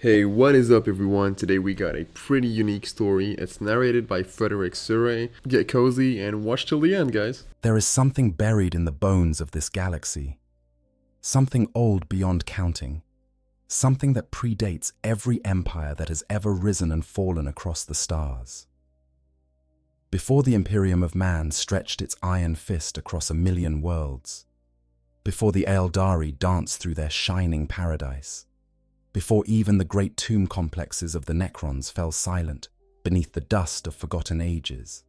Hey, what is up, everyone? Today we got a pretty unique story. It's narrated by Frederick Surrey. Get cozy and watch till the end, guys. There is something buried in the bones of this galaxy, something old beyond counting, something that predates every empire that has ever risen and fallen across the stars. Before the Imperium of man stretched its iron fist across 1,000,000 worlds, before the Eldari danced through their shining paradise, before even the great tomb complexes of the Necrons fell silent beneath the dust of forgotten ages,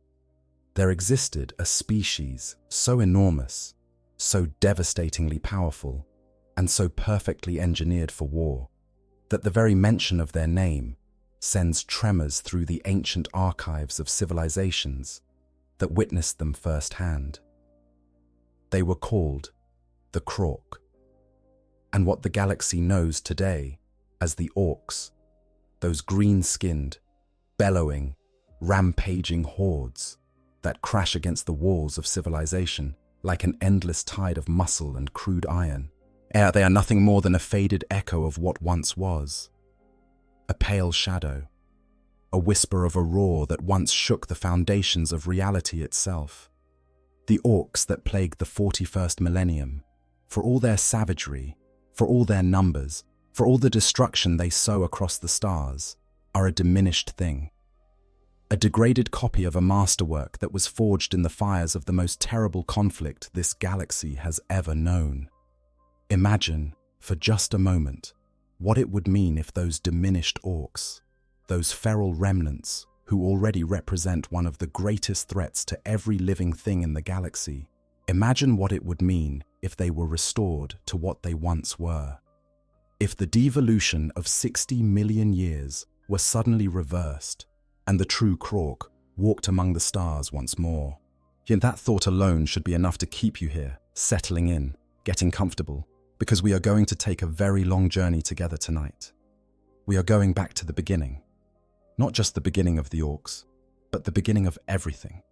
there existed a species so enormous, so devastatingly powerful, and so perfectly engineered for war, that the very mention of their name sends tremors through the ancient archives of civilizations that witnessed them firsthand. They were called the Krork, and what the galaxy knows today as the Orcs, those green-skinned, bellowing, rampaging hordes that crash against the walls of civilization like an endless tide of muscle and crude iron. They are nothing more than a faded echo of what once was. A pale shadow, a whisper of a roar that once shook the foundations of reality itself. The Orcs that plagued the 41st millennium, for all their savagery, for all their numbers, for all the destruction they sow across the stars, are a diminished thing. A degraded copy of a masterwork that was forged in the fires of the most terrible conflict this galaxy has ever known. Imagine, for just a moment, what it would mean if those diminished Orcs, those feral remnants who already represent one of the greatest threats to every living thing in the galaxy, imagine what it would mean if they were restored to what they once were. If the devolution of 60 million years were suddenly reversed and the true Krork walked among the stars once more. Yet that thought alone should be enough to keep you here, settling in, getting comfortable, because we are going to take a very long journey together tonight. We are going back to the beginning. Not just the beginning of the Orcs, but the beginning of everything.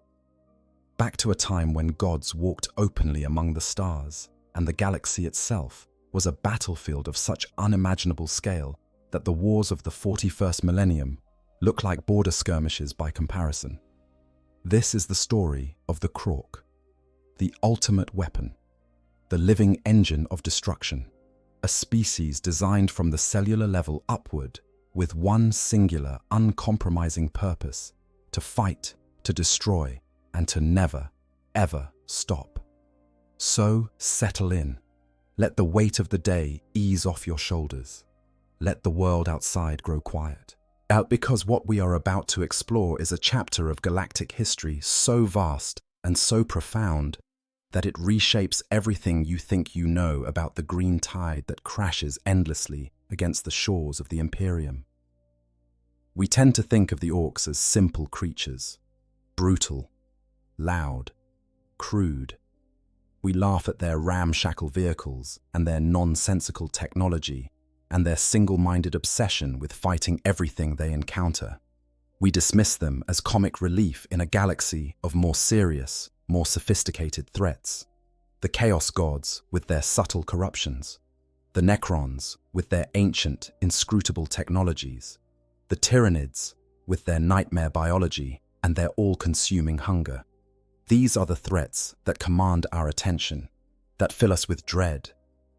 Back to a time when gods walked openly among the stars, and the galaxy itself was a battlefield of such unimaginable scale that the wars of the 41st millennium look like border skirmishes by comparison. This is the story of the Krork, the ultimate weapon, the living engine of destruction, a species designed from the cellular level upward with one singular, uncompromising purpose: to fight, to destroy, and to never, ever stop. So settle in. Let the weight of the day ease off your shoulders. Let the world outside grow quiet. Because what we are about to explore is a chapter of galactic history so vast and so profound that it reshapes everything you think you know about the green tide that crashes endlessly against the shores of the Imperium. We tend to think of the Orcs as simple creatures, brutal, loud, crude. We laugh at their ramshackle vehicles and their nonsensical technology and their single-minded obsession with fighting everything they encounter. We dismiss them as comic relief in a galaxy of more serious, more sophisticated threats. The Chaos Gods with their subtle corruptions, the Necrons with their ancient, inscrutable technologies, the Tyranids with their nightmare biology and their all-consuming hunger. These are the threats that command our attention, that fill us with dread,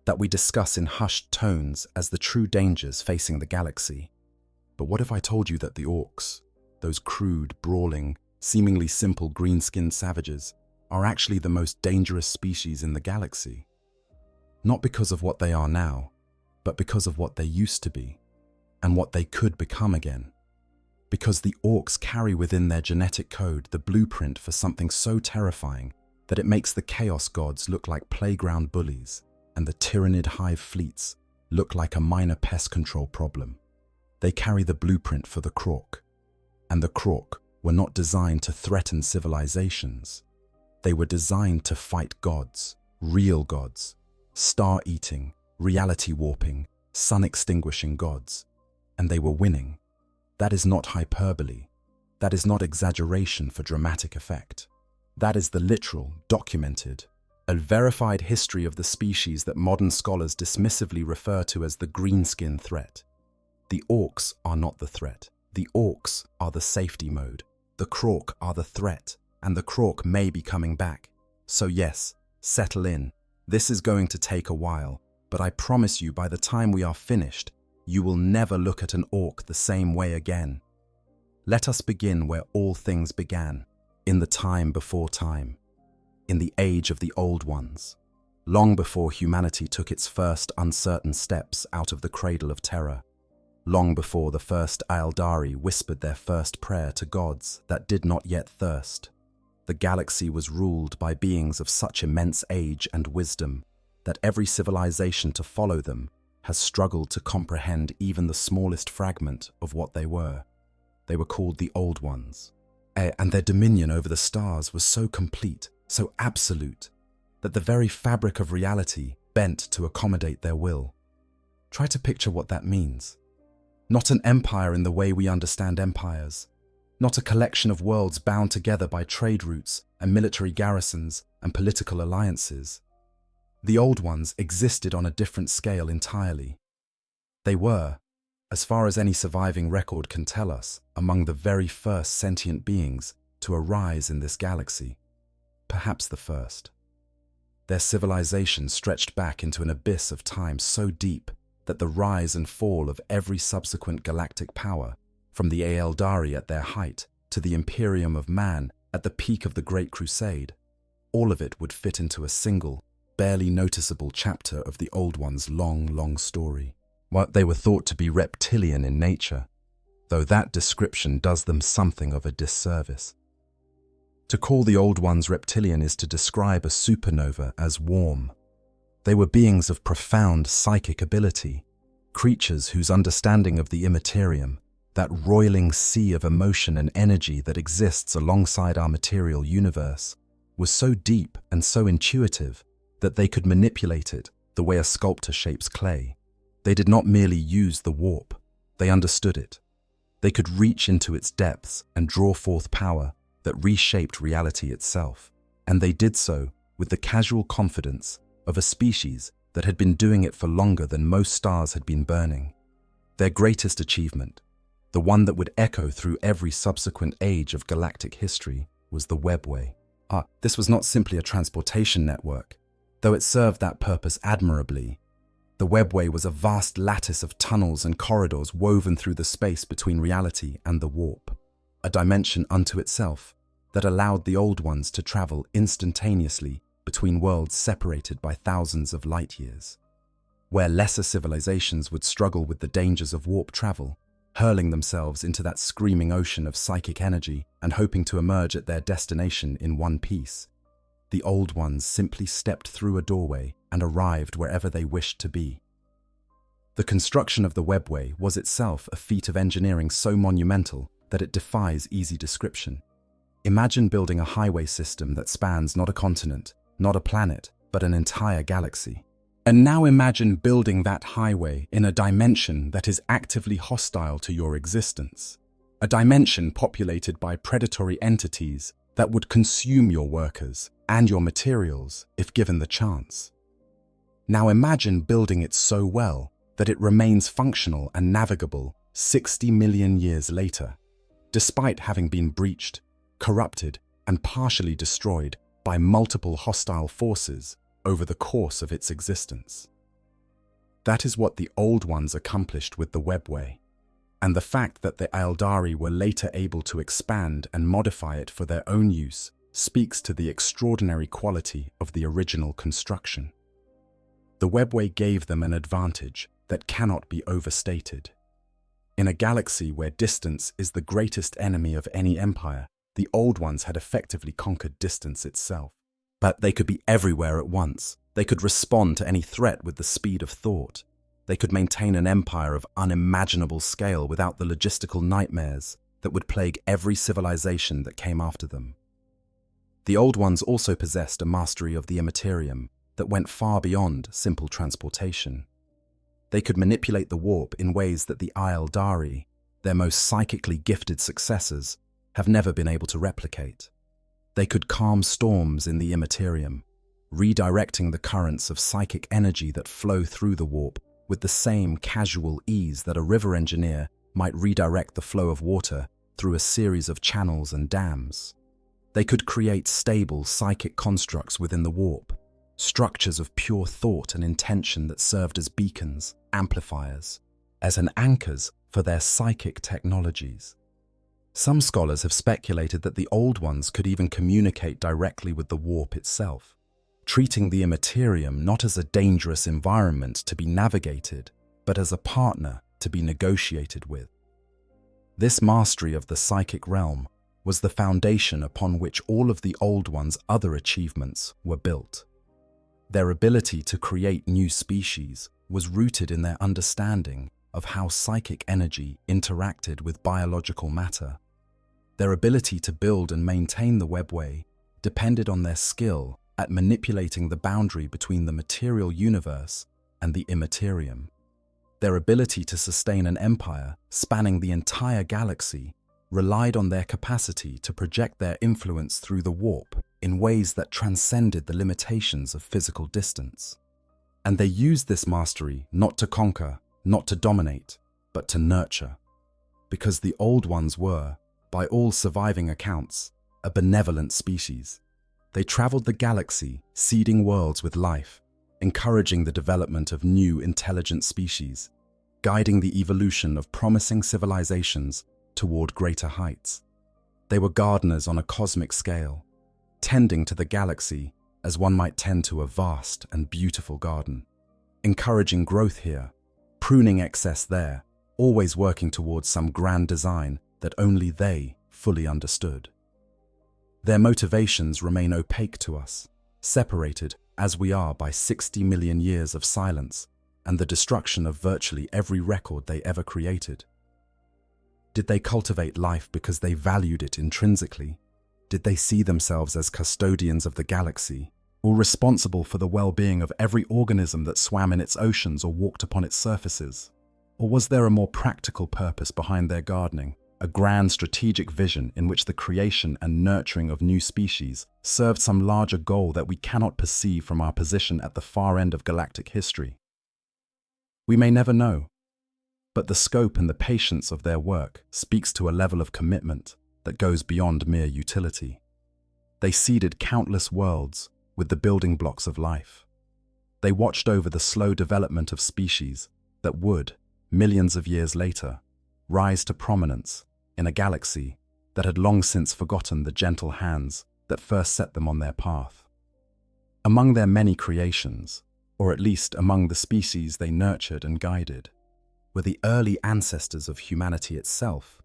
that we discuss in hushed tones as the true dangers facing the galaxy. But what if I told you that the Orcs, those crude, brawling, seemingly simple green-skinned savages, are actually the most dangerous species in the galaxy? Not because of what they are now, but because of what they used to be, and what they could become again. Because the Orcs carry within their genetic code the blueprint for something so terrifying that it makes the Chaos Gods look like playground bullies and the Tyranid hive fleets look like a minor pest control problem. They carry the blueprint for the Krork, and the Krork were not designed to threaten civilizations. They were designed to fight gods, real gods, star-eating, reality-warping, sun-extinguishing gods, and they were winning. That is not hyperbole. That is not exaggeration for dramatic effect. That is the literal, documented, a verified history of the species that modern scholars dismissively refer to as the greenskin threat. The orcs are not the threat. The orcs are the safety mode. The Krork are the threat, and the Krork may be coming back. So yes, settle in. This is going to take a while, but I promise you by the time we are finished, you will never look at an orc the same way again. Let us begin where all things began, in the time before time, in the age of the Old Ones, long before humanity took its first uncertain steps out of the cradle of terror, long before the first Aeldari whispered their first prayer to gods that did not yet thirst. The galaxy was ruled by beings of such immense age and wisdom that every civilization to follow them has struggled to comprehend even the smallest fragment of what they were. They were called the Old Ones, and their dominion over the stars was so complete, so absolute, that the very fabric of reality bent to accommodate their will. Try to picture what that means. Not an empire in the way we understand empires, not a collection of worlds bound together by trade routes and military garrisons and political alliances. The Old Ones existed on a different scale entirely. They were, as far as any surviving record can tell us, among the very first sentient beings to arise in this galaxy, perhaps the first. Their civilization stretched back into an abyss of time so deep that the rise and fall of every subsequent galactic power, from the Aeldari at their height to the Imperium of man at the peak of the Great Crusade, all of it would fit into a single, barely noticeable chapter of the Old Ones' long, long story. While they were thought to be reptilian in nature, though that description does them something of a disservice. To call the Old Ones reptilian is to describe a supernova as warm. They were beings of profound psychic ability, creatures whose understanding of the immaterium, that roiling sea of emotion and energy that exists alongside our material universe, was so deep and so intuitive that they could manipulate it the way a sculptor shapes clay. They did not merely use the warp, they understood it. They could reach into its depths and draw forth power that reshaped reality itself, and they did so with the casual confidence of a species that had been doing it for longer than most stars had been burning. Their greatest achievement, the one that would echo through every subsequent age of galactic history, was the webway. This was not simply a transportation network, though it served that purpose admirably. The webway was a vast lattice of tunnels and corridors woven through the space between reality and the warp, a dimension unto itself that allowed the Old Ones to travel instantaneously between worlds separated by thousands of light years. Where lesser civilizations would struggle with the dangers of warp travel, hurling themselves into that screaming ocean of psychic energy and hoping to emerge at their destination in one piece, the Old Ones simply stepped through a doorway and arrived wherever they wished to be. The construction of the webway was itself a feat of engineering so monumental that it defies easy description. Imagine building a highway system that spans not a continent, not a planet, but an entire galaxy. And now imagine building that highway in a dimension that is actively hostile to your existence. A dimension populated by predatory entities that would consume your workers and your materials if given the chance. Now imagine building it so well that it remains functional and navigable 60 million years later, despite having been breached, corrupted, and partially destroyed by multiple hostile forces over the course of its existence. That is what the Old Ones accomplished with the webway, and the fact that the Aeldari were later able to expand and modify it for their own use speaks to the extraordinary quality of the original construction. The webway gave them an advantage that cannot be overstated. In a galaxy where distance is the greatest enemy of any empire, the Old Ones had effectively conquered distance itself. But they could be everywhere at once. They could respond to any threat with the speed of thought. They could maintain an empire of unimaginable scale without the logistical nightmares that would plague every civilization that came after them. The Old Ones also possessed a mastery of the immaterium that went far beyond simple transportation. They could manipulate the warp in ways that the Aeldari, their most psychically gifted successors, have never been able to replicate. They could calm storms in the immaterium, redirecting the currents of psychic energy that flow through the warp with the same casual ease that a river engineer might redirect the flow of water through a series of channels and dams. They could create stable psychic constructs within the warp, structures of pure thought and intention that served as beacons, amplifiers, and anchors for their psychic technologies. Some scholars have speculated that the Old Ones could even communicate directly with the warp itself, treating the Imperium not as a dangerous environment to be navigated, but as a partner to be negotiated with. This mastery of the psychic realm was the foundation upon which all of the Old Ones' other achievements were built. Their ability to create new species was rooted in their understanding of how psychic energy interacted with biological matter. Their ability to build and maintain the webway depended on their skill at manipulating the boundary between the material universe and the immaterium. Their ability to sustain an empire spanning the entire galaxy relied on their capacity to project their influence through the warp in ways that transcended the limitations of physical distance. And they used this mastery not to conquer, not to dominate, but to nurture. Because the Old Ones were, by all surviving accounts, a benevolent species. They traveled the galaxy, seeding worlds with life, encouraging the development of new intelligent species, guiding the evolution of promising civilizations toward greater heights. They were gardeners on a cosmic scale, tending to the galaxy as one might tend to a vast and beautiful garden, encouraging growth here, pruning excess there, always working towards some grand design that only they fully understood. Their motivations remain opaque to us, separated as we are by 60 million years of silence and the destruction of virtually every record they ever created. Did they cultivate life because they valued it intrinsically? Did they see themselves as custodians of the galaxy, or responsible for the well-being of every organism that swam in its oceans or walked upon its surfaces? Or was there a more practical purpose behind their gardening, a grand strategic vision in which the creation and nurturing of new species served some larger goal that we cannot perceive from our position at the far end of galactic history? We may never know, but the scope and the patience of their work speaks to a level of commitment that goes beyond mere utility. They seeded countless worlds with the building blocks of life. They watched over the slow development of species that would, millions of years later, rise to prominence in a galaxy that had long since forgotten the gentle hands that first set them on their path. Among their many creations, or at least among the species they nurtured and guided, were the early ancestors of humanity itself,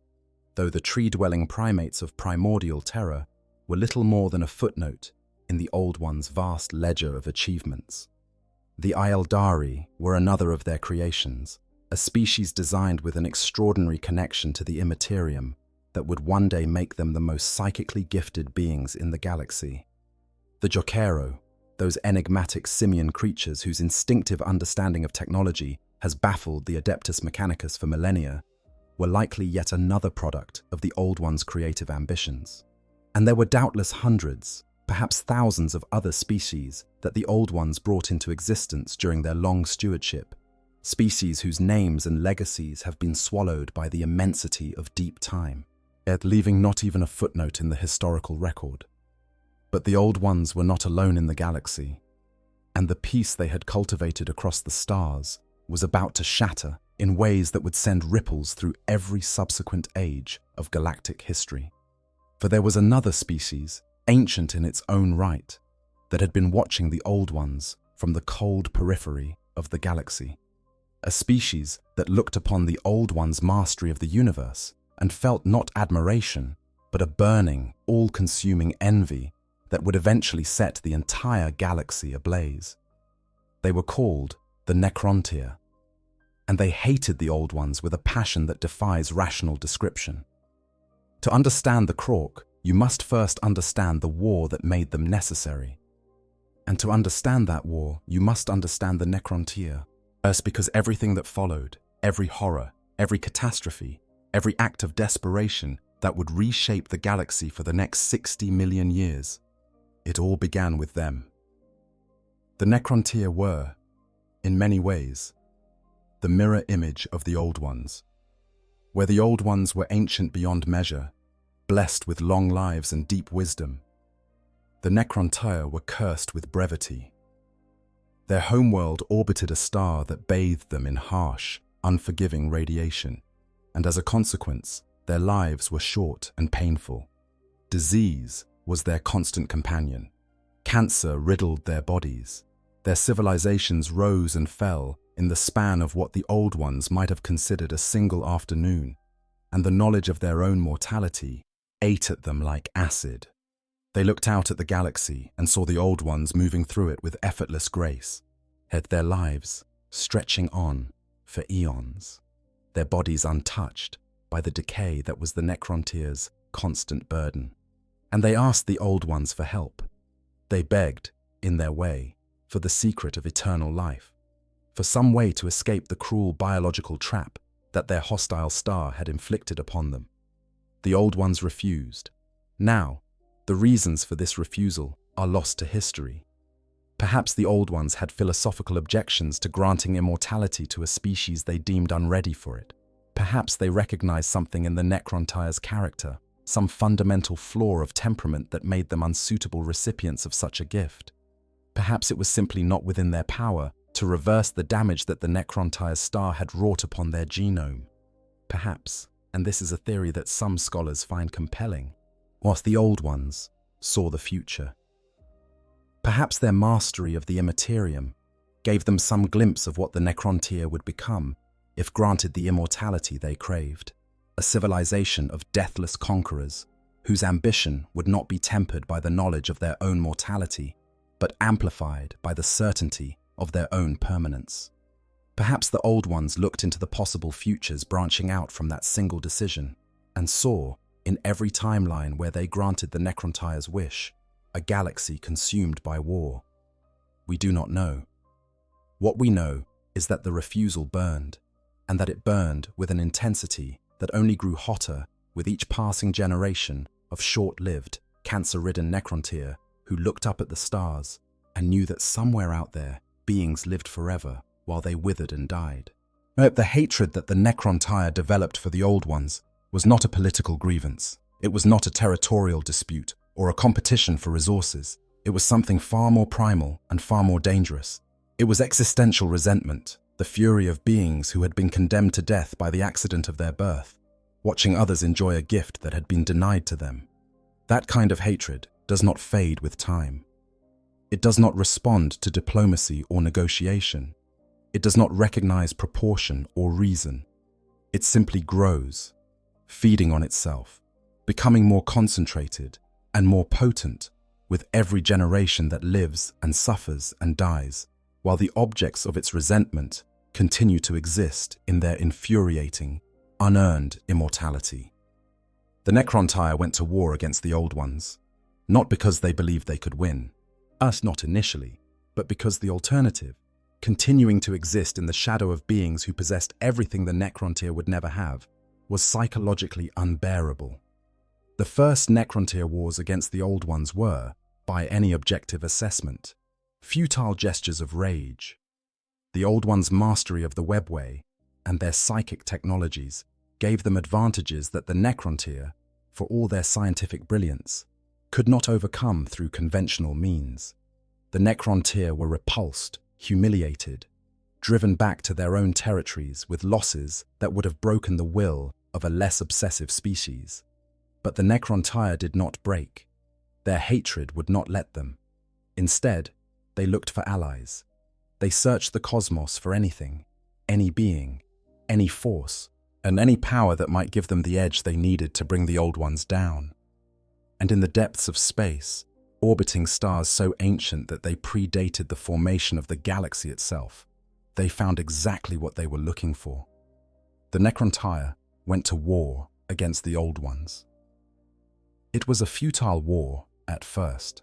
though the tree-dwelling primates of primordial terror were little more than a footnote in the Old Ones' vast ledger of achievements. The Ieldari were another of their creations, a species designed with an extraordinary connection to the Immaterium that would one day make them the most psychically gifted beings in the galaxy. The Jokero, those enigmatic simian creatures whose instinctive understanding of technology has baffled the Adeptus Mechanicus for millennia, were likely yet another product of the Old Ones' creative ambitions. And there were doubtless hundreds, perhaps thousands of other species that the Old Ones brought into existence during their long stewardship, species whose names and legacies have been swallowed by the immensity of deep time, yet leaving not even a footnote in the historical record. But the Old Ones were not alone in the galaxy, and the peace they had cultivated across the stars was about to shatter in ways that would send ripples through every subsequent age of galactic history. For there was another species, ancient in its own right, that had been watching the Old Ones from the cold periphery of the galaxy. A species that looked upon the Old Ones' mastery of the universe and felt not admiration, but a burning, all-consuming envy that would eventually set the entire galaxy ablaze. They were called the Necrontyr, and they hated the Old Ones with a passion that defies rational description. To understand the Krork, you must first understand the war that made them necessary. And to understand that war, you must understand the Necrontyr. First, because everything that followed, every horror, every catastrophe, every act of desperation that would reshape the galaxy for the next 60 million years, it all began with them. The Necrontyr were, in many ways, the mirror image of the Old Ones. Where the Old Ones were ancient beyond measure, blessed with long lives and deep wisdom, the Necrontyre were cursed with brevity. Their homeworld orbited a star that bathed them in harsh, unforgiving radiation, and as a consequence, their lives were short and painful. Disease was their constant companion. Cancer riddled their bodies. Their civilizations rose and fell in the span of what the Old Ones might have considered a single afternoon, and the knowledge of their own mortality ate at them like acid. They looked out at the galaxy and saw the Old Ones moving through it with effortless grace, yet their lives stretching on for eons, their bodies untouched by the decay that was the Necrontyre's constant burden. And they asked the Old Ones for help. They begged, in their way, for the secret of eternal life, for some way to escape the cruel biological trap that their hostile star had inflicted upon them. The Old Ones refused. Now, the reasons for this refusal are lost to history. Perhaps the Old Ones had philosophical objections to granting immortality to a species they deemed unready for it. Perhaps they recognized something in the Necrontyre's character, some fundamental flaw of temperament that made them unsuitable recipients of such a gift. Perhaps it was simply not within their power to reverse the damage that the Necrontyre's star had wrought upon their genome. Perhaps, and this is a theory that some scholars find compelling, whilst the Old Ones saw the future. Perhaps their mastery of the Imperium gave them some glimpse of what the Necrontyre would become if granted the immortality they craved, a civilization of deathless conquerors whose ambition would not be tempered by the knowledge of their own mortality, but amplified by the certainty of their own permanence. Perhaps the Old Ones looked into the possible futures branching out from that single decision and saw, in every timeline where they granted the Necrontyre's wish, a galaxy consumed by war. We do not know. What we know is that the refusal burned, and that it burned with an intensity that only grew hotter with each passing generation of short-lived, cancer-ridden Necrontyre who looked up at the stars and knew that somewhere out there beings lived forever while they withered and died. The hatred that the Necrontyre developed for the Old Ones was not a political grievance. It was not a territorial dispute or a competition for resources. It was something far more primal and far more dangerous. It was existential resentment, the fury of beings who had been condemned to death by the accident of their birth, watching others enjoy a gift that had been denied to them. That kind of hatred does not fade with time. It does not respond to diplomacy or negotiation. It does not recognize proportion or reason. It simply grows, feeding on itself, becoming more concentrated and more potent with every generation that lives and suffers and dies, while the objects of its resentment continue to exist in their infuriating, unearned immortality. The Necrontyre went to war against the Old Ones, not because they believed they could win, us not initially, but because the alternative, continuing to exist in the shadow of beings who possessed everything the Necrontyre would never have, was psychologically unbearable. The first Necrontyre wars against the Old Ones were, by any objective assessment, futile gestures of rage. The Old Ones' mastery of the webway and their psychic technologies gave them advantages that the Necrontyre, for all their scientific brilliance, could not overcome through conventional means. The Necrontyre were repulsed, humiliated, driven back to their own territories with losses that would have broken the will of a less obsessive species. But the Necrontyre did not break. Their hatred would not let them. Instead, they looked for allies. They searched the cosmos for anything, any being, any force, and any power that might give them the edge they needed to bring the Old Ones down. And in the depths of space, orbiting stars so ancient that they predated the formation of the galaxy itself, they found exactly what they were looking for. The Necrontyre went to war against the Old Ones. It was a futile war at first.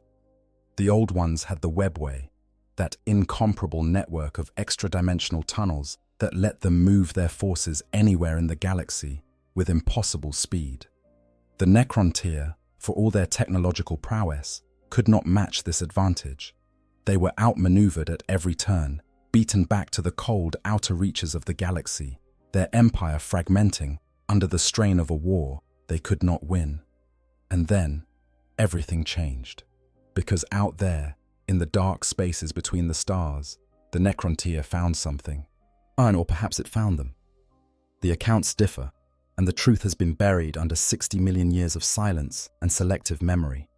The Old Ones had the webway, that incomparable network of extra-dimensional tunnels that let them move their forces anywhere in the galaxy with impossible speed. The Necrontyre, for all their technological prowess, could not match this advantage. They were outmaneuvered at every turn, beaten back to the cold outer reaches of the galaxy, their empire fragmenting under the strain of a war they could not win. And then, everything changed. Because out there, in the dark spaces between the stars, the Necrontyr found something. Or perhaps it found them. The accounts differ, and the truth has been buried under 60 million years of silence and selective memory.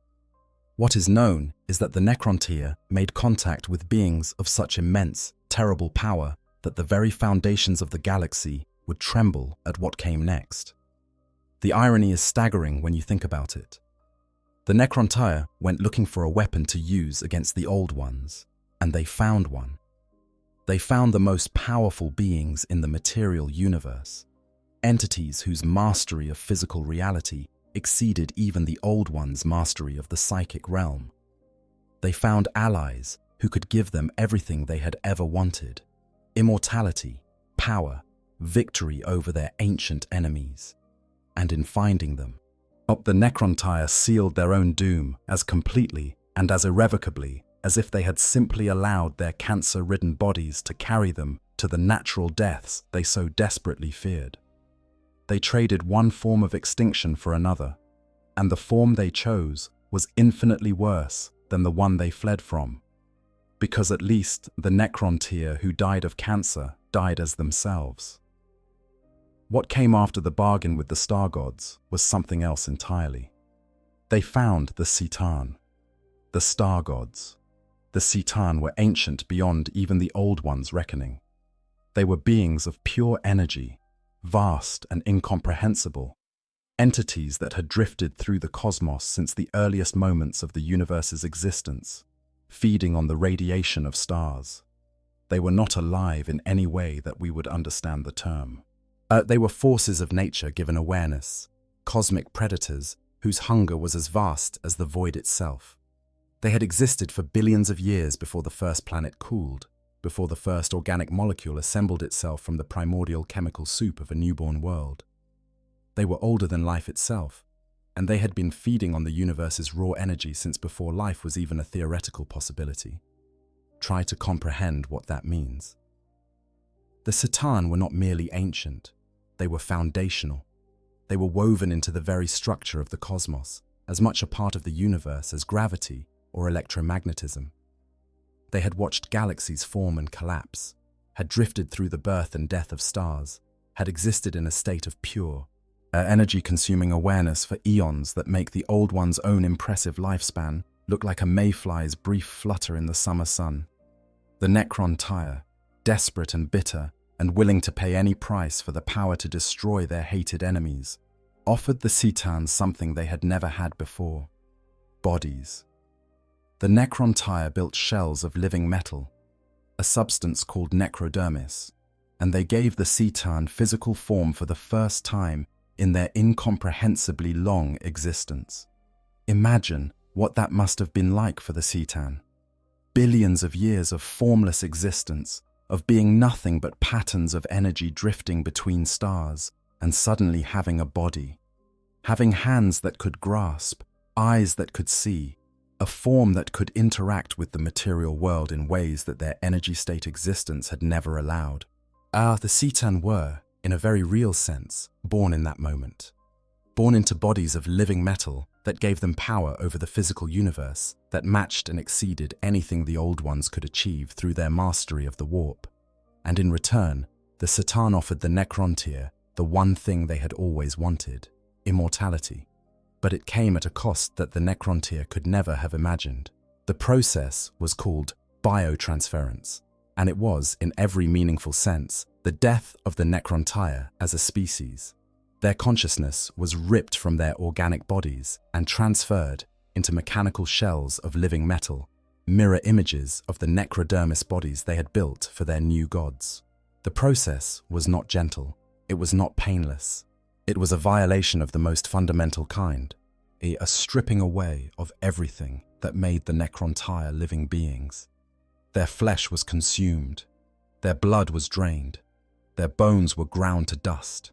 What is known is that the Necrontyr made contact with beings of such immense, terrible power that the very foundations of the galaxy would tremble at what came next. The irony is staggering when you think about it. The Necrontyr went looking for a weapon to use against the Old Ones, and they found one. They found the most powerful beings in the material universe, entities whose mastery of physical reality exceeded even the Old Ones' mastery of the psychic realm. They found allies who could give them everything they had ever wanted: immortality, power, victory over their ancient enemies. And in finding them, the Necrontyr sealed their own doom as completely and as irrevocably as if they had simply allowed their cancer-ridden bodies to carry them to the natural deaths they so desperately feared. They traded one form of extinction for another, and the form they chose was infinitely worse than the one they fled from, because at least the Necrontyr who died of cancer died as themselves. What came after the bargain with the star gods was something else entirely. They found the Citan, the star gods. The Citan were ancient beyond even the Old Ones' reckoning. They were beings of pure energy, vast and incomprehensible, entities that had drifted through the cosmos since the earliest moments of the universe's existence, feeding on the radiation of stars. They were not alive in any way that we would understand the term. They were forces of nature given awareness, cosmic predators whose hunger was as vast as the void itself. They had existed for billions of years before the first planet cooled, before the first organic molecule assembled itself from the primordial chemical soup of a newborn world. They were older than life itself, and they had been feeding on the universe's raw energy since before life was even a theoretical possibility. Try to comprehend what that means. The Citan were not merely ancient, they were foundational. They were woven into the very structure of the cosmos, as much a part of the universe as gravity or electromagnetism. They had watched galaxies form and collapse, had drifted through the birth and death of stars, had existed in a state of pure, energy-consuming awareness for eons that make the Old One's own impressive lifespan look like a mayfly's brief flutter in the summer sun. The Necrontyr, desperate and bitter, and willing to pay any price for the power to destroy their hated enemies, offered the Citan something they had never had before: bodies. The Necrontyr built shells of living metal, a substance called necrodermis, and they gave the Citan physical form for the first time in their incomprehensibly long existence. Imagine what that must have been like for the Citan. Billions of years of formless existence, of being nothing but patterns of energy drifting between stars, and suddenly having a body. Having hands that could grasp, eyes that could see, a form that could interact with the material world in ways that their energy state existence had never allowed. The Citan were, in a very real sense, born in that moment. Born into bodies of living metal that gave them power over the physical universe that matched and exceeded anything the Old Ones could achieve through their mastery of the warp. And in return, the Citan offered the Necrontyr the one thing they had always wanted: immortality. But it came at a cost that the Necrontyr could never have imagined. The process was called biotransference, and it was, in every meaningful sense, the death of the Necrontyr as a species. Their consciousness was ripped from their organic bodies and transferred into mechanical shells of living metal, mirror images of the necrodermis bodies they had built for their new gods. The process was not gentle, it was not painless. It was a violation of the most fundamental kind, a stripping away of everything that made the Necrontyr living beings. Their flesh was consumed, their blood was drained, their bones were ground to dust,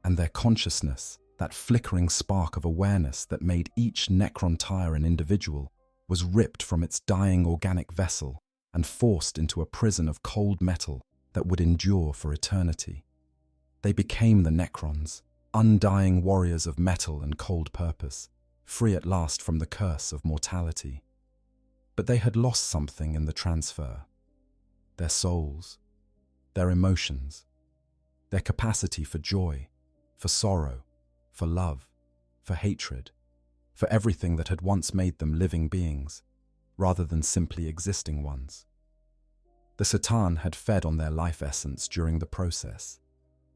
and their consciousness, that flickering spark of awareness that made each Necrontyr an individual, was ripped from its dying organic vessel and forced into a prison of cold metal that would endure for eternity. They became the Necrons, undying warriors of metal and cold purpose, free at last from the curse of mortality. But they had lost something in the transfer: their souls, their emotions, their capacity for joy, for sorrow, for love, for hatred, for everything that had once made them living beings, rather than simply existing ones. The Satan had fed on their life essence during the process,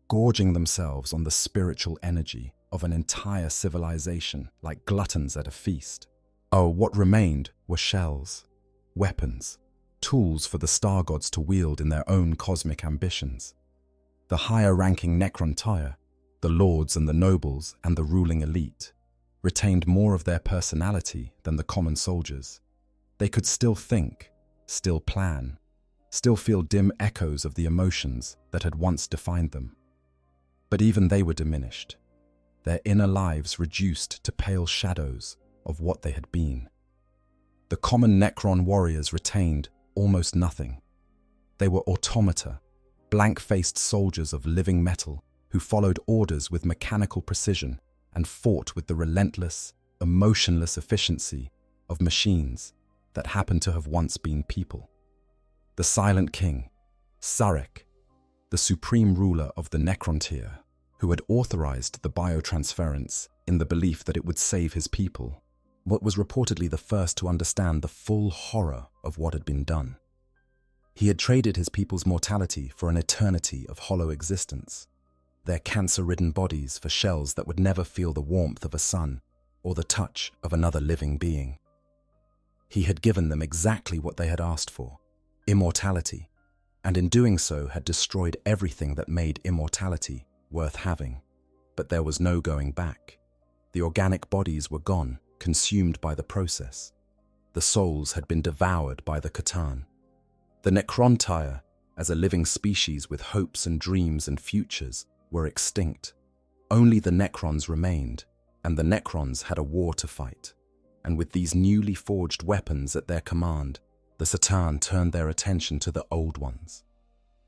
gorging themselves on the spiritual energy of an entire civilization like gluttons at a feast. Oh, what remained were shells, weapons, tools for the star gods to wield in their own cosmic ambitions. The higher-ranking Necrontyre, the lords and the nobles and the ruling elite, retained more of their personality than the common soldiers. They could still think, still plan, still feel dim echoes of the emotions that had once defined them. But even they were diminished, their inner lives reduced to pale shadows of what they had been. The common Necron warriors retained almost nothing. They were automata, blank-faced soldiers of living metal who followed orders with mechanical precision and fought with the relentless, emotionless efficiency of machines that happened to have once been people. The Silent King, Sarek, the supreme ruler of the Necrontyre, who had authorized the biotransference in the belief that it would save his people, but was reportedly the first to understand the full horror of what had been done. He had traded his people's mortality for an eternity of hollow existence, their cancer-ridden bodies for shells that would never feel the warmth of a sun or the touch of another living being. He had given them exactly what they had asked for: immortality, and in doing so had destroyed everything that made immortality worth having. But there was no going back. The organic bodies were gone, consumed by the process. The souls had been devoured by the Catan. The Necrontyre, as a living species with hopes and dreams and futures, were extinct. Only the Necrons remained, and the Necrons had a war to fight. And with these newly forged weapons at their command, the Satan turned their attention to the Old Ones.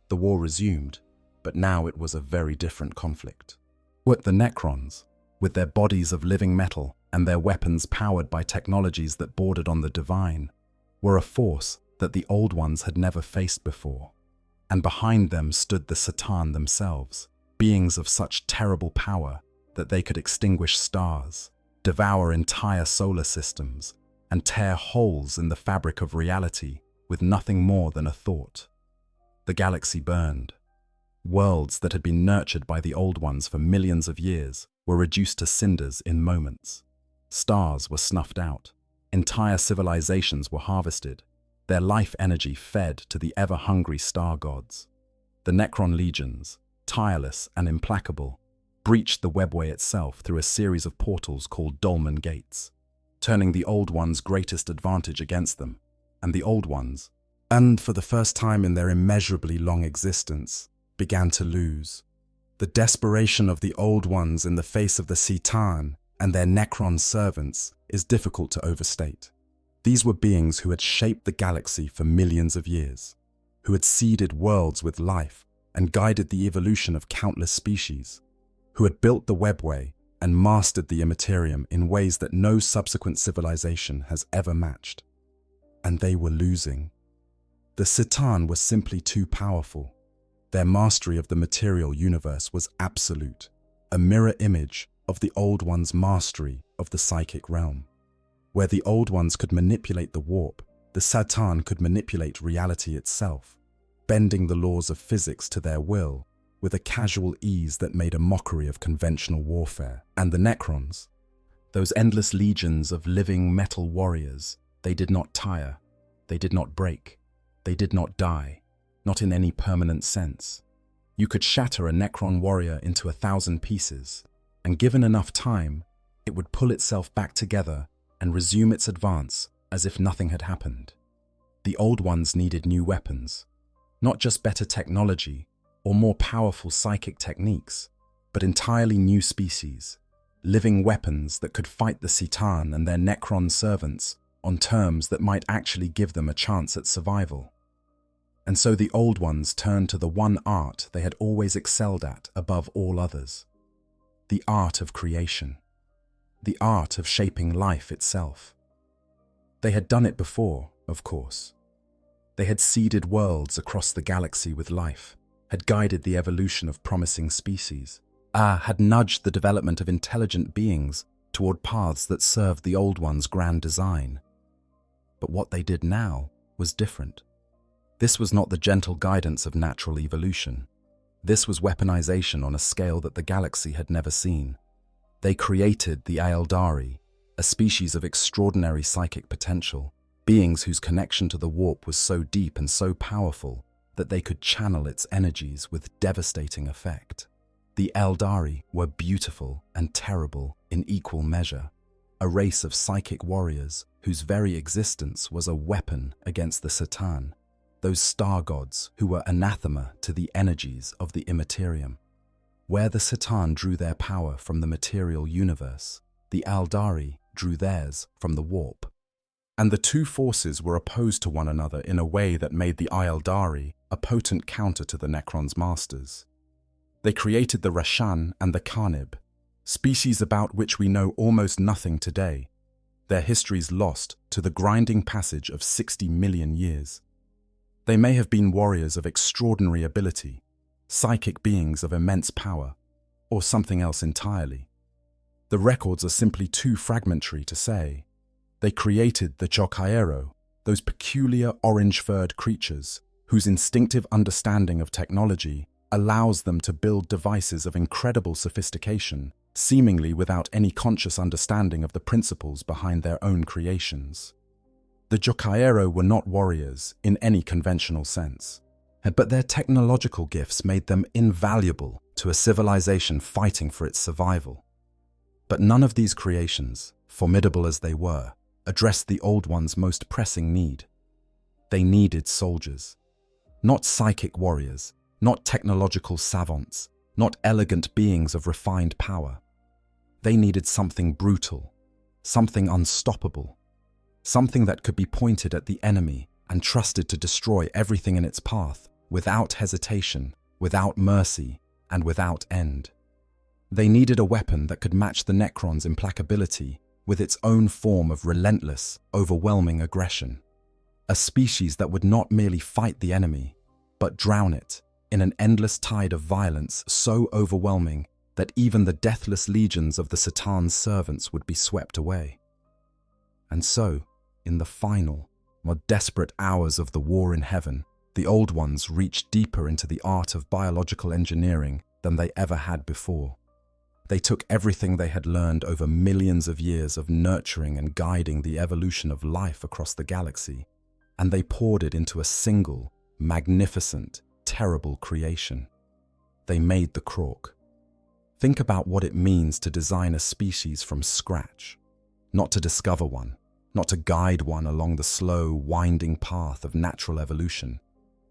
The war resumed, but now it was a very different conflict. What the Necrons, with their bodies of living metal and their weapons powered by technologies that bordered on the divine, were a force that the Old Ones had never faced before. And behind them stood the Satan themselves, beings of such terrible power that they could extinguish stars, devour entire solar systems, and tear holes in the fabric of reality with nothing more than a thought. The galaxy burned. Worlds that had been nurtured by the Old Ones for millions of years were reduced to cinders in moments. Stars were snuffed out. Entire civilizations were harvested, their life energy fed to the ever-hungry star gods. The Necron legions, tireless and implacable, breached the webway itself through a series of portals called Dolmen Gates, turning the Old Ones' greatest advantage against them, and the Old Ones, and for the first time in their immeasurably long existence, began to lose. The desperation of the Old Ones in the face of the Satan and their Necron servants is difficult to overstate. These were beings who had shaped the galaxy for millions of years, who had seeded worlds with life and guided the evolution of countless species, who had built the webway and mastered the Imperium in ways that no subsequent civilization has ever matched. And they were losing. The Satan was simply too powerful. Their mastery of the material universe was absolute, a mirror image of the Old Ones' mastery of the psychic realm. Where the Old Ones could manipulate the warp, the Satan could manipulate reality itself, bending the laws of physics to their will with a casual ease that made a mockery of conventional warfare. And the Necrons, those endless legions of living metal warriors, they did not tire, they did not break, they did not die, not in any permanent sense. You could shatter a Necron warrior into 1,000 pieces, and given enough time, it would pull itself back together and resume its advance as if nothing had happened. The Old Ones needed new weapons, not just better technology or more powerful psychic techniques, but entirely new species, living weapons that could fight the Satan and their Necron servants on terms that might actually give them a chance at survival. And so the Old Ones turned to the one art they had always excelled at above all others: the art of creation, the art of shaping life itself. They had done it before, of course. They had seeded worlds across the galaxy with life, had guided the evolution of promising species, had nudged the development of intelligent beings toward paths that served the Old Ones' grand design. But what they did now was different. This was not the gentle guidance of natural evolution. This was weaponization on a scale that the galaxy had never seen. They created the Aeldari, a species of extraordinary psychic potential, beings whose connection to the warp was so deep and so powerful that they could channel its energies with devastating effect. The Aeldari were beautiful and terrible in equal measure, a race of psychic warriors whose very existence was a weapon against the Satan, those star gods who were anathema to the energies of the Imperium. Where the Satan drew their power from the material universe, the Aeldari drew theirs from the warp. And the two forces were opposed to one another in a way that made the Aeldari a potent counter to the Necron's masters. They created the Rashan and the Carnib, species about which we know almost nothing today, their histories lost to the grinding passage of 60 million years. They may have been warriors of extraordinary ability, psychic beings of immense power, or something else entirely. The records are simply too fragmentary to say. They created the Jokaero, those peculiar orange-furred creatures whose instinctive understanding of technology allows them to build devices of incredible sophistication, seemingly without any conscious understanding of the principles behind their own creations. The Jokaero were not warriors in any conventional sense, but their technological gifts made them invaluable to a civilization fighting for its survival. But none of these creations, formidable as they were, addressed the Old Ones' most pressing need. They needed soldiers. Not psychic warriors, not technological savants, not elegant beings of refined power. They needed something brutal, something unstoppable, something that could be pointed at the enemy and trusted to destroy everything in its path, without hesitation, without mercy, and without end. They needed a weapon that could match the Necron's implacability with its own form of relentless, overwhelming aggression. A species that would not merely fight the enemy, but drown it in an endless tide of violence so overwhelming that even the deathless legions of the Satan's servants would be swept away. And so, in the final, more desperate hours of the war in heaven, the Old Ones reached deeper into the art of biological engineering than they ever had before. They took everything they had learned over millions of years of nurturing and guiding the evolution of life across the galaxy, and they poured it into a single, magnificent, terrible creation. They made the Krork. Think about what it means to design a species from scratch, not to discover one, not to guide one along the slow, winding path of natural evolution,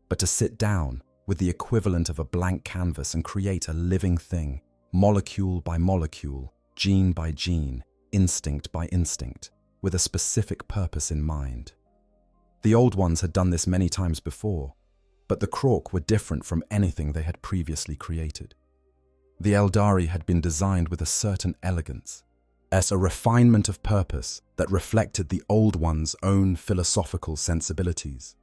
but to sit down with the equivalent of a blank canvas and create a living thing, molecule by molecule, gene by gene, instinct by instinct, with a specific purpose in mind. The Old Ones had done this many times before, but the Krork were different from anything they had previously created. The Aeldari had been designed with a certain elegance, as a refinement of purpose that reflected the Old Ones' own philosophical sensibilities.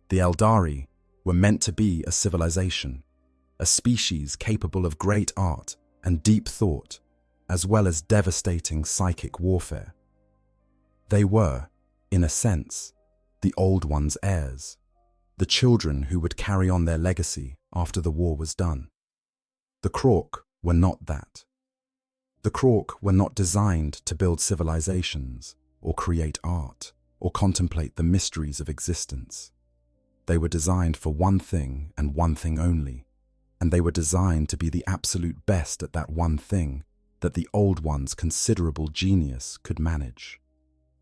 The Aeldari were meant to be a civilization, a species capable of great art and deep thought, as well as devastating psychic warfare. They were, in a sense, the Old Ones' heirs, the children who would carry on their legacy after the war was done. The Krork were not that. The Krork were not designed to build civilizations, or create art, or contemplate the mysteries of existence. They were designed for one thing and one thing only, and they were designed to be the absolute best at that one thing that the Old Ones' considerable genius could manage.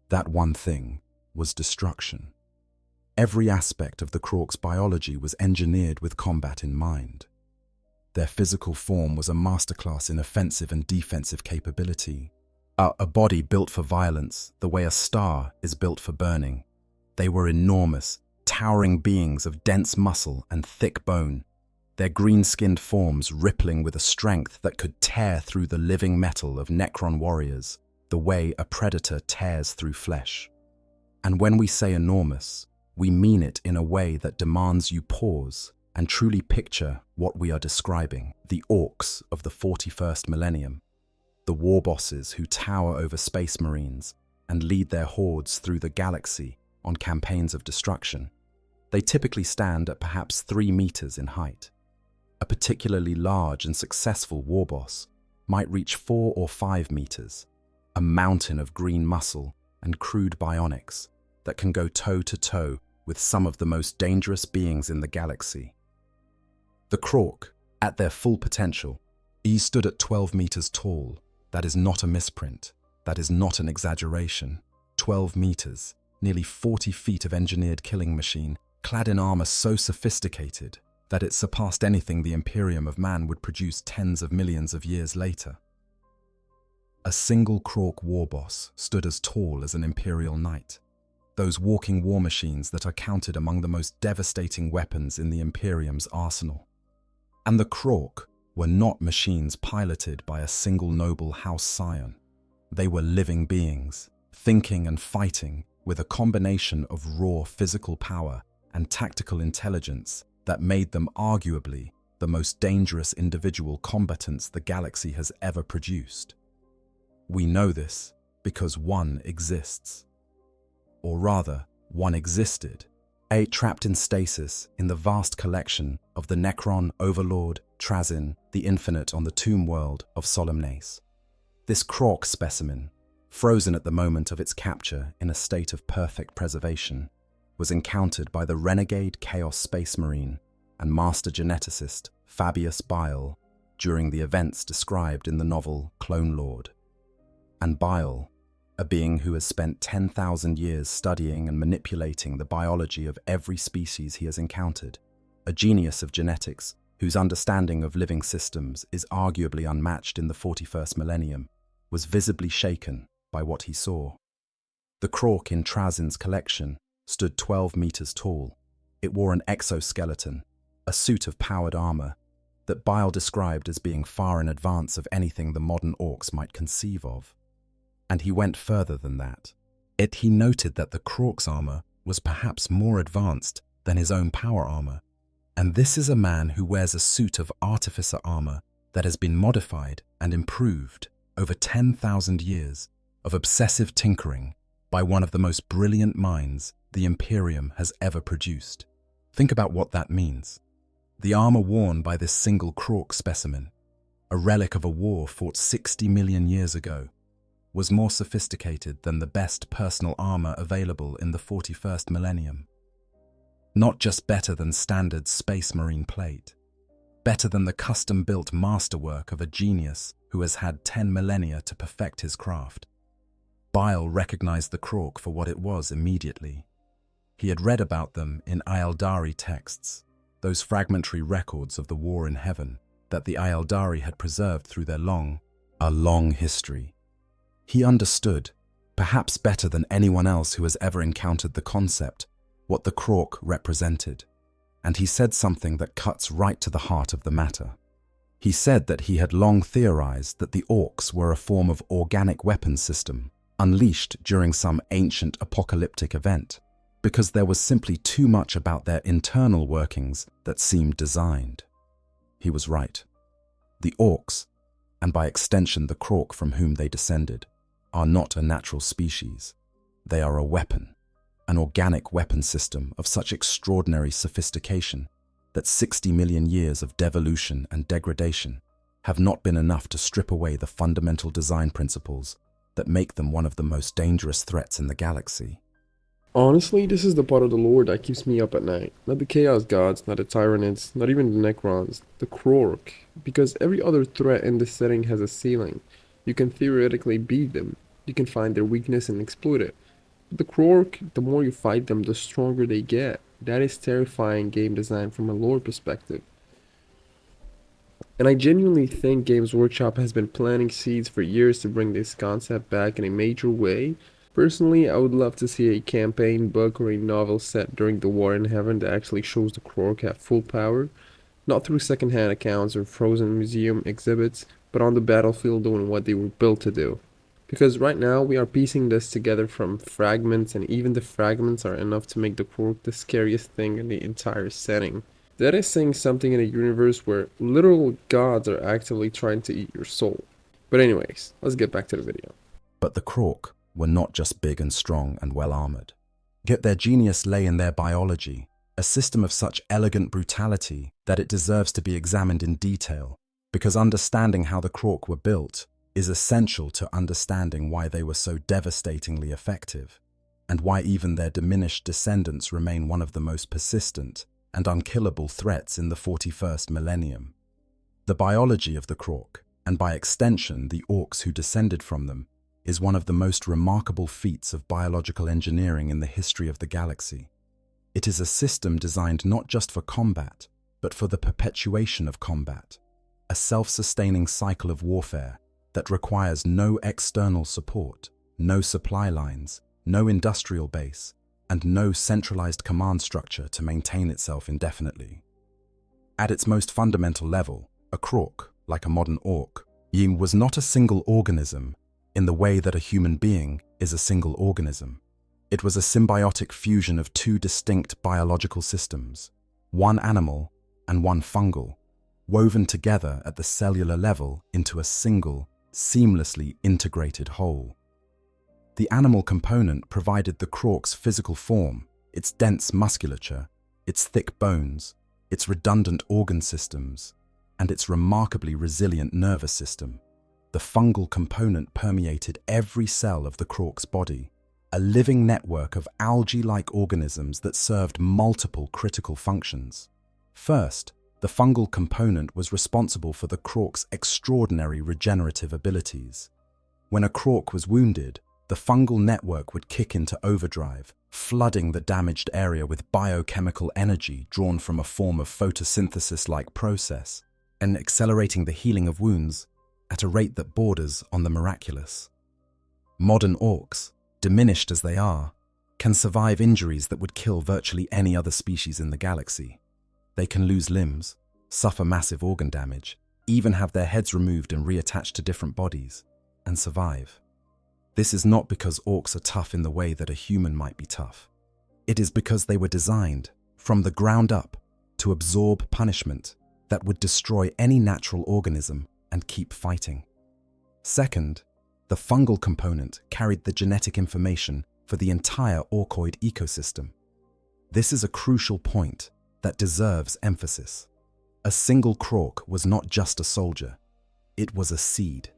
That one thing was destruction. Every aspect of the Krork's biology was engineered with combat in mind. Their physical form was a masterclass in offensive and defensive capability. A body built for violence, the way a star is built for burning. They were enormous, towering beings of dense muscle and thick bone, their green-skinned forms rippling with a strength that could tear through the living metal of Necron warriors, the way a predator tears through flesh. And when we say enormous, we mean it in a way that demands you pause and truly picture what we are describing: the orcs of the 41st millennium, the war bosses who tower over space marines and lead their hordes through the galaxy on campaigns of destruction. They typically stand at perhaps 3 meters in height. A particularly large and successful war boss might reach 4 or 5 meters, a mountain of green muscle and crude bionics that can go toe-to-toe with some of the most dangerous beings in the galaxy. The Krork, at their full potential, stood at 12 meters tall. That is not a misprint. That is not an exaggeration. 12 meters, nearly 40 feet of engineered killing machine, clad in armor so sophisticated that it surpassed anything the Imperium of man would produce tens of millions of years later. A single Krork war boss stood as tall as an Imperial knight. Those walking war machines that are counted among the most devastating weapons in the Imperium's arsenal. And the Krork were not machines piloted by a single noble house scion. They were living beings, thinking and fighting with a combination of raw physical power and tactical intelligence that made them arguably the most dangerous individual combatants the galaxy has ever produced. We know this because one exists. Or rather, one existed, trapped in stasis in the vast collection of the Necron Overlord Trazyn, the Infinite on the tomb world of Solemnace. This Krork specimen, frozen at the moment of its capture in a state of perfect preservation, was encountered by the renegade Chaos Space Marine and master geneticist Fabius Bile during the events described in the novel Clone Lord. And Bile, a being who has spent 10,000 years studying and manipulating the biology of every species he has encountered, a genius of genetics whose understanding of living systems is arguably unmatched in the 41st millennium, was visibly shaken by what he saw. The Krork in Trazyn's collection stood 12 meters tall. It wore an exoskeleton, a suit of powered armor, that Bile described as being far in advance of anything the modern orcs might conceive of. And he went further than that. He noted that the Krork's armor was perhaps more advanced than his own power armor. And this is a man who wears a suit of artificer armor that has been modified and improved over 10,000 years of obsessive tinkering by one of the most brilliant minds the Imperium has ever produced. Think about what that means. The armor worn by this single Krork specimen, a relic of a war fought 60 million years ago, was more sophisticated than the best personal armor available in the 41st millennium. Not just better than standard Space Marine plate, better than the custom-built masterwork of a genius who has had 10 millennia to perfect his craft. Bile recognized the Krork for what it was immediately. He had read about them in Aeldari texts, those fragmentary records of the war in heaven that the Aeldari had preserved through their long history. He understood, perhaps better than anyone else who has ever encountered the concept, what the Krork represented, and he said something that cuts right to the heart of the matter. He said that he had long theorized that the orcs were a form of organic weapons system, unleashed during some ancient apocalyptic event, because there was simply too much about their internal workings that seemed designed. He was right. The orcs, and by extension the Krork from whom they descended, are not a natural species. They are a weapon, an organic weapon system of such extraordinary sophistication that 60 million years of devolution and degradation have not been enough to strip away the fundamental design principles that make them one of the most dangerous threats in the galaxy. Honestly, this is the part of the lore that keeps me up at night. Not the Chaos Gods, not the Tyranids, not even the Necrons, the Krork. Because every other threat in this setting has a ceiling. You can theoretically beat them. You can find their weakness and exploit it. But the Krork, the more you fight them, the stronger they get. That is terrifying game design from a lore perspective. And I genuinely think Games Workshop has been planting seeds for years to bring this concept back in a major way, Personally, I would love to see a campaign book or a novel set during the War in Heaven that actually shows the Krork at full power, not through secondhand accounts or frozen museum exhibits, but on the battlefield doing what they were built to do. Because right now we are piecing this together from fragments, and even the fragments are enough to make the Krork the scariest thing in the entire setting. That is saying something in a universe where literal gods are actively trying to eat your soul. But anyways, let's get back to the video. But the Krork were not just big and strong and well-armored. Yet their genius lay in their biology, a system of such elegant brutality that it deserves to be examined in detail, because understanding how the Krork were built is essential to understanding why they were so devastatingly effective, and why even their diminished descendants remain one of the most persistent and unkillable threats in the 41st millennium. The biology of the Krork, and by extension the orcs who descended from them, is one of the most remarkable feats of biological engineering in the history of the galaxy. It is a system designed not just for combat, but for the perpetuation of combat, a self-sustaining cycle of warfare that requires no external support, no supply lines, no industrial base, and no centralized command structure to maintain itself indefinitely. At its most fundamental level, a Krork, like a modern orc, was not a single organism in the way that a human being is a single organism. It was a symbiotic fusion of two distinct biological systems, one animal and one fungal, woven together at the cellular level into a single, seamlessly integrated whole. The animal component provided the Krork's physical form, its dense musculature, its thick bones, its redundant organ systems, and its remarkably resilient nervous system. The fungal component permeated every cell of the Krork's body, a living network of algae-like organisms that served multiple critical functions. First, the fungal component was responsible for the Krork's extraordinary regenerative abilities. When a Krork was wounded, the fungal network would kick into overdrive, flooding the damaged area with biochemical energy drawn from a form of photosynthesis-like process, and accelerating the healing of wounds at a rate that borders on the miraculous. Modern orcs, diminished as they are, can survive injuries that would kill virtually any other species in the galaxy. They can lose limbs, suffer massive organ damage, even have their heads removed and reattached to different bodies, and survive. This is not because orcs are tough in the way that a human might be tough. It is because they were designed, from the ground up, to absorb punishment that would destroy any natural organism and keep fighting. Second, the fungal component carried the genetic information for the entire orcoid ecosystem. This is a crucial point that deserves emphasis. A single Krork was not just a soldier, it was a seed.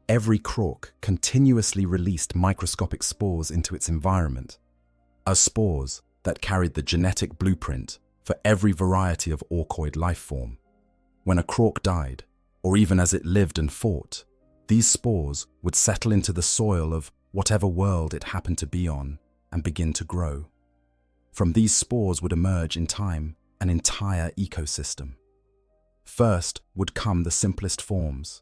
Every Krork continuously released microscopic spores into its environment, as spores that carried the genetic blueprint for every variety of orcoid life form. When a Krork died, or even as it lived and fought, these spores would settle into the soil of whatever world it happened to be on and begin to grow. From these spores would emerge in time an entire ecosystem. First would come the simplest forms,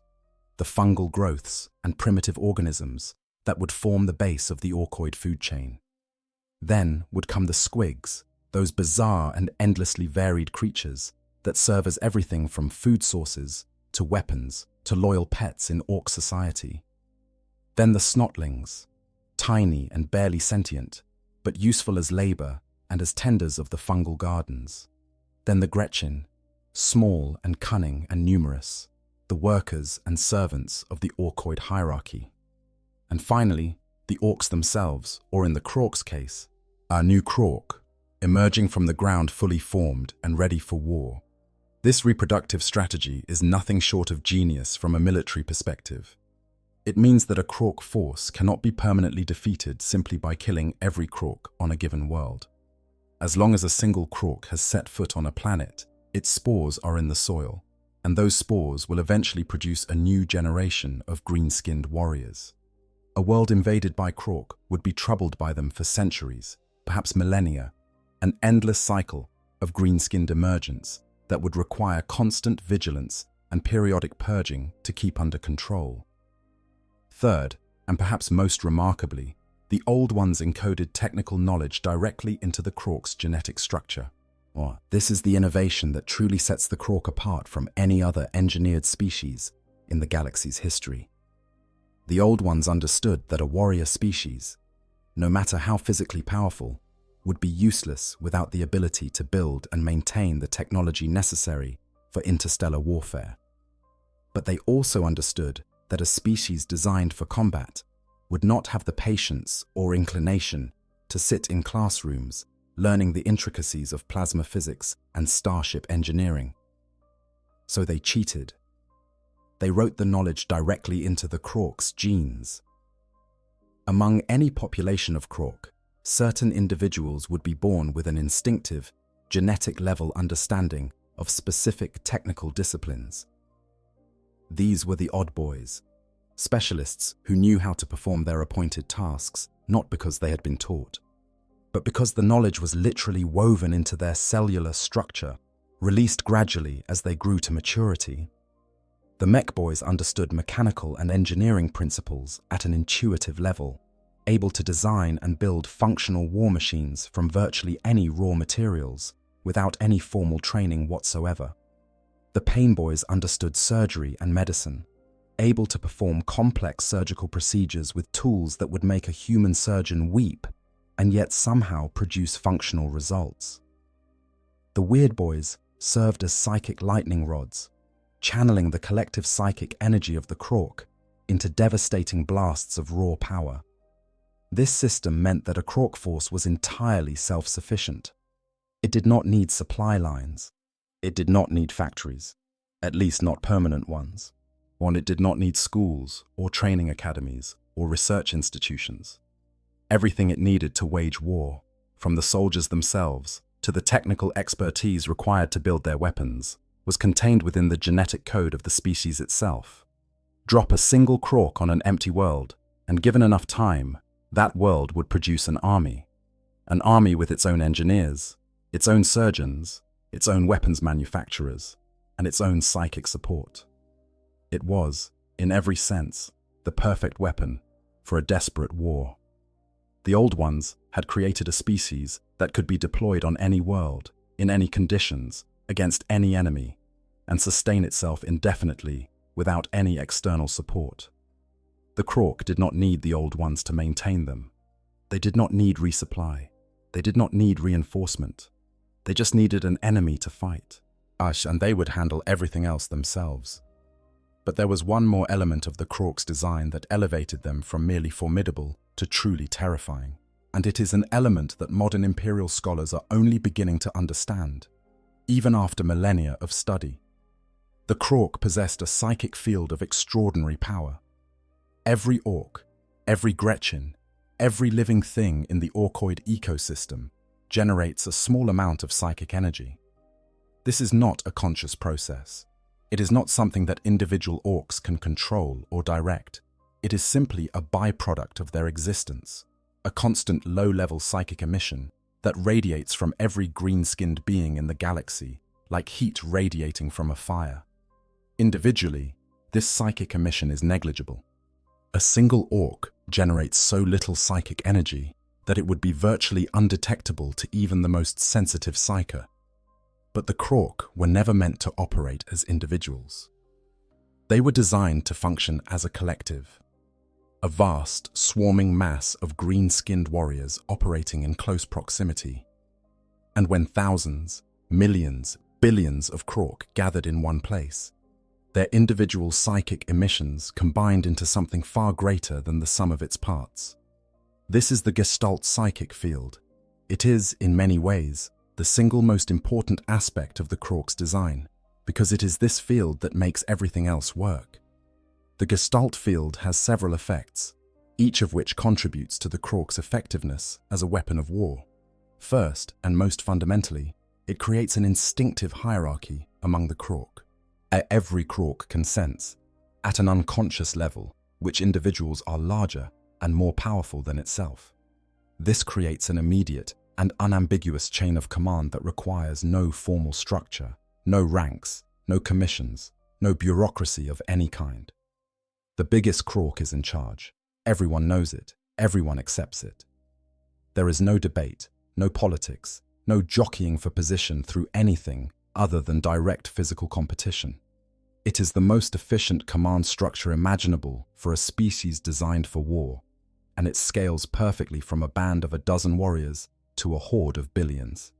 the fungal growths and primitive organisms that would form the base of the orcoid food chain. Then would come the squigs, those bizarre and endlessly varied creatures that serve as everything from food sources to weapons to loyal pets in orc society. Then the snotlings, tiny and barely sentient, but useful as labor and as tenders of the fungal gardens. Then the Gretchen, small and cunning and numerous, the workers and servants of the orcoid hierarchy. And finally, the orcs themselves, or in the Krork's case, our new Krork, emerging from the ground fully formed and ready for war. This reproductive strategy is nothing short of genius from a military perspective. It means that a Krork force cannot be permanently defeated simply by killing every Krork on a given world. As long as a single Krork has set foot on a planet, its spores are in the soil, and those spores will eventually produce a new generation of green-skinned warriors. A world invaded by Krork would be troubled by them for centuries, perhaps millennia, an endless cycle of green-skinned emergence that would require constant vigilance and periodic purging to keep under control. Third, and perhaps most remarkably, The Old Ones encoded technical knowledge directly into the Krorks' genetic structure. This is the innovation that truly sets the Krork apart from any other engineered species in the galaxy's history. The Old Ones understood that a warrior species, no matter how physically powerful, would be useless without the ability to build and maintain the technology necessary for interstellar warfare. But they also understood that a species designed for combat would not have the patience or inclination to sit in classrooms learning the intricacies of plasma physics and starship engineering. So they cheated. They wrote the knowledge directly into the Krorks' genes. Among any population of Krork, certain individuals would be born with an instinctive, genetic-level understanding of specific technical disciplines. These were the odd boys, specialists who knew how to perform their appointed tasks, not because they had been taught, but because the knowledge was literally woven into their cellular structure, released gradually as they grew to maturity. The mech boys understood mechanical and engineering principles at an intuitive level, able to design and build functional war machines from virtually any raw materials without any formal training whatsoever. The pain boys understood surgery and medicine, able to perform complex surgical procedures with tools that would make a human surgeon weep and yet somehow produce functional results. The weird boys served as psychic lightning rods, channeling the collective psychic energy of the Krork into devastating blasts of raw power. This system meant that a Krork force was entirely self-sufficient. It did not need supply lines. It did not need factories, at least not permanent ones. It did not need schools or training academies or research institutions. Everything it needed to wage war, from the soldiers themselves to the technical expertise required to build their weapons, was contained within the genetic code of the species itself. Drop a single Krork on an empty world, and given enough time, that world would produce an army with its own engineers, its own surgeons, its own weapons manufacturers, and its own psychic support. It was, in every sense, the perfect weapon for a desperate war. The Old Ones had created a species that could be deployed on any world, in any conditions, against any enemy, and sustain itself indefinitely without any external support. The Krork did not need the Old Ones to maintain them. They did not need resupply. They did not need reinforcement. They just needed an enemy to fight. And they would handle everything else themselves. But there was one more element of the Krork's design that elevated them from merely formidable to truly terrifying. And it is an element that modern Imperial scholars are only beginning to understand, even after millennia of study. The Krork possessed a psychic field of extraordinary power. Every Orc, every Gretchen, every living thing in the Orcoid ecosystem generates a small amount of psychic energy. This is not a conscious process. It is not something that individual Orcs can control or direct. It is simply a byproduct of their existence, a constant low-level psychic emission that radiates from every green-skinned being in the galaxy, like heat radiating from a fire. Individually, this psychic emission is negligible. A single Orc generates so little psychic energy that it would be virtually undetectable to even the most sensitive psyker. But the Krork were never meant to operate as individuals. They were designed to function as a collective, a vast, swarming mass of green-skinned warriors operating in close proximity. And when thousands, millions, billions of Krork gathered in one place, their individual psychic emissions combined into something far greater than the sum of its parts. This is the Gestalt psychic field. It is, in many ways, the single most important aspect of the Krork's design, because it is this field that makes everything else work. The Gestalt field has several effects, each of which contributes to the Krork's effectiveness as a weapon of war. First, and most fundamentally, it creates an instinctive hierarchy among the Krork. Every Krork can sense, at an unconscious level, which individuals are larger and more powerful than itself. This creates an immediate and unambiguous chain of command that requires no formal structure, no ranks, no commissions, no bureaucracy of any kind. The biggest Krork is in charge. Everyone knows it. Everyone accepts it. There is no debate, no politics, no jockeying for position through anything other than direct physical competition. It is the most efficient command structure imaginable for a species designed for war, and it scales perfectly from a band of a dozen warriors to a horde of billions.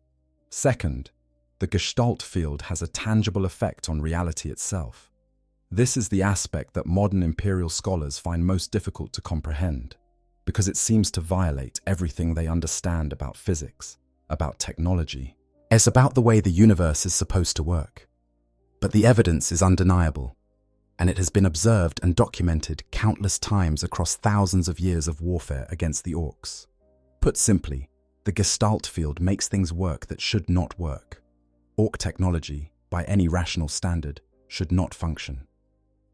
Second, the Gestalt field has a tangible effect on reality itself. This is the aspect that modern imperial scholars find most difficult to comprehend, because it seems to violate everything they understand about physics, about technology. It's about the way the universe is supposed to work. But the evidence is undeniable, and it has been observed and documented countless times across thousands of years of warfare against the Orcs. Put simply, the Gestalt field makes things work that should not work. Orc technology, by any rational standard, should not function.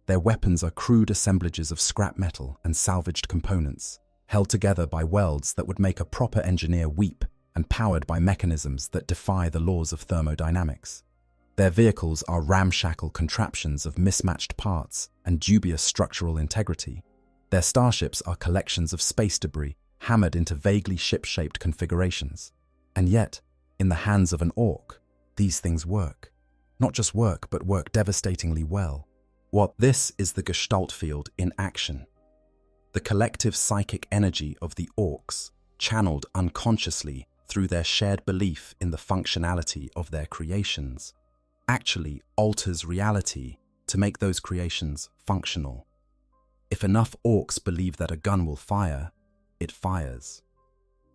Their weapons are crude assemblages of scrap metal and salvaged components, held together by welds that would make a proper engineer weep and powered by mechanisms that defy the laws of thermodynamics. Their vehicles are ramshackle contraptions of mismatched parts and dubious structural integrity. Their starships are collections of space debris hammered into vaguely ship-shaped configurations. And yet, in the hands of an Orc, these things work. Not just work, but work devastatingly well. This is the Gestalt field in action. The collective psychic energy of the Orcs, channeled unconsciously through their shared belief in the functionality of their creations, actually alters reality to make those creations functional. If enough Orcs believe that a gun will fire, it fires.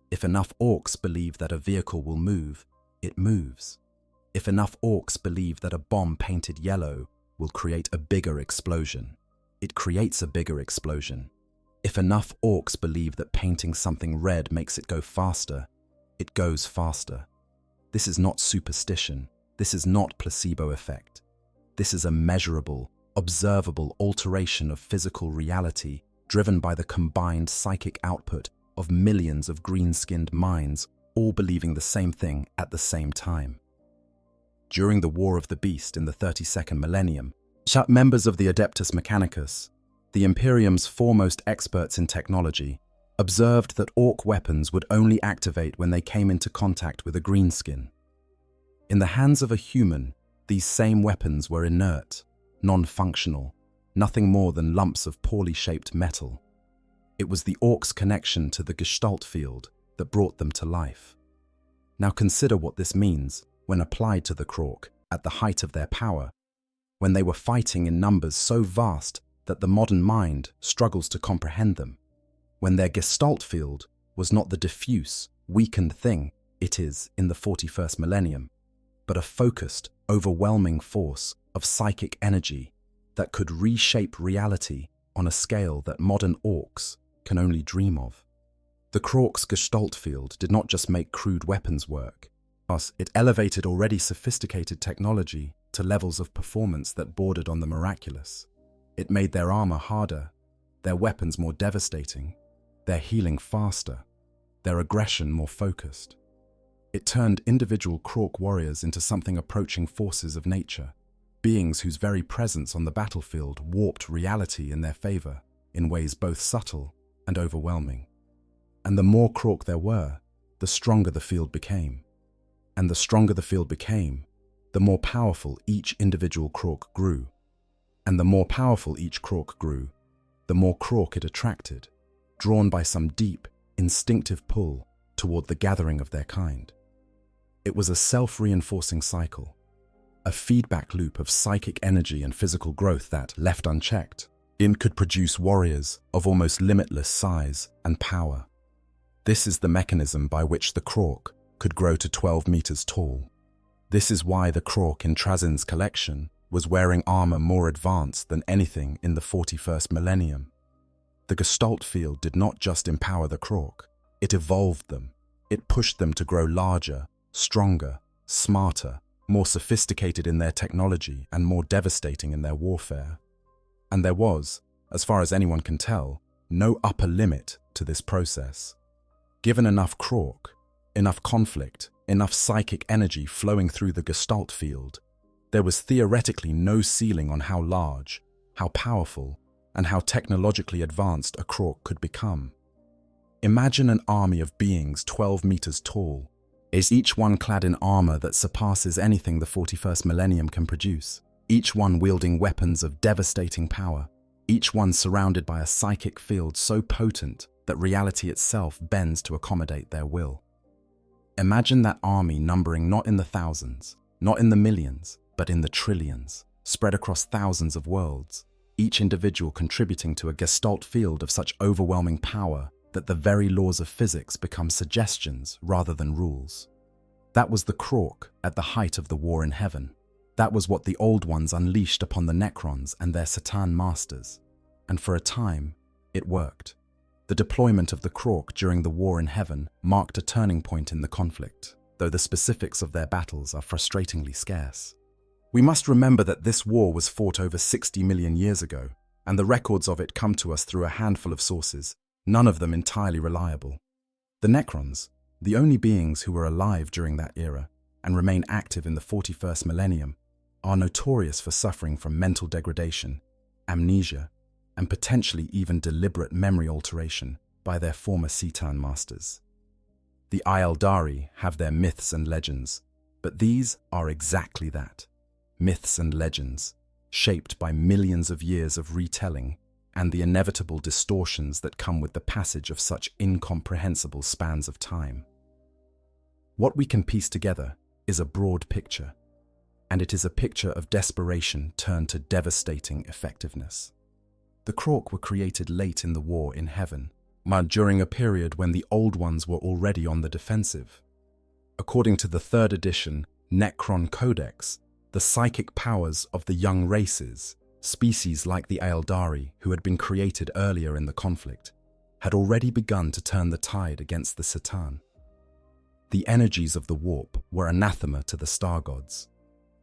If enough Orcs believe that a vehicle will move, it moves. If enough Orcs believe that a bomb painted yellow will create a bigger explosion, it creates a bigger explosion. If enough Orcs believe that painting something red makes it go faster, it goes faster. This is not superstition. This is not placebo effect. This is a measurable, observable alteration of physical reality driven by the combined psychic output of millions of green-skinned minds, all believing the same thing at the same time. During the War of the Beast in the 32nd Millennium, members of the Adeptus Mechanicus, the Imperium's foremost experts in technology, observed that Orc weapons would only activate when they came into contact with a greenskin. In the hands of a human, these same weapons were inert, non-functional, nothing more than lumps of poorly shaped metal. It was the Orcs' connection to the Gestalt field that brought them to life. Now consider what this means when applied to the Krork at the height of their power, when they were fighting in numbers so vast that the modern mind struggles to comprehend them, when their Gestalt field was not the diffuse, weakened thing it is in the 41st millennium, but a focused, overwhelming force of psychic energy that could reshape reality on a scale that modern Orcs can only dream of. The Krorks' Gestalt field did not just make crude weapons work, but it elevated already sophisticated technology to levels of performance that bordered on the miraculous. It made their armor harder, their weapons more devastating, their healing faster, their aggression more focused. It turned individual Krork warriors into something approaching forces of nature, beings whose very presence on the battlefield warped reality in their favor in ways both subtle and overwhelming. And the more Krork there were, the stronger the field became. And the stronger the field became, the more powerful each individual Krork grew. And the more powerful each Krork grew, the more Krork it attracted, drawn by some deep, instinctive pull toward the gathering of their kind. It was a self-reinforcing cycle, a feedback loop of psychic energy and physical growth that, left unchecked, could produce warriors of almost limitless size and power. This is the mechanism by which the Krork could grow to 12 meters tall. This is why the Krork in Trazin's collection was wearing armor more advanced than anything in the 41st millennium. The Gestalt field did not just empower the Krork, it evolved them. It pushed them to grow larger, stronger, smarter, more sophisticated in their technology and more devastating in their warfare. And there was, as far as anyone can tell, no upper limit to this process. Given enough Krork, enough conflict, enough psychic energy flowing through the Gestalt field, there was theoretically no ceiling on how large, how powerful, and how technologically advanced a Krork could become. Imagine an army of beings 12 meters tall, is each one clad in armor that surpasses anything the 41st millennium can produce, each one wielding weapons of devastating power, each one surrounded by a psychic field so potent that reality itself bends to accommodate their will. Imagine that army numbering not in the thousands, not in the millions, but in the trillions, spread across thousands of worlds, each individual contributing to a gestalt field of such overwhelming power that the very laws of physics become suggestions rather than rules. That was the Krork at the height of the war in heaven. That was what the Old Ones unleashed upon the Necrons and their Satan masters. And for a time, it worked. The deployment of the Krork during the war in heaven marked a turning point in the conflict, though the specifics of their battles are frustratingly scarce. We must remember that this war was fought over 60 million years ago, and the records of it come to us through a handful of sources, none of them entirely reliable. The Necrons, the only beings who were alive during that era and remain active in the 41st millennium, are notorious for suffering from mental degradation, amnesia, and potentially even deliberate memory alteration by their former Satan masters. The Aeldari have their myths and legends, but these are exactly that, myths and legends, shaped by millions of years of retelling and the inevitable distortions that come with the passage of such incomprehensible spans of time. What we can piece together is a broad picture, and it is a picture of desperation turned to devastating effectiveness. The Krork were created late in the war in heaven, during a period when the Old Ones were already on the defensive. According to the 3rd edition Necron Codex, the psychic powers of the young races, species like the Aeldari who had been created earlier in the conflict, had already begun to turn the tide against the Satan. The energies of the warp were anathema to the star gods,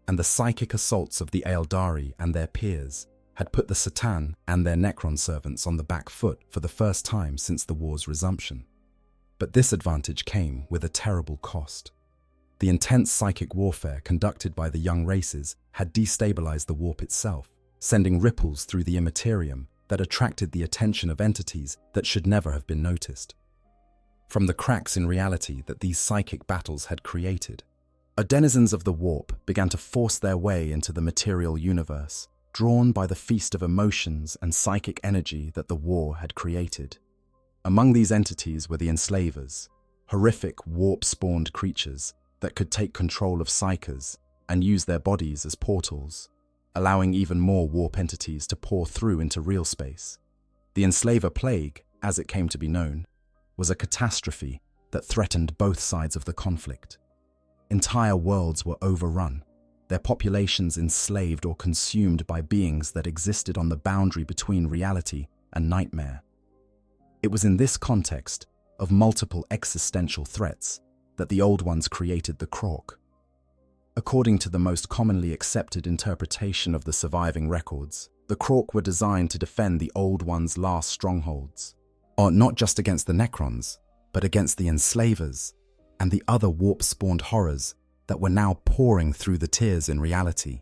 and the psychic assaults of the Aeldari and their peers had put the Satan and their Necron servants on the back foot for the first time since the war's resumption. But this advantage came with a terrible cost. The intense psychic warfare conducted by the young races had destabilized the warp itself, sending ripples through the Imperium that attracted the attention of entities that should never have been noticed. From the cracks in reality that these psychic battles had created, denizens of the warp began to force their way into the material universe, drawn by the feast of emotions and psychic energy that the war had created. Among these entities were the enslavers, horrific warp-spawned creatures that could take control of psychers and use their bodies as portals, allowing even more warp entities to pour through into real space. The Enslaver Plague, as it came to be known, was a catastrophe that threatened both sides of the conflict. Entire worlds were overrun, their populations enslaved or consumed by beings that existed on the boundary between reality and nightmare. It was in this context of multiple existential threats that the Old Ones created the Krork. According to the most commonly accepted interpretation of the surviving records, the Krork were designed to defend the Old Ones' last strongholds, not just against the Necrons, but against the Enslavers and the other warp-spawned horrors that were now pouring through the tiers in reality.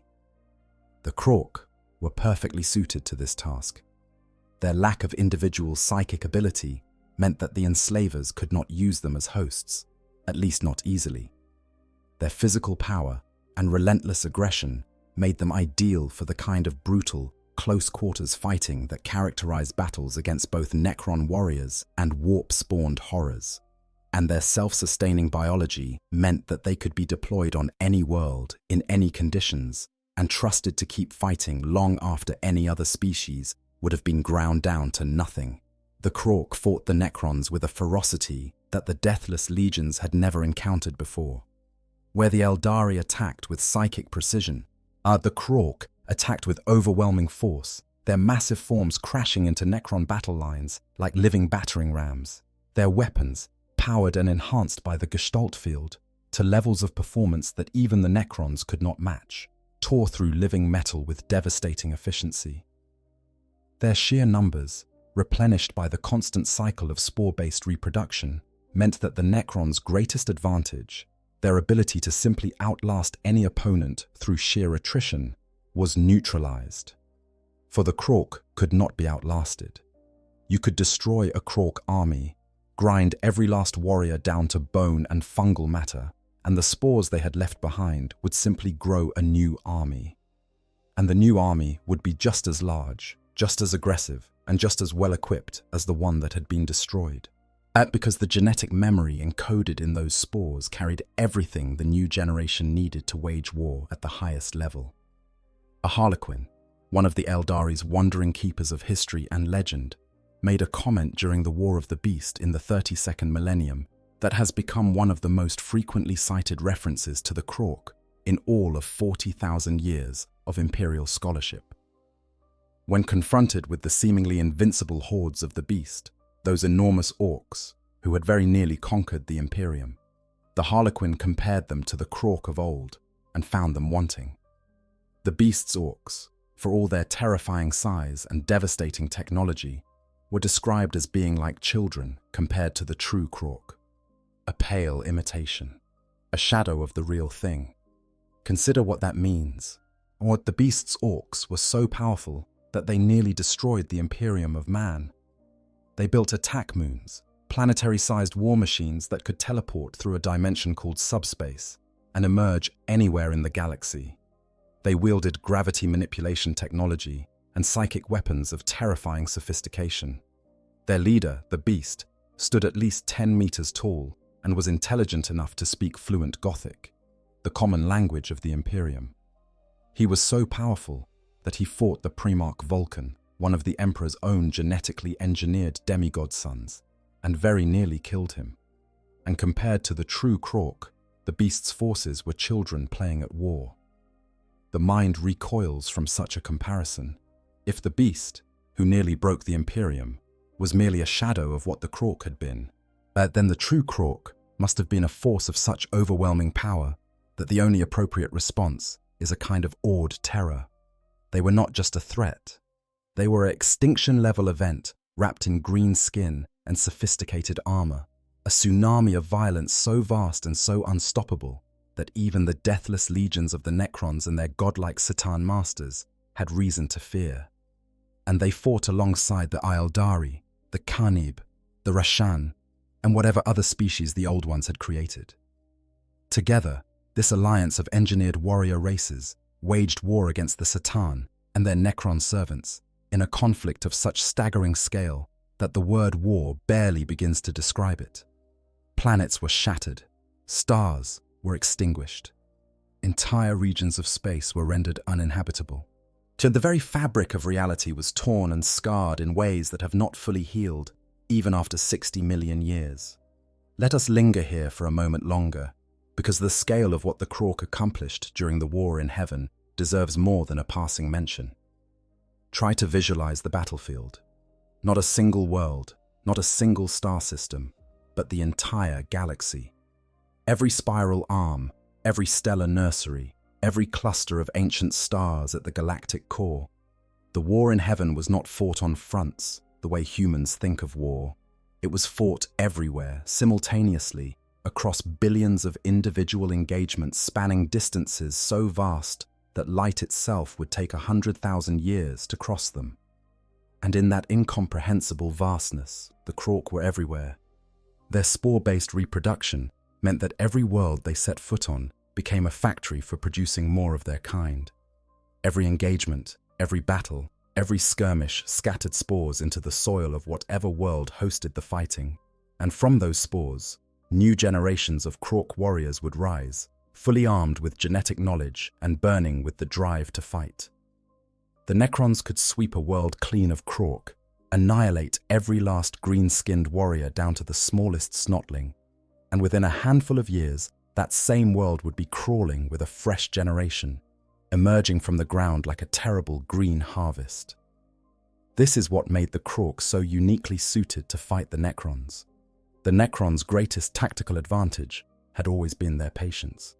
The Krork were perfectly suited to this task. Their lack of individual psychic ability meant that the Enslavers could not use them as hosts, at least not easily. Their physical power and relentless aggression made them ideal for the kind of brutal, close-quarters fighting that characterized battles against both Necron warriors and warp-spawned horrors. And their self-sustaining biology meant that they could be deployed on any world, in any conditions, and trusted to keep fighting long after any other species would have been ground down to nothing. The Krork fought the Necrons with a ferocity that the Deathless Legions had never encountered before. Where the Eldari attacked with psychic precision, the Krork attacked with overwhelming force, their massive forms crashing into Necron battle lines like living battering rams. Their weapons, powered and enhanced by the Gestalt field, to levels of performance that even the Necrons could not match, tore through living metal with devastating efficiency. Their sheer numbers, replenished by the constant cycle of spore-based reproduction, meant that the Necrons' greatest advantage, their ability to simply outlast any opponent through sheer attrition, was neutralized. For the Krork could not be outlasted. You could destroy a Krork army, grind every last warrior down to bone and fungal matter, and the spores they had left behind would simply grow a new army. And the new army would be just as large, just as aggressive, and just as well equipped as the one that had been destroyed. Because the genetic memory encoded in those spores carried everything the new generation needed to wage war at the highest level. A harlequin, one of the Eldari's wandering keepers of history and legend, made a comment during the War of the Beast in the 32nd Millennium that has become one of the most frequently cited references to the Krork in all of 40,000 years of Imperial scholarship. When confronted with the seemingly invincible hordes of the Beast, those enormous orcs who had very nearly conquered the Imperium, the Harlequin compared them to the Krork of old and found them wanting. The Beast's orcs, for all their terrifying size and devastating technology, were described as being like children compared to the true Krork. A pale imitation, a shadow of the real thing. Consider what that means. Or the Beast's orcs were so powerful that they nearly destroyed the Imperium of man. They built attack moons, planetary-sized war machines that could teleport through a dimension called subspace and emerge anywhere in the galaxy. They wielded gravity manipulation technology and psychic weapons of terrifying sophistication. Their leader, the Beast, stood at least 10 meters tall and was intelligent enough to speak fluent Gothic, the common language of the Imperium. He was so powerful that he fought the Primarch Vulcan, one of the Emperor's own genetically engineered demigod sons, and very nearly killed him. And compared to the true Krork, the Beast's forces were children playing at war. The mind recoils from such a comparison. If the Beast, who nearly broke the Imperium, was merely a shadow of what the Krork had been, then the true Krork must have been a force of such overwhelming power that the only appropriate response is a kind of awed terror. They were not just a threat. They were an extinction-level event wrapped in green skin and sophisticated armor, a tsunami of violence so vast and so unstoppable that even the deathless legions of the Necrons and their godlike Satan masters had reason to fear. And they fought alongside the Eldari, the Khanib, the Rashan, and whatever other species the Old Ones had created. Together, this alliance of engineered warrior races waged war against the Satan and their Necron servants in a conflict of such staggering scale that the word war barely begins to describe it. Planets were shattered, stars were extinguished, entire regions of space were rendered uninhabitable. The very fabric of reality was torn and scarred in ways that have not fully healed, even after 60 million years. Let us linger here for a moment longer, because the scale of what the Krork accomplished during the war in heaven deserves more than a passing mention. Try to visualize the battlefield. Not a single world, not a single star system, but the entire galaxy. Every spiral arm, every stellar nursery, every cluster of ancient stars at the galactic core. The war in heaven was not fought on fronts, the way humans think of war. It was fought everywhere, simultaneously, across billions of individual engagements spanning distances so vast that light itself would take 100,000 years to cross them. And in that incomprehensible vastness, the Krork were everywhere. Their spore-based reproduction meant that every world they set foot on became a factory for producing more of their kind. Every engagement, every battle, every skirmish scattered spores into the soil of whatever world hosted the fighting, and from those spores, new generations of Krork warriors would rise, fully armed with genetic knowledge and burning with the drive to fight. The Necrons could sweep a world clean of Krork, annihilate every last green-skinned warrior down to the smallest snotling, and within a handful of years, that same world would be crawling with a fresh generation, emerging from the ground like a terrible green harvest. This is what made the Krork so uniquely suited to fight the Necrons. The Necrons' greatest tactical advantage had always been their patience.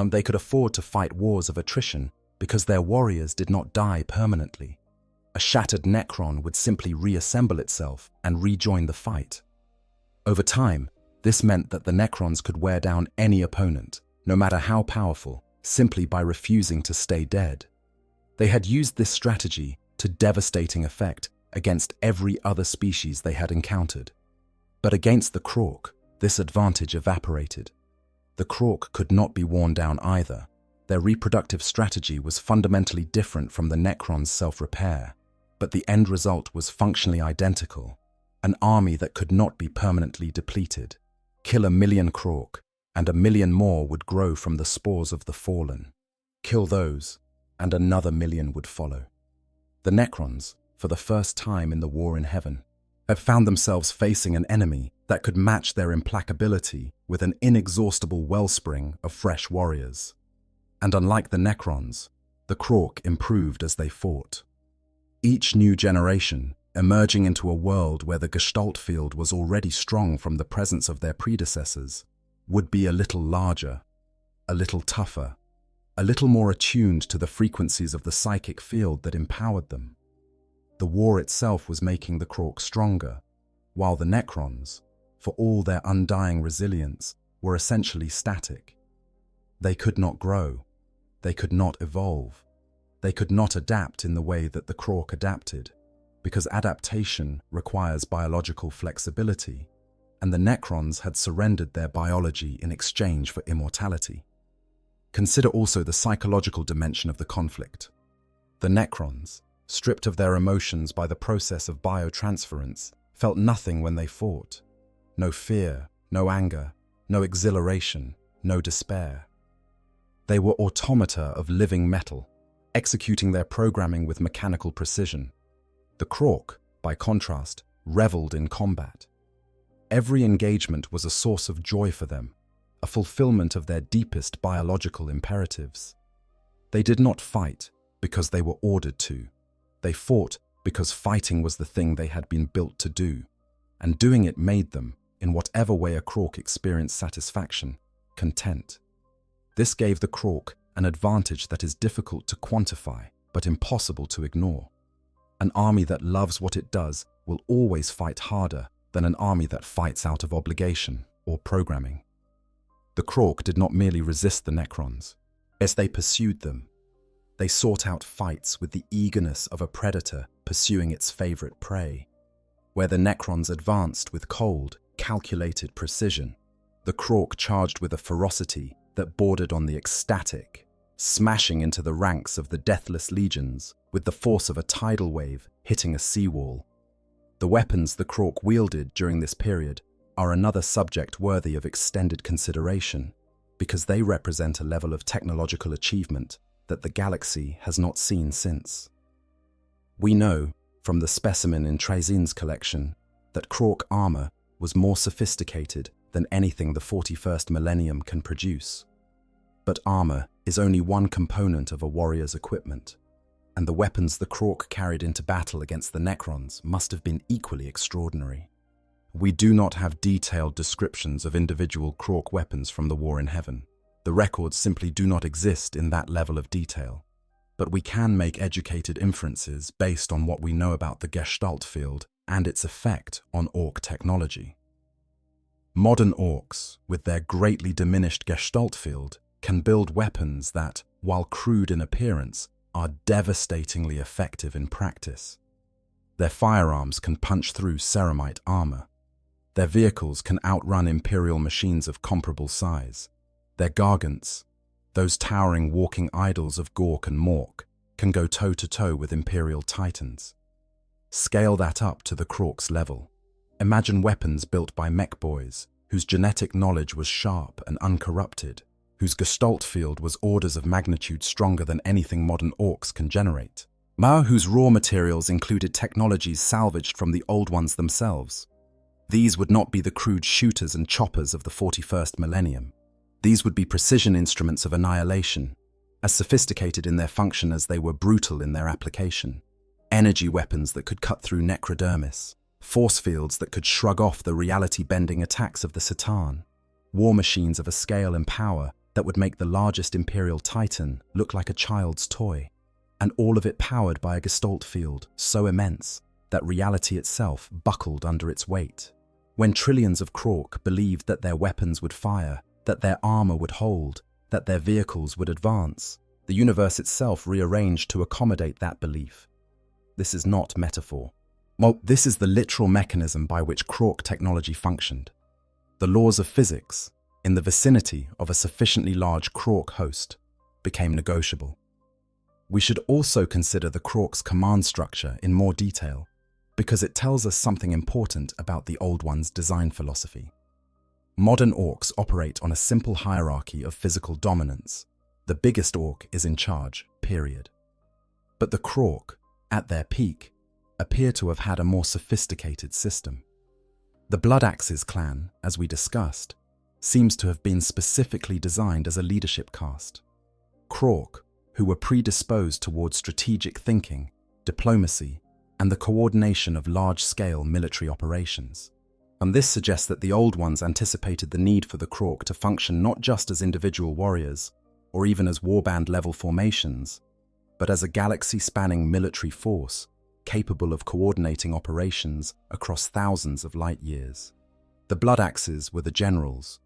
They could afford to fight wars of attrition because their warriors did not die permanently. A shattered Necron would simply reassemble itself and rejoin the fight. Over time, this meant that the Necrons could wear down any opponent, no matter how powerful, simply by refusing to stay dead. They had used this strategy to devastating effect against every other species they had encountered. But against the Krork, this advantage evaporated. The Krork could not be worn down either. Their reproductive strategy was fundamentally different from the Necron's self-repair, but the end result was functionally identical: an army that could not be permanently depleted. Kill 1 million Krork, and 1 million more would grow from the spores of the fallen. Kill those, and another 1 million would follow. The Necrons, for the first time in the War in Heaven, had found themselves facing an enemy that could match their implacability with an inexhaustible wellspring of fresh warriors. And unlike the Necrons, the Krork improved as they fought. Each new generation, emerging into a world where the Gestalt field was already strong from the presence of their predecessors, would be a little larger, a little tougher, a little more attuned to the frequencies of the psychic field that empowered them. The war itself was making the Krork stronger, while the Necrons, for all their undying resilience, were essentially static. They could not grow. They could not evolve. They could not adapt in the way that the Krork adapted, because adaptation requires biological flexibility, and the Necrons had surrendered their biology in exchange for immortality. Consider also the psychological dimension of the conflict. The Necrons, stripped of their emotions by the process of biotransference, felt nothing when they fought. No fear, no anger, no exhilaration, no despair. They were automata of living metal, executing their programming with mechanical precision. The Krork, by contrast, reveled in combat. Every engagement was a source of joy for them, a fulfillment of their deepest biological imperatives. They did not fight because they were ordered to. They fought because fighting was the thing they had been built to do, and doing it made them, in whatever way a Krork experienced satisfaction, content. This gave the Krork an advantage that is difficult to quantify but impossible to ignore. An army that loves what it does will always fight harder than an army that fights out of obligation or programming. The Krork did not merely resist the Necrons. As they pursued them, they sought out fights with the eagerness of a predator pursuing its favorite prey. Where the Necrons advanced with cold, calculated precision, the Krork charged with a ferocity that bordered on the ecstatic, smashing into the ranks of the deathless legions with the force of a tidal wave hitting a seawall. The weapons the Krork wielded during this period are another subject worthy of extended consideration, because they represent a level of technological achievement that the galaxy has not seen since. We know, from the specimen in Trazin's collection, that Krork armor was more sophisticated than anything the 41st Millennium can produce. But armor is only one component of a warrior's equipment, and the weapons the Krork carried into battle against the Necrons must have been equally extraordinary. We do not have detailed descriptions of individual Krork weapons from the War in Heaven. The records simply do not exist in that level of detail, but we can make educated inferences based on what we know about the Gestalt field and its effect on Orc technology. Modern Orcs, with their greatly diminished Gestalt field, can build weapons that, while crude in appearance, are devastatingly effective in practice. Their firearms can punch through ceramite armor. Their vehicles can outrun Imperial machines of comparable size. Their gargants, those towering walking idols of Gork and Mork, can go toe-to-toe with Imperial titans. Scale that up to the Krork's level. Imagine weapons built by mech boys, whose genetic knowledge was sharp and uncorrupted, whose Gestalt field was orders of magnitude stronger than anything modern Orcs can generate. Whose raw materials included technologies salvaged from the old ones themselves. These would not be the crude shooters and choppers of the 41st Millennium. These would be precision instruments of annihilation, as sophisticated in their function as they were brutal in their application. Energy weapons that could cut through necrodermis. Force fields that could shrug off the reality-bending attacks of the Satan. War machines of a scale and power that would make the largest Imperial Titan look like a child's toy. And all of it powered by a Gestalt field so immense that reality itself buckled under its weight. When trillions of Krork believed that their weapons would fire, that their armor would hold, that their vehicles would advance, the universe itself rearranged to accommodate that belief. This is not metaphor. Well, this is the literal mechanism by which Krork technology functioned. The laws of physics, in the vicinity of a sufficiently large Krork host, became negotiable. We should also consider the Krork's command structure in more detail, because it tells us something important about the Old One's design philosophy. Modern orcs operate on a simple hierarchy of physical dominance. The biggest orc is in charge, period. But the Krork, at their peak, appear to have had a more sophisticated system. The Blood Axes clan, as we discussed, seems to have been specifically designed as a leadership caste. Krork, who were predisposed towards strategic thinking, diplomacy, and the coordination of large-scale military operations. And this suggests that the Old Ones anticipated the need for the Krork to function not just as individual warriors, or even as warband-level formations, but as a galaxy-spanning military force capable of coordinating operations across thousands of light years. The Blood Axes were the generals,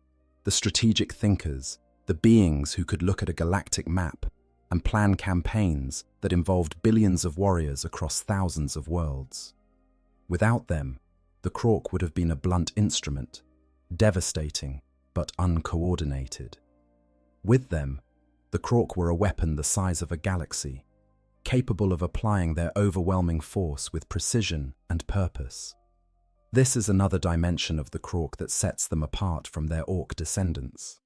the strategic thinkers, the beings who could look at a galactic map and plan campaigns that involved billions of warriors across thousands of worlds. Without them, the Krork would have been a blunt instrument, devastating but uncoordinated. With them, the Krork were a weapon the size of a galaxy, capable of applying their overwhelming force with precision and purpose. This is another dimension of the Krork that sets them apart from their orc descendants.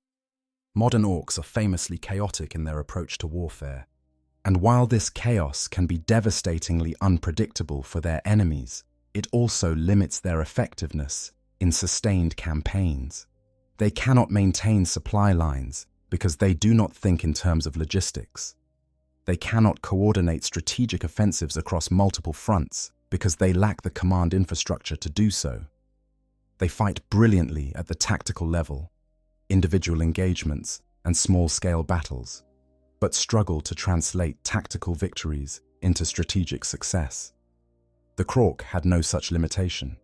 Modern orcs are famously chaotic in their approach to warfare, and while this chaos can be devastatingly unpredictable for their enemies, it also limits their effectiveness in sustained campaigns. They cannot maintain supply lines because they do not think in terms of logistics. They cannot coordinate strategic offensives across multiple fronts because they lack the command infrastructure to do so. They fight brilliantly at the tactical level, individual engagements and small-scale battles, but struggle to translate tactical victories into strategic success. The Krork had no such limitation.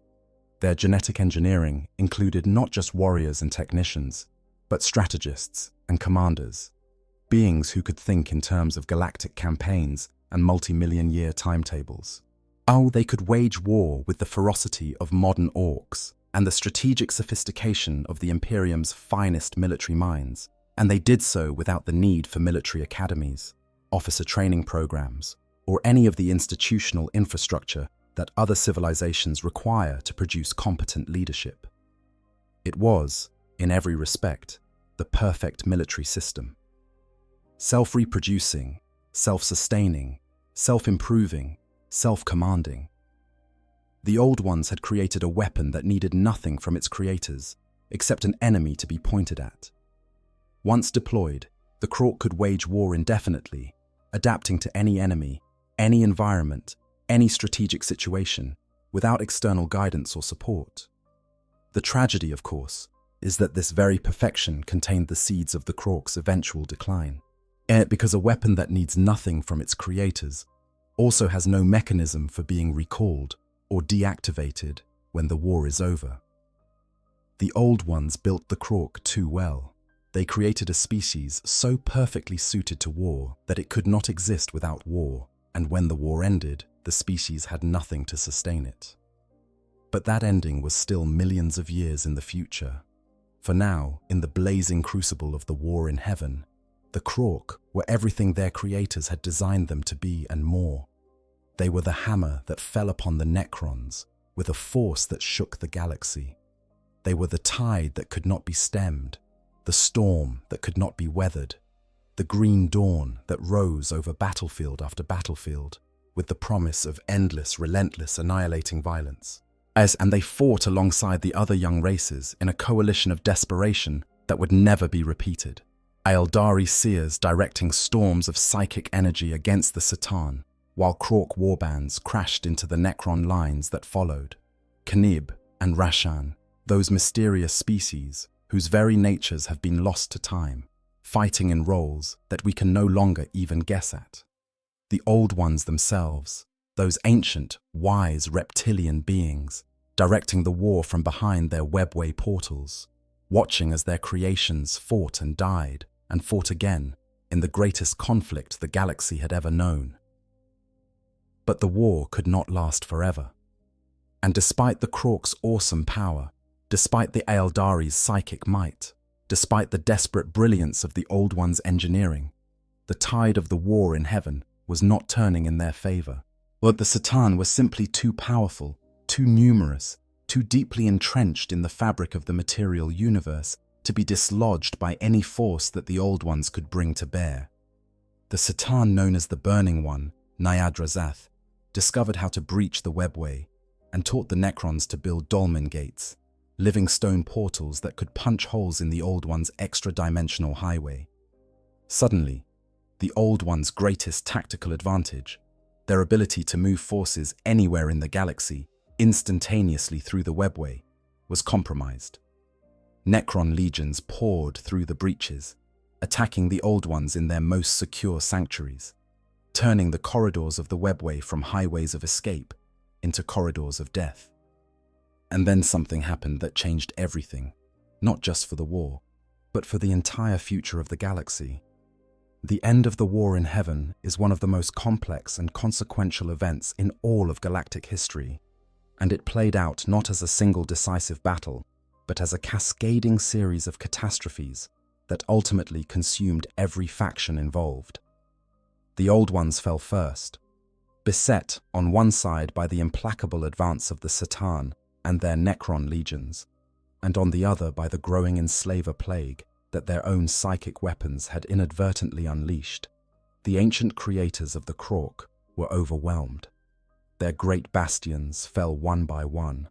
Their genetic engineering included not just warriors and technicians, but strategists and commanders, beings who could think in terms of galactic campaigns and multi-million-year timetables. Oh, they could wage war with the ferocity of modern orcs and the strategic sophistication of the Imperium's finest military minds, and they did so without the need for military academies, officer training programs, or any of the institutional infrastructure that other civilizations require to produce competent leadership. It was, in every respect, the perfect military system. Self-reproducing, self-sustaining, self-improving, self-commanding. The Old Ones had created a weapon that needed nothing from its creators except an enemy to be pointed at. Once deployed, the Krork could wage war indefinitely, adapting to any enemy, any environment, any strategic situation, without external guidance or support. The tragedy, of course, is that this very perfection contained the seeds of the Krork's eventual decline. Because a weapon that needs nothing from its creators also has no mechanism for being recalled or deactivated when the war is over. The Old Ones built the Krork too well. They created a species so perfectly suited to war that it could not exist without war, and when the war ended, the species had nothing to sustain it. But that ending was still millions of years in the future. For now, in the blazing crucible of the war in heaven, the Krork were everything their creators had designed them to be and more. They were the hammer that fell upon the Necrons with a force that shook the galaxy. They were the tide that could not be stemmed, the storm that could not be weathered, the green dawn that rose over battlefield after battlefield with the promise of endless, relentless, annihilating violence. And they fought alongside the other young races in a coalition of desperation that would never be repeated. Aeldari seers directing storms of psychic energy against the Satan, while Krork warbands crashed into the Necron lines that followed. Knib and Rashan, those mysterious species whose very natures have been lost to time, fighting in roles that we can no longer even guess at. The Old Ones themselves, those ancient, wise reptilian beings, directing the war from behind their webway portals, watching as their creations fought and died, and fought again, in the greatest conflict the galaxy had ever known. But the war could not last forever. And despite the Krorks' awesome power, despite the Aeldari's psychic might, despite the desperate brilliance of the Old One's engineering, the tide of the war in heaven was not turning in their favor. But the C'tan were simply too powerful, too numerous, too deeply entrenched in the fabric of the material universe to be dislodged by any force that the Old Ones could bring to bear. The C'tan known as the Burning One, Nyadrazzath, discovered how to breach the webway and taught the Necrons to build dolmen gates, living stone portals that could punch holes in the Old One's extra-dimensional highway. Suddenly, the Old One's greatest tactical advantage, their ability to move forces anywhere in the galaxy instantaneously through the webway, was compromised. Necron legions poured through the breaches, attacking the Old Ones in their most secure sanctuaries, turning the corridors of the webway from highways of escape into corridors of death. And then something happened that changed everything, not just for the war, but for the entire future of the galaxy. The end of the war in heaven is one of the most complex and consequential events in all of galactic history, and it played out not as a single decisive battle, but as a cascading series of catastrophes that ultimately consumed every faction involved. The Old Ones fell first, beset on one side by the implacable advance of the C'tan and their Necron legions, and on the other by the growing enslaver plague that their own psychic weapons had inadvertently unleashed. The ancient creators of the Krork were overwhelmed. Their great bastions fell one by one.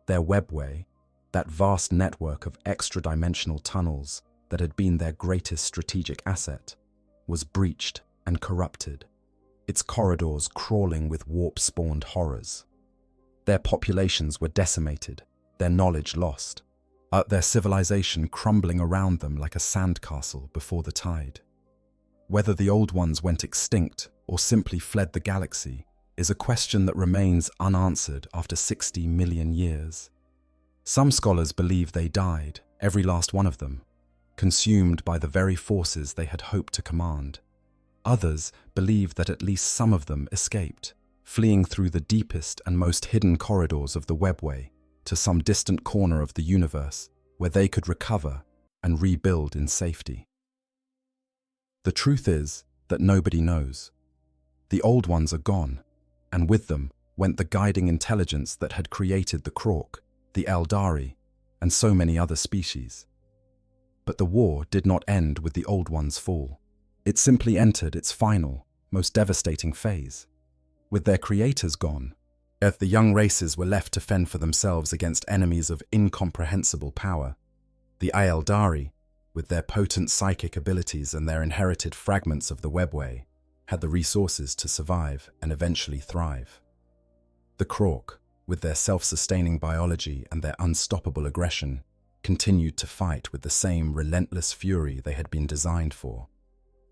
Their webway, that vast network of extra-dimensional tunnels that had been their greatest strategic asset, was breached and corrupted, its corridors crawling with warp-spawned horrors. Their populations were decimated, their knowledge lost, their civilization crumbling around them like a sandcastle before the tide. Whether the Old Ones went extinct or simply fled the galaxy is a question that remains unanswered after 60 million years. Some scholars believe they died, every last one of them, consumed by the very forces they had hoped to command. Others believe that at least some of them escaped, fleeing through the deepest and most hidden corridors of the webway to some distant corner of the universe where they could recover and rebuild in safety. The truth is that nobody knows. The Old Ones are gone, and with them went the guiding intelligence that had created the Krork, the Aeldari, and so many other species. But the war did not end with the Old Ones' fall. It simply entered its final, most devastating phase. With their creators gone, the young races were left to fend for themselves against enemies of incomprehensible power. The Aeldari, with their potent psychic abilities and their inherited fragments of the webway, had the resources to survive and eventually thrive. The Krork, with their self-sustaining biology and their unstoppable aggression, continued to fight with the same relentless fury they had been designed for.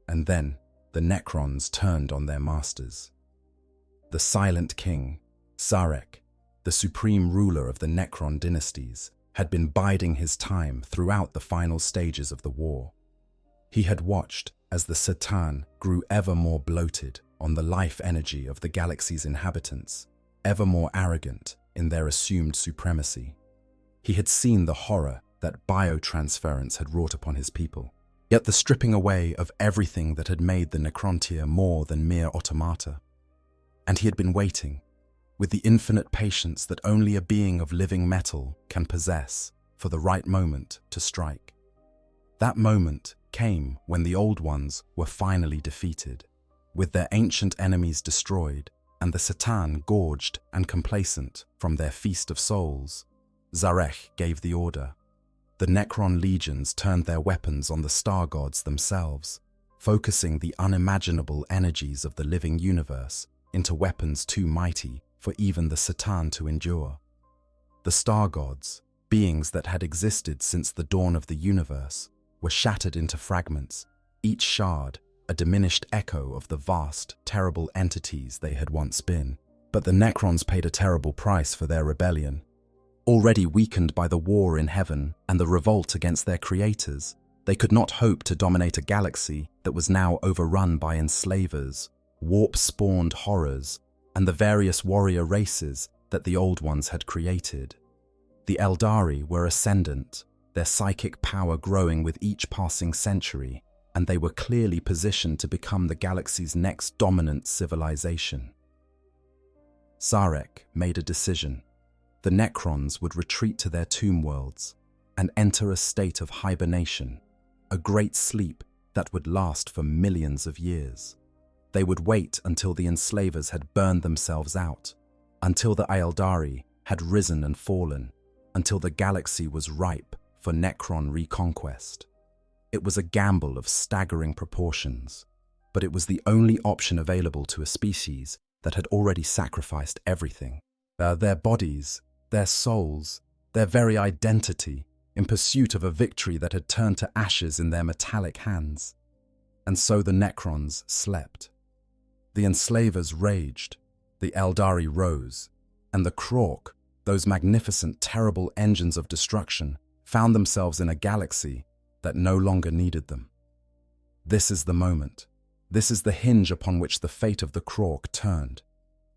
And then, the Necrons turned on their masters. The Silent King, Zarek, the supreme ruler of the Necron dynasties, had been biding his time throughout the final stages of the war. He had watched as the C'tan grew ever more bloated on the life energy of the galaxy's inhabitants, ever more arrogant in their assumed supremacy. He had seen the horror that biotransference had wrought upon his people, yet the stripping away of everything that had made the Necrontyr more than mere automata. And he had been waiting, with the infinite patience that only a being of living metal can possess, for the right moment to strike. That moment came when the Old Ones were finally defeated, with their ancient enemies destroyed and the C'tan gorged and complacent from their feast of souls. Zarek gave the order. The Necron legions turned their weapons on the star gods themselves, focusing the unimaginable energies of the living universe into weapons too mighty for even the C'tan to endure. The star gods, beings that had existed since the dawn of the universe, were shattered into fragments, each shard a diminished echo of the vast, terrible entities they had once been. But the Necrons paid a terrible price for their rebellion. Already weakened by the war in heaven and the revolt against their creators, they could not hope to dominate a galaxy that was now overrun by enslavers, warp-spawned horrors, and the various warrior races that the Old Ones had created. The Eldari were ascendant, their psychic power growing with each passing century, and they were clearly positioned to become the galaxy's next dominant civilization. Zarek made a decision. The Necrons would retreat to their tomb worlds and enter a state of hibernation, a great sleep that would last for millions of years. They would wait until the enslavers had burned themselves out, until the Eldari had risen and fallen, until the galaxy was ripe for Necron reconquest. It was a gamble of staggering proportions, but it was the only option available to a species that had already sacrificed everything. Their bodies, their souls, their very identity, in pursuit of a victory that had turned to ashes in their metallic hands. And so the Necrons slept. The enslavers raged, the Eldari rose, and the Krork, those magnificent, terrible engines of destruction, found themselves in a galaxy that no longer needed them. This is the moment. This is the hinge upon which the fate of the Krork turned,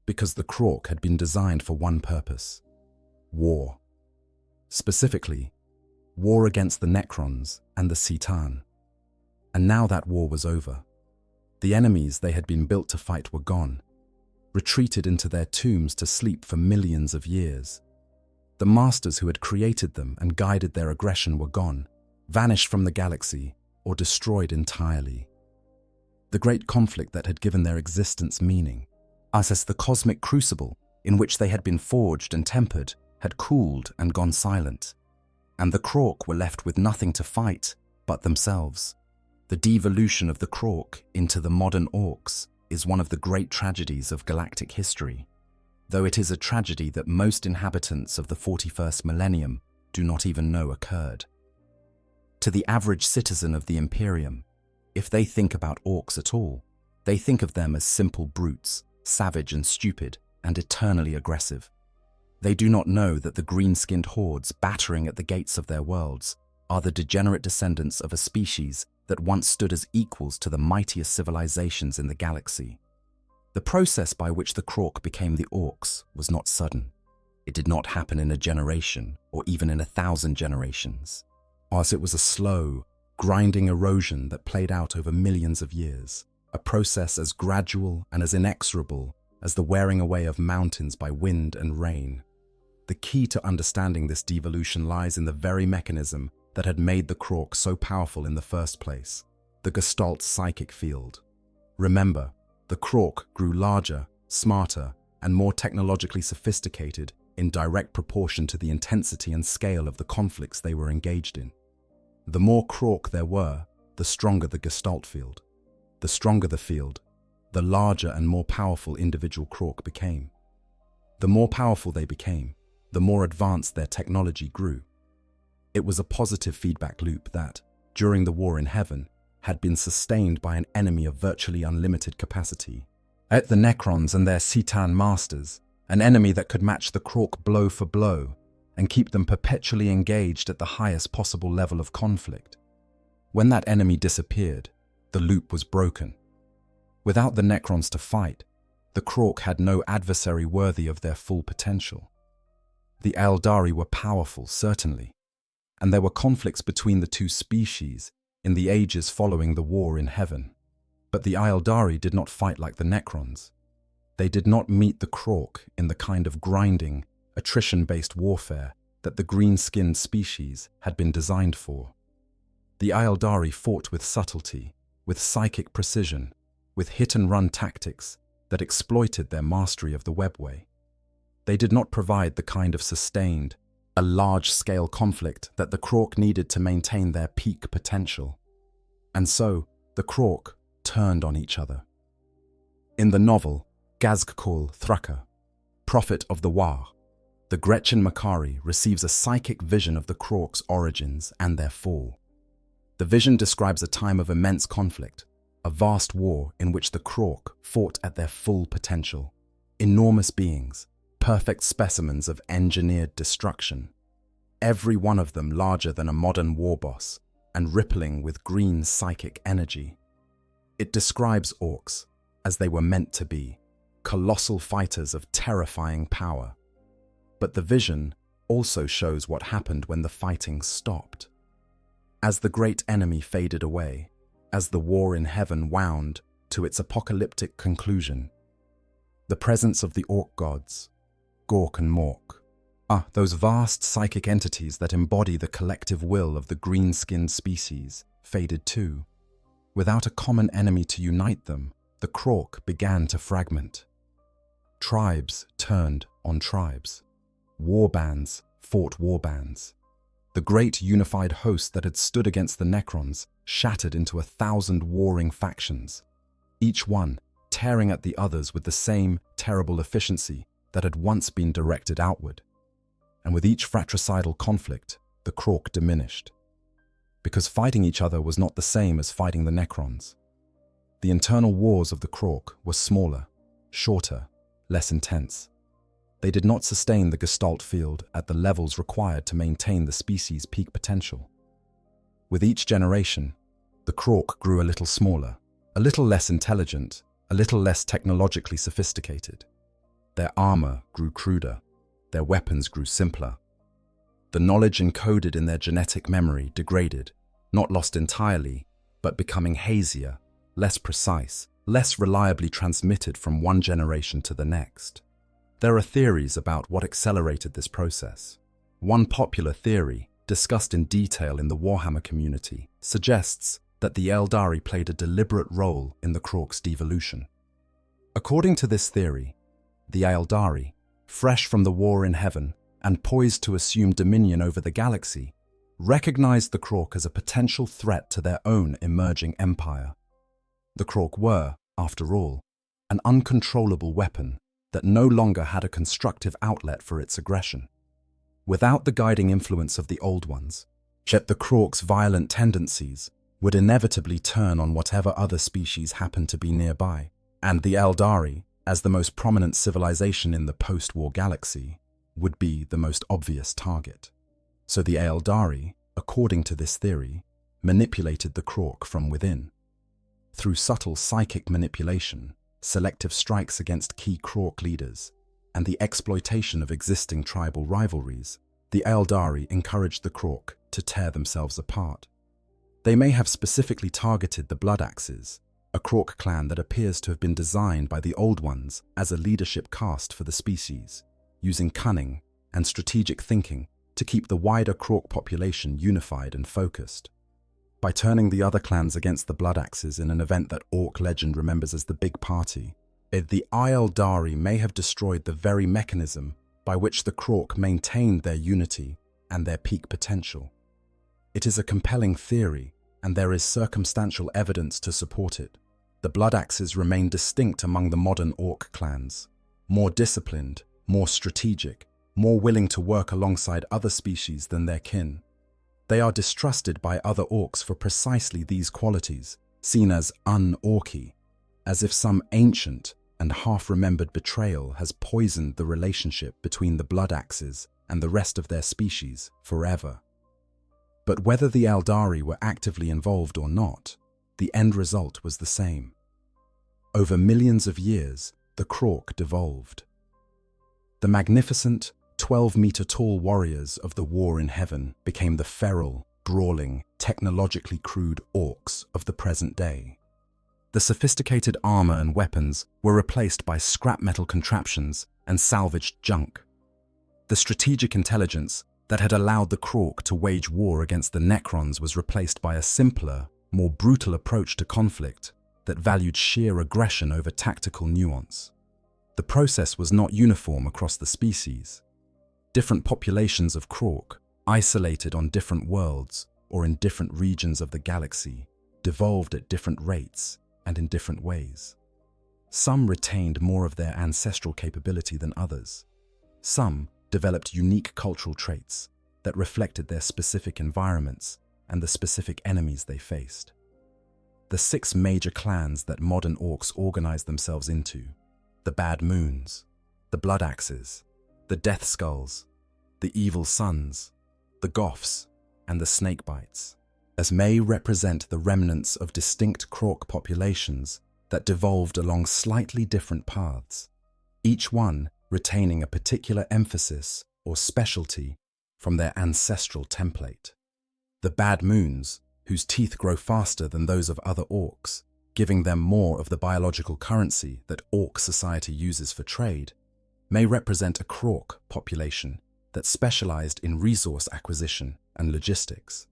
because the Krork had been designed for one purpose: war. Specifically, war against the Necrons and the Citan. And now that war was over. The enemies they had been built to fight were gone, retreated into their tombs to sleep for millions of years. The masters who had created them and guided their aggression were gone, vanished from the galaxy, or destroyed entirely. The great conflict that had given their existence meaning, as the cosmic crucible in which they had been forged and tempered, had cooled and gone silent, and the Krork were left with nothing to fight but themselves. The devolution of the Krork into the modern orcs is one of the great tragedies of galactic history, though it is a tragedy that most inhabitants of the 41st millennium do not even know occurred. To the average citizen of the Imperium, if they think about orcs at all, they think of them as simple brutes, savage and stupid, and eternally aggressive. They do not know that the green-skinned hordes battering at the gates of their worlds are the degenerate descendants of a species that once stood as equals to the mightiest civilizations in the galaxy. The process by which the Krork became the orcs was not sudden. It did not happen in a generation, or even in 1,000 generations. As it was a slow, grinding erosion that played out over millions of years, a process as gradual and as inexorable as the wearing away of mountains by wind and rain. The key to understanding this devolution lies in the very mechanism that had made the Krork so powerful in the first place, the Gestalt psychic field. Remember, the Krork grew larger, smarter, and more technologically sophisticated in direct proportion to the intensity and scale of the conflicts they were engaged in. The more Krork there were, the stronger the Gestalt field. The stronger the field, the larger and more powerful individual Krork became. The more powerful they became, the more advanced their technology grew. It was a positive feedback loop that, during the war in heaven, had been sustained by an enemy of virtually unlimited capacity. At the Necrons and their Citan masters, an enemy that could match the Krork blow for blow and keep them perpetually engaged at the highest possible level of conflict. When that enemy disappeared, the loop was broken. Without the Necrons to fight, the Krork had no adversary worthy of their full potential. The Eldari were powerful, certainly, and there were conflicts between the two species in the ages following the war in heaven. But the Eldari did not fight like the Necrons. They did not meet the Krork in the kind of grinding, attrition-based warfare that the green-skinned species had been designed for. The Eldari fought with subtlety, with psychic precision, with hit-and-run tactics that exploited their mastery of the webway. They did not provide the kind of sustained, a large-scale conflict that the Krork needed to maintain their peak potential. And so, the Krork turned on each other. In the novel, Gazgkul Thraka, Prophet of the War, the Gretchen Makari receives a psychic vision of the Krork's origins and their fall. The vision describes a time of immense conflict, a vast war in which the Krork fought at their full potential. Enormous beings, perfect specimens of engineered destruction, every one of them larger than a modern war boss and rippling with green psychic energy. It describes orcs as they were meant to be, colossal fighters of terrifying power, But the vision also shows what happened when the fighting stopped. As the great enemy faded away, as the war in heaven wound to its apocalyptic conclusion, the presence of the orc gods, Gork and Mork, those vast psychic entities that embody the collective will of the green-skinned species, faded too. Without a common enemy to unite them, the Krork began to fragment. Tribes turned on tribes. Warbands fought warbands. The great unified host that had stood against the Necrons shattered into 1,000 warring factions, each one tearing at the others with the same terrible efficiency that had once been directed outward. And with each fratricidal conflict, the Krork diminished. Because fighting each other was not the same as fighting the Necrons. The internal wars of the Krork were smaller, shorter, less intense. They did not sustain the Gestalt field at the levels required to maintain the species' peak potential. With each generation, the Krork grew a little smaller, a little less intelligent, a little less technologically sophisticated. Their armor grew cruder, their weapons grew simpler. The knowledge encoded in their genetic memory degraded, not lost entirely, but becoming hazier, less precise, less reliably transmitted from one generation to the next. There are theories about what accelerated this process. One popular theory, discussed in detail in the Warhammer community, suggests that the Eldari played a deliberate role in the Krork's devolution. According to this theory, the Eldari, fresh from the war in heaven and poised to assume dominion over the galaxy, recognized the Krork as a potential threat to their own emerging empire. The Krork were, after all, an uncontrollable weapon that no longer had a constructive outlet for its aggression. Without the guiding influence of the Old Ones, yet the Krork's violent tendencies would inevitably turn on whatever other species happened to be nearby, and the Eldari, as the most prominent civilization in the post-war galaxy, would be the most obvious target. So the Eldari, according to this theory, manipulated the Krork from within. Through subtle psychic manipulation, selective strikes against key Krork leaders, and the exploitation of existing tribal rivalries, the Eldari encouraged the Krork to tear themselves apart. They may have specifically targeted the Blood Axes, a Krork clan that appears to have been designed by the Old Ones as a leadership caste for the species, using cunning and strategic thinking to keep the wider Krork population unified and focused. By turning the other clans against the Blood Axes in an event that Orc legend remembers as the Big Party, the Eldari may have destroyed the very mechanism by which the Krork maintained their unity and their peak potential. It is a compelling theory, and there is circumstantial evidence to support it. The Blood Axes remain distinct among the modern Orc clans, more disciplined, more strategic, more willing to work alongside other species than their kin. They are distrusted by other Orcs for precisely these qualities, seen as un-Orky, as if some ancient and half-remembered betrayal has poisoned the relationship between the Blood Axes and the rest of their species forever. But whether the Eldari were actively involved or not, the end result was the same. Over millions of years, the Krork devolved. The magnificent, 12-meter-tall warriors of the War in Heaven became the feral, brawling, technologically crude orcs of the present day. The sophisticated armor and weapons were replaced by scrap metal contraptions and salvaged junk. The strategic intelligence that had allowed the Krork to wage war against the Necrons was replaced by a simpler, more brutal approach to conflict that valued sheer aggression over tactical nuance. The process was not uniform across the species. Different populations of Krork, isolated on different worlds or in different regions of the galaxy, devolved at different rates and in different ways. Some retained more of their ancestral capability than others. Some developed unique cultural traits that reflected their specific environments and the specific enemies they faced. The 6 major clans that modern Orcs organized themselves into: the Bad Moons, the Blood Axes, the Death Skulls, the Evil Sons, the Goths, and the Snakebites, as may represent the remnants of distinct Krork populations that devolved along slightly different paths, each one retaining a particular emphasis or specialty from their ancestral template. The bad moons, whose teeth grow faster than those of other orcs, giving them more of the biological currency that orc society uses for trade, may represent a Krork population that specialized in resource acquisition and logistics.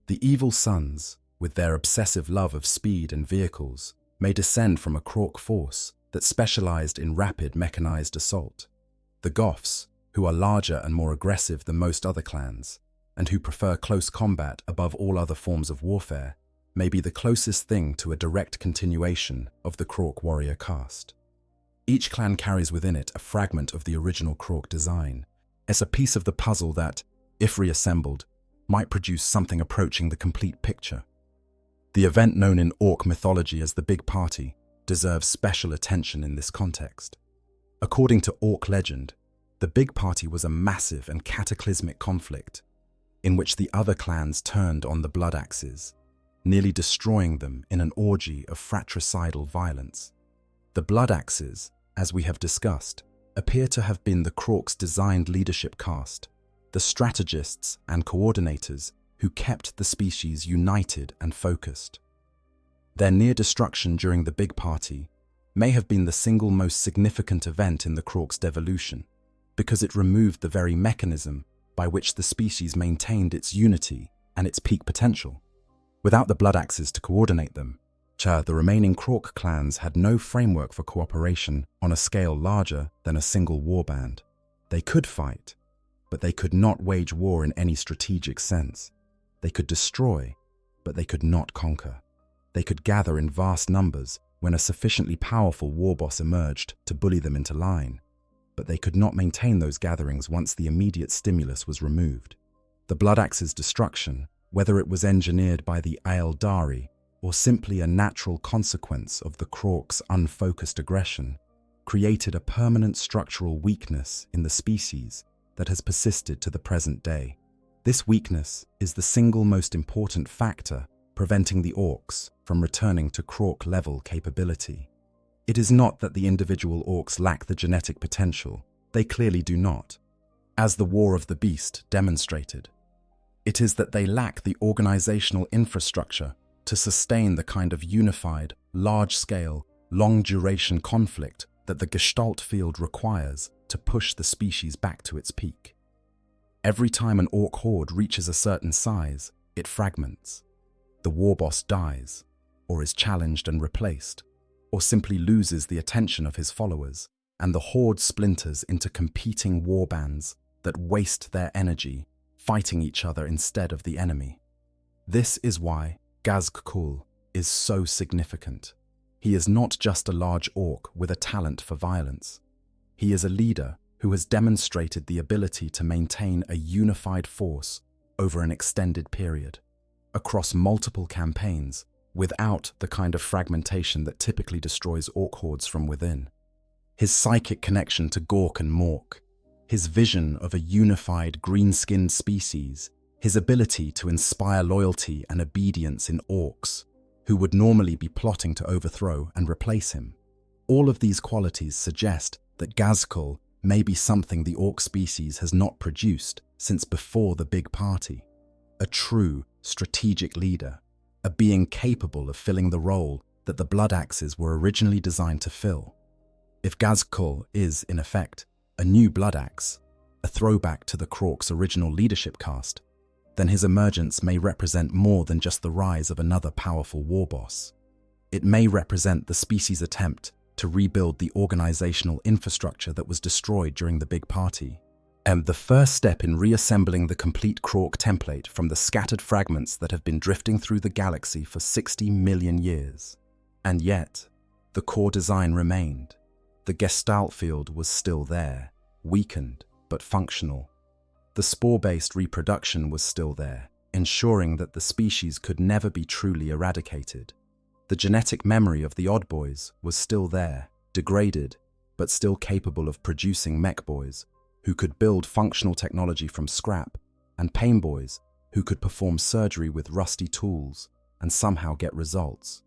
The evil sons, with their obsessive love of speed and vehicles, may descend from a Krork force that specialized in rapid mechanized assault. The Goths, who are larger and more aggressive than most other clans, and who prefer close combat above all other forms of warfare, may be the closest thing to a direct continuation of the Krork warrior caste. Each clan carries within it a fragment of the original Krork design. It's a piece of the puzzle that, if reassembled, might produce something approaching the complete picture. The event known in orc mythology as the Big Party deserves special attention in this context. According to orc legend, the Big Party was a massive and cataclysmic conflict in which the other clans turned on the Blood Axes, nearly destroying them in an orgy of fratricidal violence. The Blood Axes, as we have discussed, appear to have been the Krorks' designed leadership caste, the strategists and coordinators who kept the species united and focused. Their near destruction during the Big Party may have been the single most significant event in the Krorks' devolution, because it removed the very mechanism by which the species maintained its unity and its peak potential. Without the Blood Axes to coordinate them, the remaining Krork clans had no framework for cooperation on a scale larger than a single warband. They could fight, but they could not wage war in any strategic sense. They could destroy, but they could not conquer. They could gather in vast numbers when a sufficiently powerful war boss emerged to bully them into line, but they could not maintain those gatherings once the immediate stimulus was removed. The Blood Axe's destruction, whether it was engineered by the Aeldari or simply a natural consequence of the Krorks' unfocused aggression, created a permanent structural weakness in the species that has persisted to the present day. This weakness is the single most important factor preventing the orcs from returning to Krork-level capability. It is not that the individual orcs lack the genetic potential. They clearly do not, as the War of the Beast demonstrated. It is that they lack the organizational infrastructure to sustain the kind of unified, large-scale, long-duration conflict that the Gestalt field requires to push the species back to its peak. Every time an orc horde reaches a certain size, it fragments. The war boss dies, or is challenged and replaced, or simply loses the attention of his followers, and the horde splinters into competing warbands that waste their energy fighting each other instead of the enemy. This is why Gazg-Kul is so significant. He is not just a large orc with a talent for violence. He is a leader who has demonstrated the ability to maintain a unified force over an extended period, across multiple campaigns, without the kind of fragmentation that typically destroys orc hordes from within. His psychic connection to Gork and Mork, his vision of a unified green-skinned species, his ability to inspire loyalty and obedience in orcs, who would normally be plotting to overthrow and replace him. All of these qualities suggest that Gazg-Kul may be something the orc species has not produced since before the Big Party. A true, strategic leader, a being capable of filling the role that the Blood Axes were originally designed to fill. If Gazg-Kul is, in effect, a new Blood Axe, a throwback to the Krorks' original leadership caste, then his emergence may represent more than just the rise of another powerful war boss. It may represent the species' attempt to rebuild the organizational infrastructure that was destroyed during the Big Party, and the first step in reassembling the complete Krork template from the scattered fragments that have been drifting through the galaxy for 60 million years. And yet, the core design remained. The Gestalt field was still there, weakened but functional. The spore-based reproduction was still there, ensuring that the species could never be truly eradicated. The genetic memory of the Odd Boys was still there, degraded, but still capable of producing mech boys, who could build functional technology from scrap, and pain boys, who could perform surgery with rusty tools and somehow get results.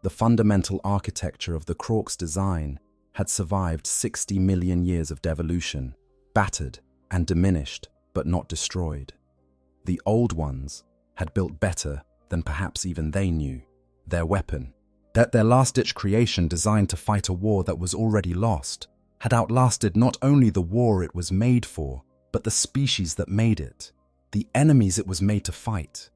The fundamental architecture of the Krorks' design had survived 60 million years of devolution, battered and diminished, but not destroyed. The old ones had built better than perhaps even they knew, their weapon. That their last-ditch creation designed to fight a war that was already lost had outlasted not only the war it was made for, but the species that made it, the enemies it was made to fight,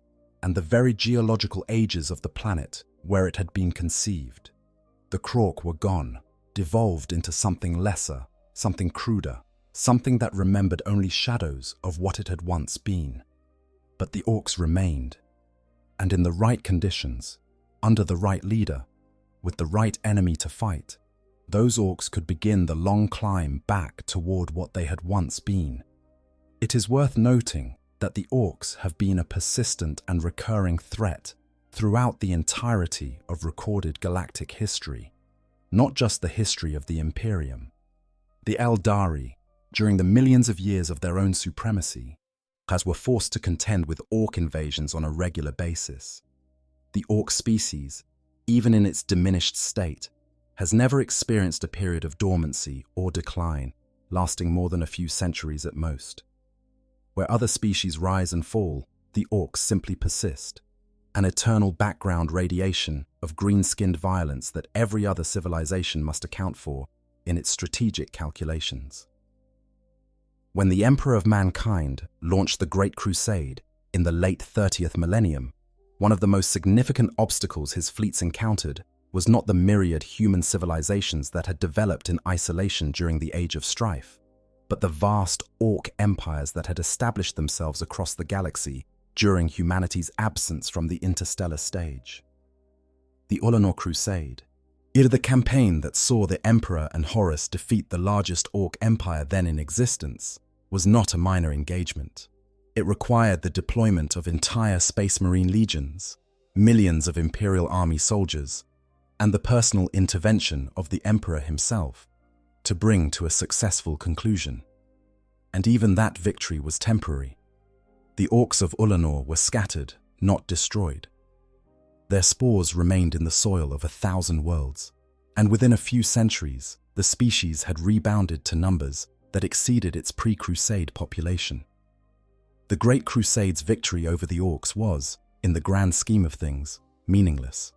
and the very geological ages of the planet where it had been conceived. The Krork were gone, devolved into something lesser, something cruder, something that remembered only shadows of what it had once been. But the Orcs remained, and in the right conditions, under the right leader, with the right enemy to fight, those Orcs could begin the long climb back toward what they had once been. It is worth noting that the Orcs have been a persistent and recurring threat throughout the entirety of recorded galactic history, not just the history of the Imperium. The Eldari, during the millions of years of their own supremacy, were forced to contend with Orc invasions on a regular basis. The Orc species, even in its diminished state, has never experienced a period of dormancy or decline, lasting more than a few centuries at most. Where other species rise and fall, the Orcs simply persist, an eternal background radiation of green-skinned violence that every other civilization must account for in its strategic calculations. When the Emperor of Mankind launched the Great Crusade in the late 30th millennium, one of the most significant obstacles his fleets encountered was not the myriad human civilizations that had developed in isolation during the Age of Strife, but the vast Orc empires that had established themselves across the galaxy during humanity's absence from the interstellar stage. The Ullanor Crusade, the campaign that saw the Emperor and Horus defeat the largest Orc empire then in existence, was not a minor engagement. It required the deployment of entire Space Marine legions, millions of Imperial Army soldiers, and the personal intervention of the Emperor himself to bring to a successful conclusion. And even that victory was temporary. The Orcs of Ullanor were scattered, not destroyed. Their spores remained in the soil of 1,000 worlds, and within a few centuries, the species had rebounded to numbers that exceeded its pre-Crusade population. The Great Crusade's victory over the Orcs was, in the grand scheme of things, meaningless.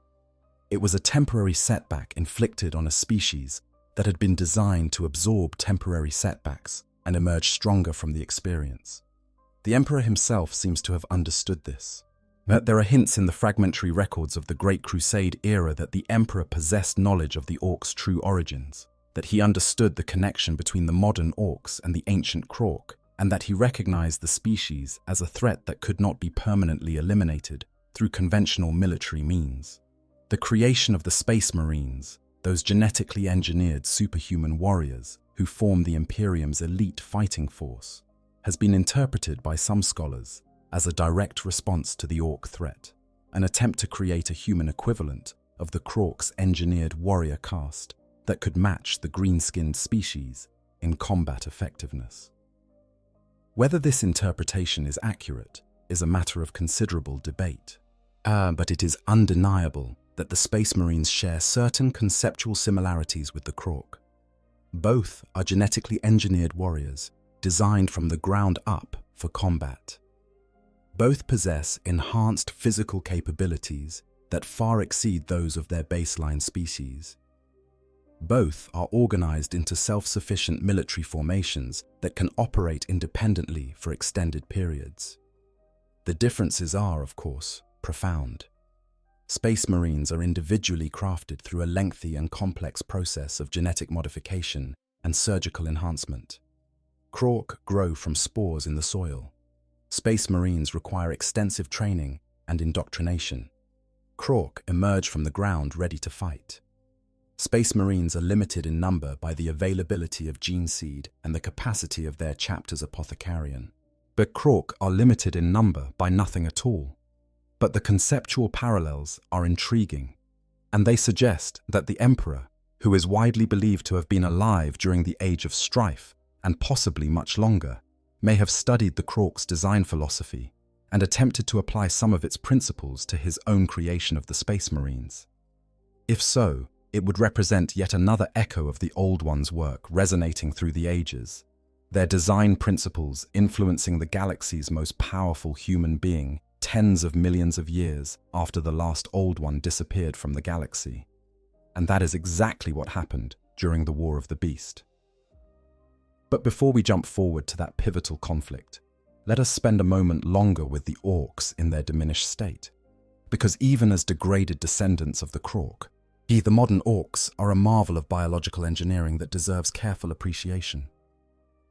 It was a temporary setback inflicted on a species that had been designed to absorb temporary setbacks and emerge stronger from the experience. The Emperor himself seems to have understood this. But there are hints in the fragmentary records of the Great Crusade era that the Emperor possessed knowledge of the Orcs' true origins, that he understood the connection between the modern Orcs and the ancient Krork, and that he recognized the species as a threat that could not be permanently eliminated through conventional military means. The creation of the Space Marines, those genetically engineered superhuman warriors who form the Imperium's elite fighting force, has been interpreted by some scholars as a direct response to the Orc threat, an attempt to create a human equivalent of the Krorks' engineered warrior caste that could match the green-skinned species in combat effectiveness. Whether this interpretation is accurate is a matter of considerable debate, but it is undeniable that the Space Marines share certain conceptual similarities with the Krork. Both are genetically engineered warriors designed from the ground up for combat. Both possess enhanced physical capabilities that far exceed those of their baseline species. Both are organized into self-sufficient military formations that can operate independently for extended periods. The differences are, of course, profound. Space Marines are individually crafted through a lengthy and complex process of genetic modification and surgical enhancement. Krork grow from spores in the soil. Space Marines require extensive training and indoctrination. Krork emerge from the ground ready to fight. Space Marines are limited in number by the availability of gene seed and the capacity of their chapter's apothecarian. But Krork are limited in number by nothing at all. But the conceptual parallels are intriguing, and they suggest that the Emperor, who is widely believed to have been alive during the Age of Strife, and possibly much longer, may have studied the Krork's design philosophy and attempted to apply some of its principles to his own creation of the Space Marines. If so, It would represent yet another echo of the Old One's work resonating through the ages, their design principles influencing the galaxy's most powerful human being tens of millions of years after the last Old One disappeared from the galaxy. And that is exactly what happened during the War of the Beast. But before we jump forward to that pivotal conflict, let us spend a moment longer with the orcs in their diminished state. Because even as degraded descendants of the Krork, the modern orcs are a marvel of biological engineering that deserves careful appreciation.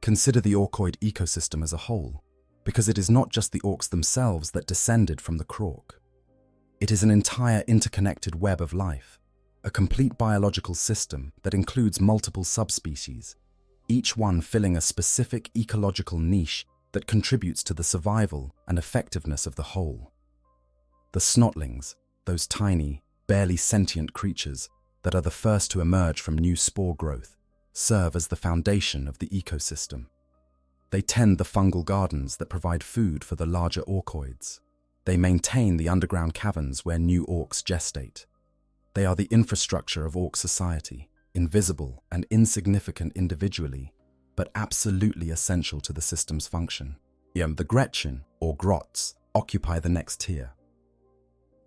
Consider the orcoid ecosystem as a whole, because it is not just the orcs themselves that descended from the Krork. It is an entire interconnected web of life, a complete biological system that includes multiple subspecies, each one filling a specific ecological niche that contributes to the survival and effectiveness of the whole. The snotlings, those tiny, barely sentient creatures that are the first to emerge from new spore growth, serve as the foundation of the ecosystem. They tend the fungal gardens that provide food for the larger orcoids. They maintain the underground caverns where new orcs gestate. They are the infrastructure of orc society, invisible and insignificant individually, but absolutely essential to the system's function. The Gretchen, or Grots, occupy the next tier.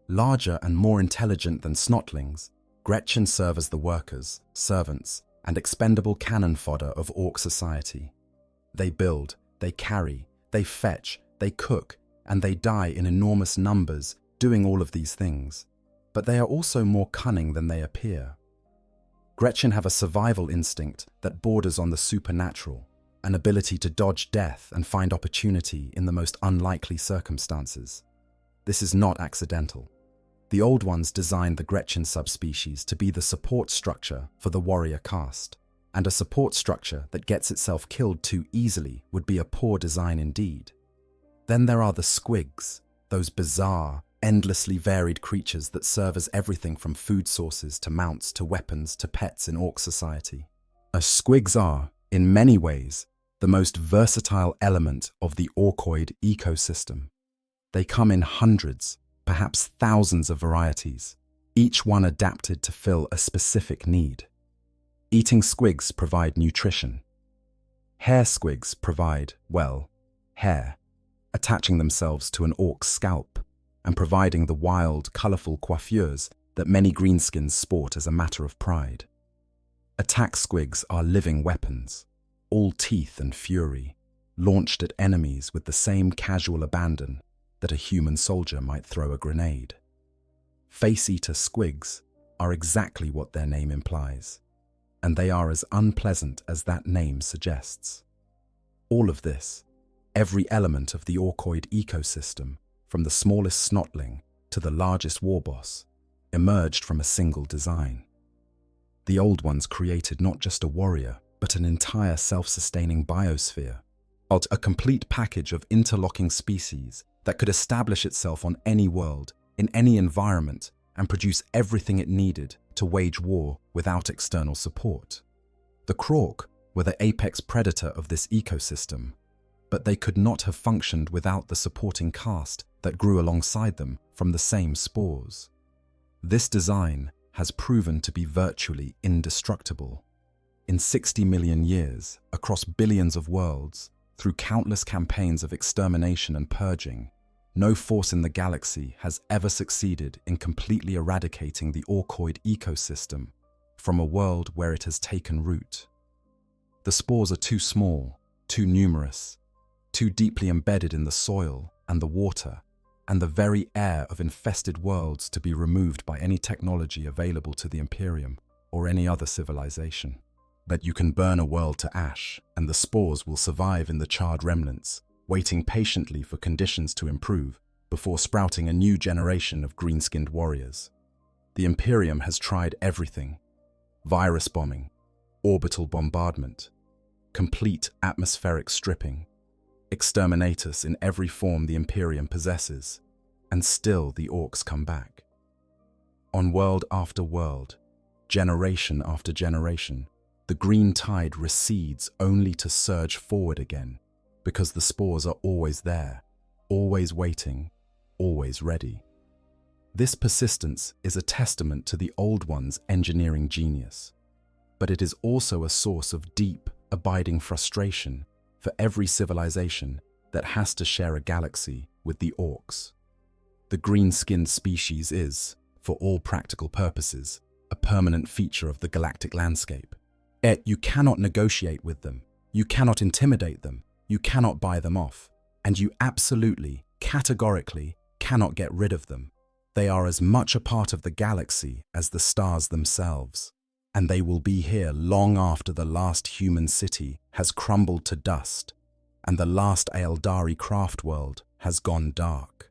Larger and more intelligent than snotlings, Gretchen serve as the workers, servants, and expendable cannon fodder of orc society. They build, they carry, they fetch, they cook, and they die in enormous numbers doing all of these things. But they are also more cunning than they appear. Gretchen have a survival instinct that borders on the supernatural, an ability to dodge death and find opportunity in the most unlikely circumstances. This is not accidental. The Old Ones designed the Gretchen subspecies to be the support structure for the warrior caste, and a support structure that gets itself killed too easily would be a poor design indeed. Then there are the squigs, those bizarre, endlessly varied creatures that serve as everything from food sources to mounts to weapons to pets in orc society. Squigs are, in many ways, the most versatile element of the orcoid ecosystem. They come in hundreds, perhaps thousands of varieties, each one adapted to fill a specific need. Eating squigs provide nutrition. Hair squigs provide, well, hair, attaching themselves to an orc's scalp and providing the wild, colourful coiffures that many greenskins sport as a matter of pride. Attack squigs are living weapons, all teeth and fury, launched at enemies with the same casual abandon that a human soldier might throw a grenade. Face-eater squigs are exactly what their name implies, and they are as unpleasant as that name suggests. All of this, every element of the orcoid ecosystem, from the smallest snotling to the largest warboss, emerged from a single design. The Old Ones created not just a warrior, but an entire self-sustaining biosphere, a complete package of interlocking species that could establish itself on any world, in any environment, and produce everything it needed to wage war without external support. The Krork were the apex predator of this ecosystem, but they could not have functioned without the supporting caste that grew alongside them from the same spores. This design has proven to be virtually indestructible. In 60 million years, across billions of worlds, through countless campaigns of extermination and purging, no force in the galaxy has ever succeeded in completely eradicating the orcoid ecosystem from a world where it has taken root. The spores are too small, too numerous, too deeply embedded in the soil and the water and the very air of infested worlds to be removed by any technology available to the Imperium or any other civilization. But you can burn a world to ash, and the spores will survive in the charred remnants, waiting patiently for conditions to improve before sprouting a new generation of green-skinned warriors. The Imperium has tried everything: virus bombing, orbital bombardment, complete atmospheric stripping, exterminatus in every form the Imperium possesses, and still the orcs come back. On world after world, generation after generation, the green tide recedes only to surge forward again, because the spores are always there, always waiting, always ready. This persistence is a testament to the Old One's engineering genius, but it is also a source of deep, abiding frustration for every civilization that has to share a galaxy with the Orcs. The green-skinned species is, for all practical purposes, a permanent feature of the galactic landscape. Yet you cannot negotiate with them, you cannot intimidate them, you cannot buy them off, and you absolutely, categorically cannot get rid of them. They are as much a part of the galaxy as the stars themselves, and they will be here long after the last human city has crumbled to dust and the last Aeldari craft world has gone dark.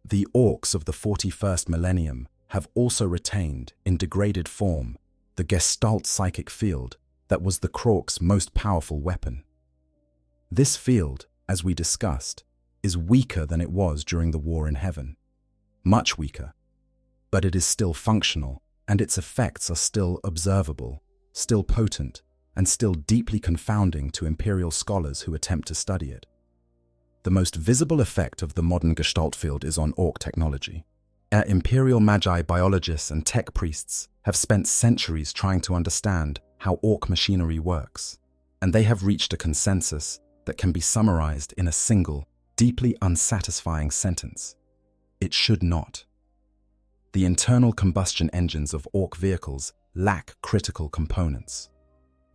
The Orcs of the 41st Millennium have also retained, in degraded form, the Gestalt psychic field that was the Krorks' most powerful weapon. This field, as we discussed, is weaker than it was during the War in Heaven. Much weaker. But it is still functional, and its effects are still observable, still potent, and still deeply confounding to Imperial scholars who attempt to study it. The most visible effect of the modern Gestalt field is on Orc technology. Our Imperial Magi biologists and tech priests have spent centuries trying to understand how Orc machinery works, and they have reached a consensus that can be summarized in a single, deeply unsatisfying sentence. It should not. The internal combustion engines of Orc vehicles lack critical components.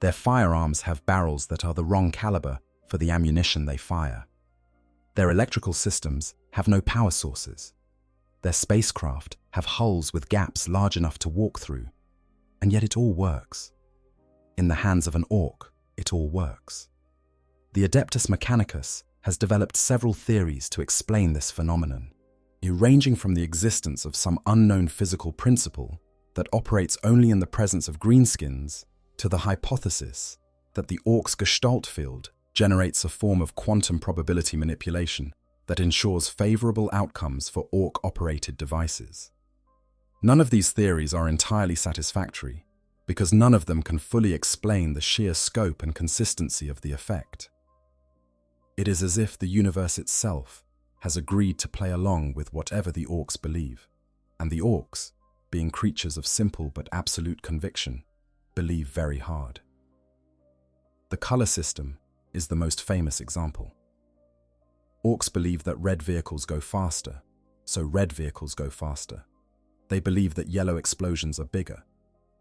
Their firearms have barrels that are the wrong caliber for the ammunition they fire. Their electrical systems have no power sources. Their spacecraft have hulls with gaps large enough to walk through, and yet it all works. In the hands of an Orc, it all works. The Adeptus Mechanicus has developed several theories to explain this phenomenon, ranging from the existence of some unknown physical principle that operates only in the presence of greenskins to the hypothesis that the Orc's Gestalt field generates a form of quantum probability manipulation that ensures favorable outcomes for Orc-operated devices. None of these theories are entirely satisfactory, because none of them can fully explain the sheer scope and consistency of the effect. It is as if the universe itself has agreed to play along with whatever the Orcs believe, and the Orcs, being creatures of simple but absolute conviction, believe very hard. The color system is the most famous example. Orcs believe that red vehicles go faster, so red vehicles go faster. They believe that yellow explosions are bigger,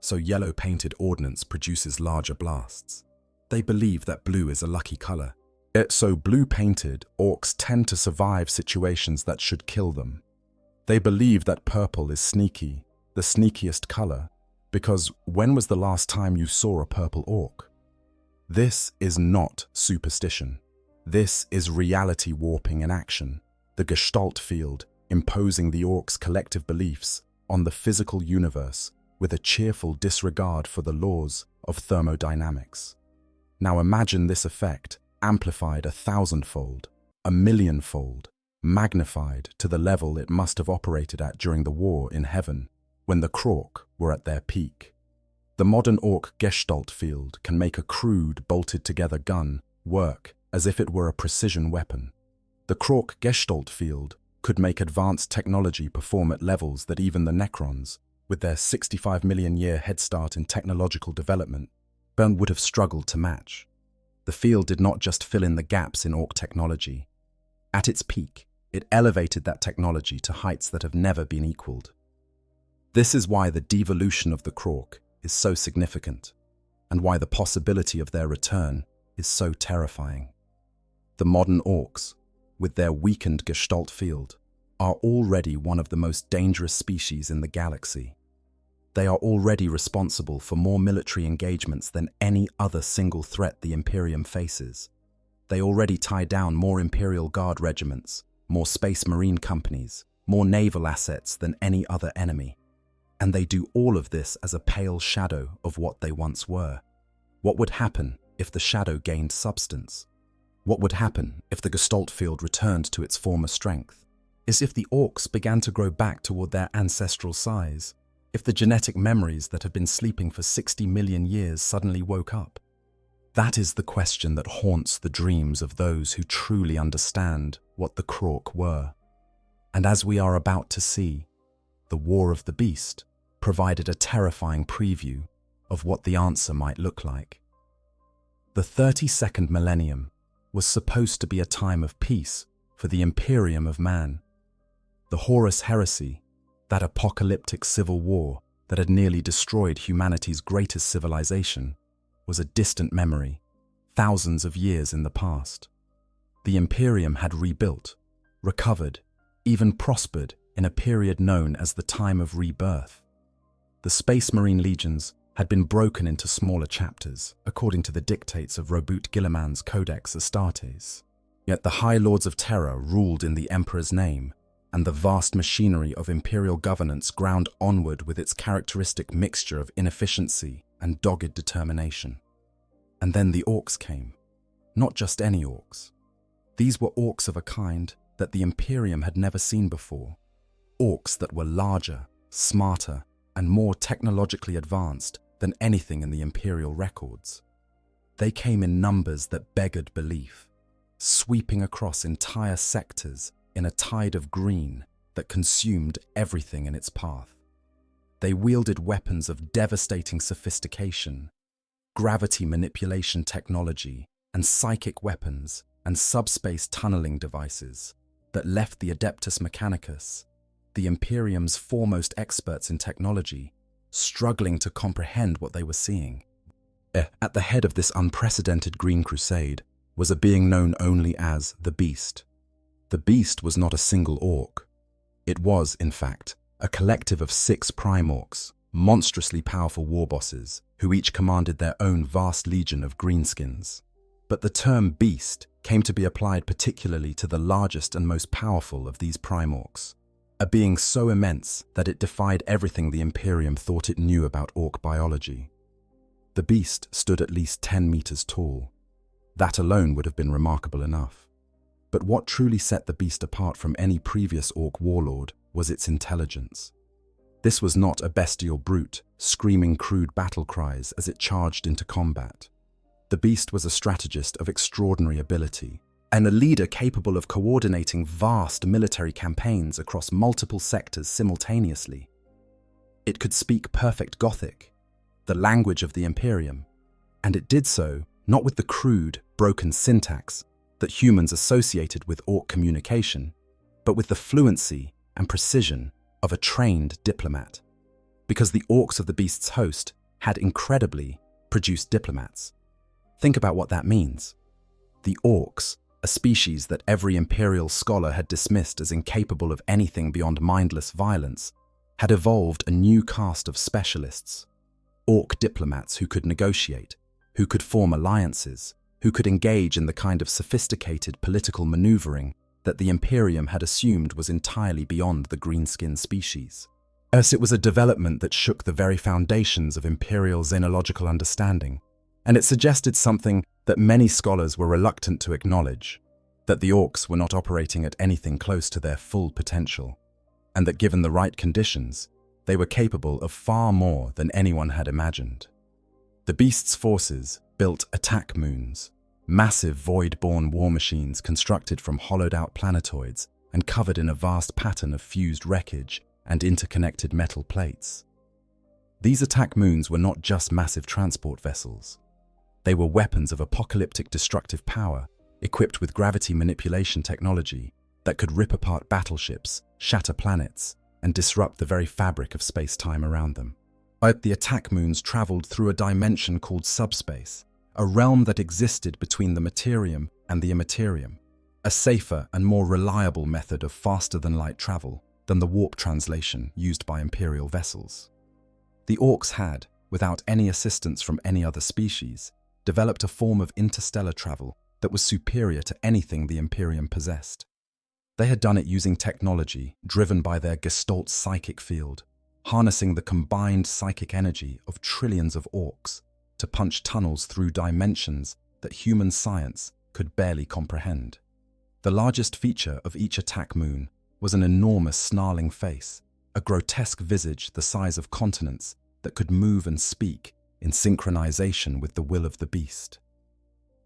so yellow-painted ordnance produces larger blasts. They believe that blue is a lucky color, so blue-painted Orcs tend to survive situations that should kill them. They believe that purple is sneaky, the sneakiest color, because when was the last time you saw a purple Orc? This is not superstition. This is reality warping in action, the Gestalt field imposing the Orcs' collective beliefs on the physical universe with a cheerful disregard for the laws of thermodynamics. Now imagine this effect amplified 1,000-fold, 1,000,000-fold, magnified to the level it must have operated at during the War in Heaven, when the Krork were at their peak. The modern Orc Gestalt field can make a crude, bolted-together gun work as if it were a precision weapon. The Krork Gestalt field could make advanced technology perform at levels that even the Necrons, with their 65 million year head start in technological development, would have struggled to match. The field did not just fill in the gaps in Orc technology. At its peak, it elevated that technology to heights that have never been equaled. This is why the devolution of the Krork is so significant, and why the possibility of their return is so terrifying. The modern Orcs, with their weakened Gestalt field, are already one of the most dangerous species in the galaxy. They are already responsible for more military engagements than any other single threat the Imperium faces. They already tie down more Imperial Guard regiments, more Space Marine companies, more naval assets than any other enemy. And they do all of this as a pale shadow of what they once were. What would happen if the shadow gained substance? What would happen if the Gestalt field returned to its former strength? Is if the Orcs began to grow back toward their ancestral size? If the genetic memories that have been sleeping for 60 million years suddenly woke up? That is the question that haunts the dreams of those who truly understand what the Krork were. And as we are about to see, the War of the Beast, provided a terrifying preview of what the answer might look like. The 32nd millennium was supposed to be a time of peace for the Imperium of man. The Horus Heresy, that apocalyptic civil war that had nearly destroyed humanity's greatest civilization, was a distant memory, thousands of years in the past. The Imperium had rebuilt, recovered, even prospered in a period known as the Time of Rebirth. The Space Marine legions had been broken into smaller chapters, according to the dictates of Robert Guilliman's Codex Astartes. Yet the High Lords of Terror ruled in the Emperor's name, and the vast machinery of imperial governance ground onward with its characteristic mixture of inefficiency and dogged determination. And then the orcs came. Not just any orcs. These were orcs of a kind that the Imperium had never seen before. Orcs that were larger, smarter, and more technologically advanced than anything in the imperial records. They came in numbers that beggared belief, sweeping across entire sectors in a tide of green that consumed everything in its path. They wielded weapons of devastating sophistication, gravity manipulation technology, and psychic weapons and subspace tunneling devices that left the Adeptus Mechanicus, the Imperium's foremost experts in technology, struggling to comprehend what they were seeing. At the head of this unprecedented Green Crusade was a being known only as the Beast. The Beast was not a single orc. It was, in fact, a collective of 6 prime orcs, monstrously powerful war bosses, who each commanded their own vast legion of greenskins. But the term Beast came to be applied particularly to the largest and most powerful of these prime orcs, a being so immense that it defied everything the Imperium thought it knew about orc biology. The Beast stood at least 10 meters tall. That alone would have been remarkable enough. But what truly set the Beast apart from any previous orc warlord was its intelligence. This was not a bestial brute, screaming crude battle cries as it charged into combat. The Beast was a strategist of extraordinary ability, and a leader capable of coordinating vast military campaigns across multiple sectors simultaneously. It could speak perfect Gothic, the language of the Imperium, and it did so not with the crude, broken syntax that humans associated with orc communication, but with the fluency and precision of a trained diplomat. Because the orcs of the Beast's host had incredibly produced diplomats. Think about what that means. The orcs, a species that every imperial scholar had dismissed as incapable of anything beyond mindless violence, had evolved a new caste of specialists. Orc diplomats who could negotiate, who could form alliances, who could engage in the kind of sophisticated political maneuvering that the Imperium had assumed was entirely beyond the greenskin species. As it was a development that shook the very foundations of imperial xenological understanding, and it suggested something that many scholars were reluctant to acknowledge, that the orcs were not operating at anything close to their full potential, and that given the right conditions, they were capable of far more than anyone had imagined. The Beast's forces built attack moons, massive void-born war machines constructed from hollowed-out planetoids and covered in a vast pattern of fused wreckage and interconnected metal plates. These attack moons were not just massive transport vessels. They were weapons of apocalyptic destructive power, equipped with gravity manipulation technology that could rip apart battleships, shatter planets, and disrupt the very fabric of space-time around them. The attack moons traveled through a dimension called subspace, a realm that existed between the materium and the immaterium, a safer and more reliable method of faster-than-light travel than the warp translation used by imperial vessels. The orcs had, without any assistance from any other species, developed a form of interstellar travel that was superior to anything the Imperium possessed. They had done it using technology driven by their Gestalt psychic field, harnessing the combined psychic energy of trillions of orcs to punch tunnels through dimensions that human science could barely comprehend. The largest feature of each attack moon was an enormous snarling face, a grotesque visage the size of continents that could move and speak in synchronization with the will of the Beast.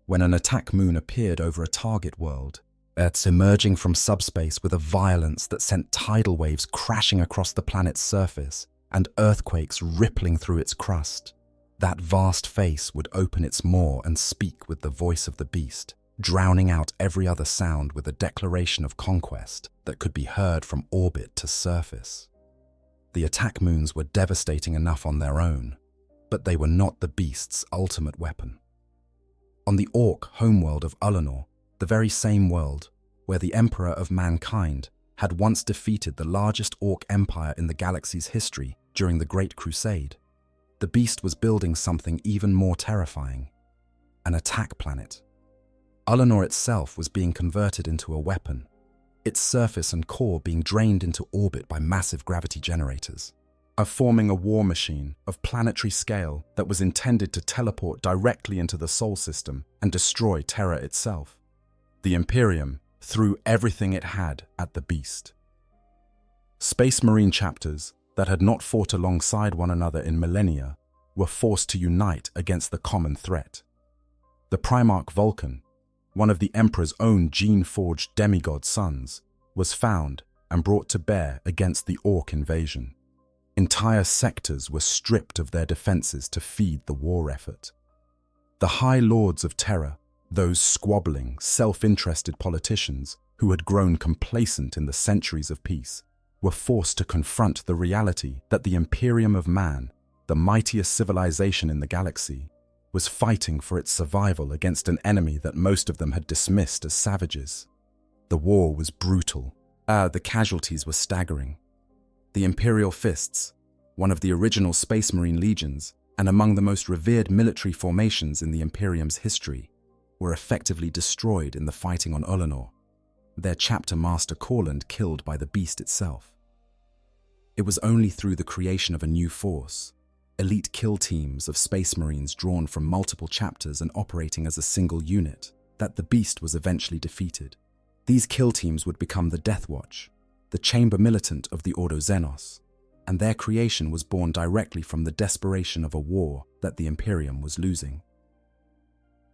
When an attack moon appeared over a target world, Earths emerging from subspace with a violence that sent tidal waves crashing across the planet's surface and earthquakes rippling through its crust. That vast face would open its maw and speak with the voice of the beast, drowning out every other sound with a declaration of conquest that could be heard from orbit to surface. The attack moons were devastating enough on their own, but they were not the beast's ultimate weapon. On the Orc homeworld of Ullanor, the very same world where the Emperor of Mankind had once defeated the largest Orc empire in the galaxy's history during the Great Crusade, the beast was building something even more terrifying: an attack planet. Ullanor itself was being converted into a weapon, its surface and core being drained into orbit by massive gravity generators, forming a war machine of planetary scale that was intended to teleport directly into the Sol system and destroy Terra itself. The Imperium threw everything it had at the beast. Space Marine chapters that had not fought alongside one another in millennia were forced to unite against the common threat. The Primarch Vulcan, one of the Emperor's own gene-forged demigod sons, was found and brought to bear against the Orc invasion. Entire sectors were stripped of their defenses to feed the war effort. The High Lords of Terra, those squabbling, self-interested politicians who had grown complacent in the centuries of peace, were forced to confront the reality that the Imperium of Man, the mightiest civilization in the galaxy, was fighting for its survival against an enemy that most of them had dismissed as savages. The war was brutal. The casualties were staggering. The Imperial Fists, one of the original Space Marine legions and among the most revered military formations in the Imperium's history, were effectively destroyed in the fighting on Ullanor, their chapter master Corland killed by the beast itself. It was only through the creation of a new force, elite kill teams of Space Marines drawn from multiple chapters and operating as a single unit, that the beast was eventually defeated. These kill teams would become the Death Watch, the chamber militant of the Ordo Xenos, and their creation was born directly from the desperation of a war that the Imperium was losing.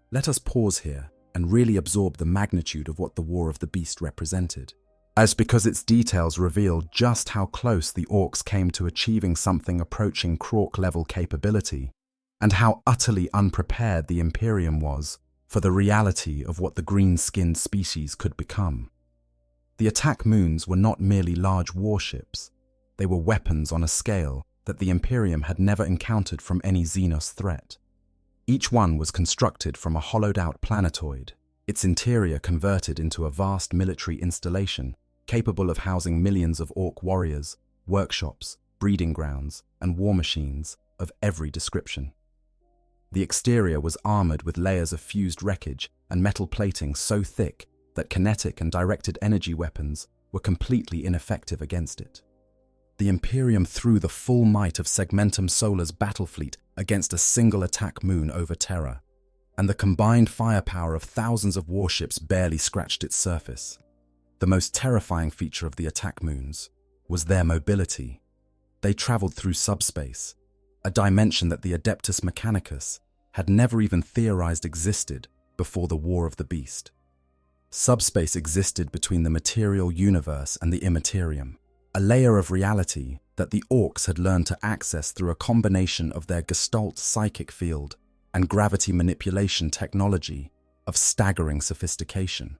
Let us pause here and really absorb the magnitude of what the War of the Beast represented, as because its details reveal just how close the Orcs came to achieving something approaching Krork-level capability, and how utterly unprepared the Imperium was for the reality of what the green-skinned species could become. The attack moons were not merely large warships, they were weapons on a scale that the Imperium had never encountered from any Xenos threat. Each one was constructed from a hollowed-out planetoid, its interior converted into a vast military installation capable of housing millions of Orc warriors, workshops, breeding grounds, and war machines of every description. The exterior was armored with layers of fused wreckage and metal plating so thick that kinetic and directed energy weapons were completely ineffective against it. The Imperium threw the full might of Segmentum Solar's battle fleet against a single attack moon over Terra, and the combined firepower of thousands of warships barely scratched its surface. The most terrifying feature of the attack moons was their mobility. They traveled through subspace, a dimension that the Adeptus Mechanicus had never even theorized existed before the War of the Beast. Subspace existed between the material universe and the immaterium, a layer of reality that the Orcs had learned to access through a combination of their Gestalt psychic field and gravity manipulation technology of staggering sophistication.